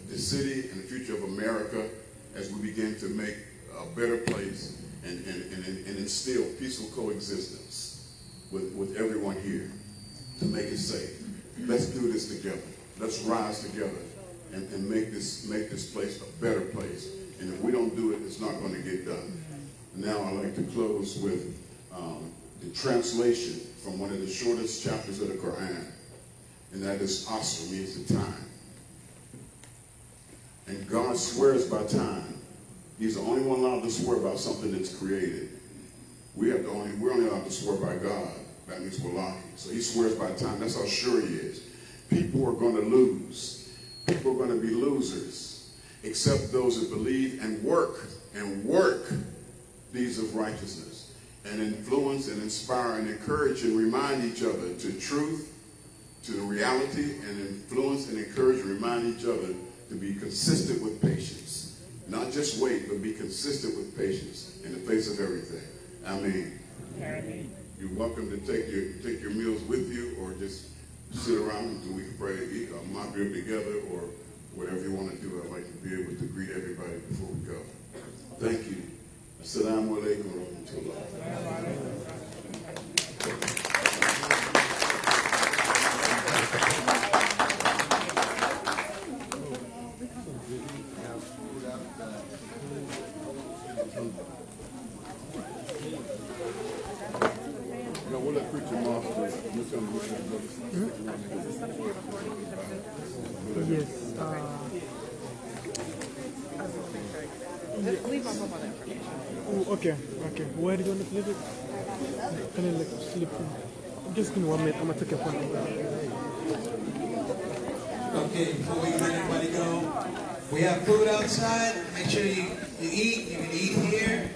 the city and the future of America as we begin to make a better place and instill peaceful coexistence with everyone here to make it safe. Let's do this together. Let's rise together and make this place a better place. And if we don't do it, it's not going to get done. Now I'd like to close with the translation from one of the shortest chapters of the Quran, and that is Asr, means the time. And God swears by time. He's the only one allowed to swear about something that's created. We're only allowed to swear by God. That means wallahi. So he swears by time. That's how sure he is. People are going to lose. People are going to be losers, except those who believe and work deeds of righteousness, and influence and inspire and encourage and remind each other to truth, to the reality, and influence and encourage and remind each other to be consistent with patience. Not just wait, but be consistent with patience in the face of everything. I mean, you're welcome to take your meals with you, or just sit around until we can pray, eat Maghrib together, or whatever you want to do. I'd like to be able to greet everybody before we go. Thank you. Assalamu alaikum wa rahmatullah. No, we'll let preacher master. Yes. Leave my mobile information. Oh, okay. Where do you want to leave it? Can I like slip in? Just give me 1 minute. I'm gonna take a phone. Okay, before we let everybody go, we have food outside. Make sure you eat. You can eat here.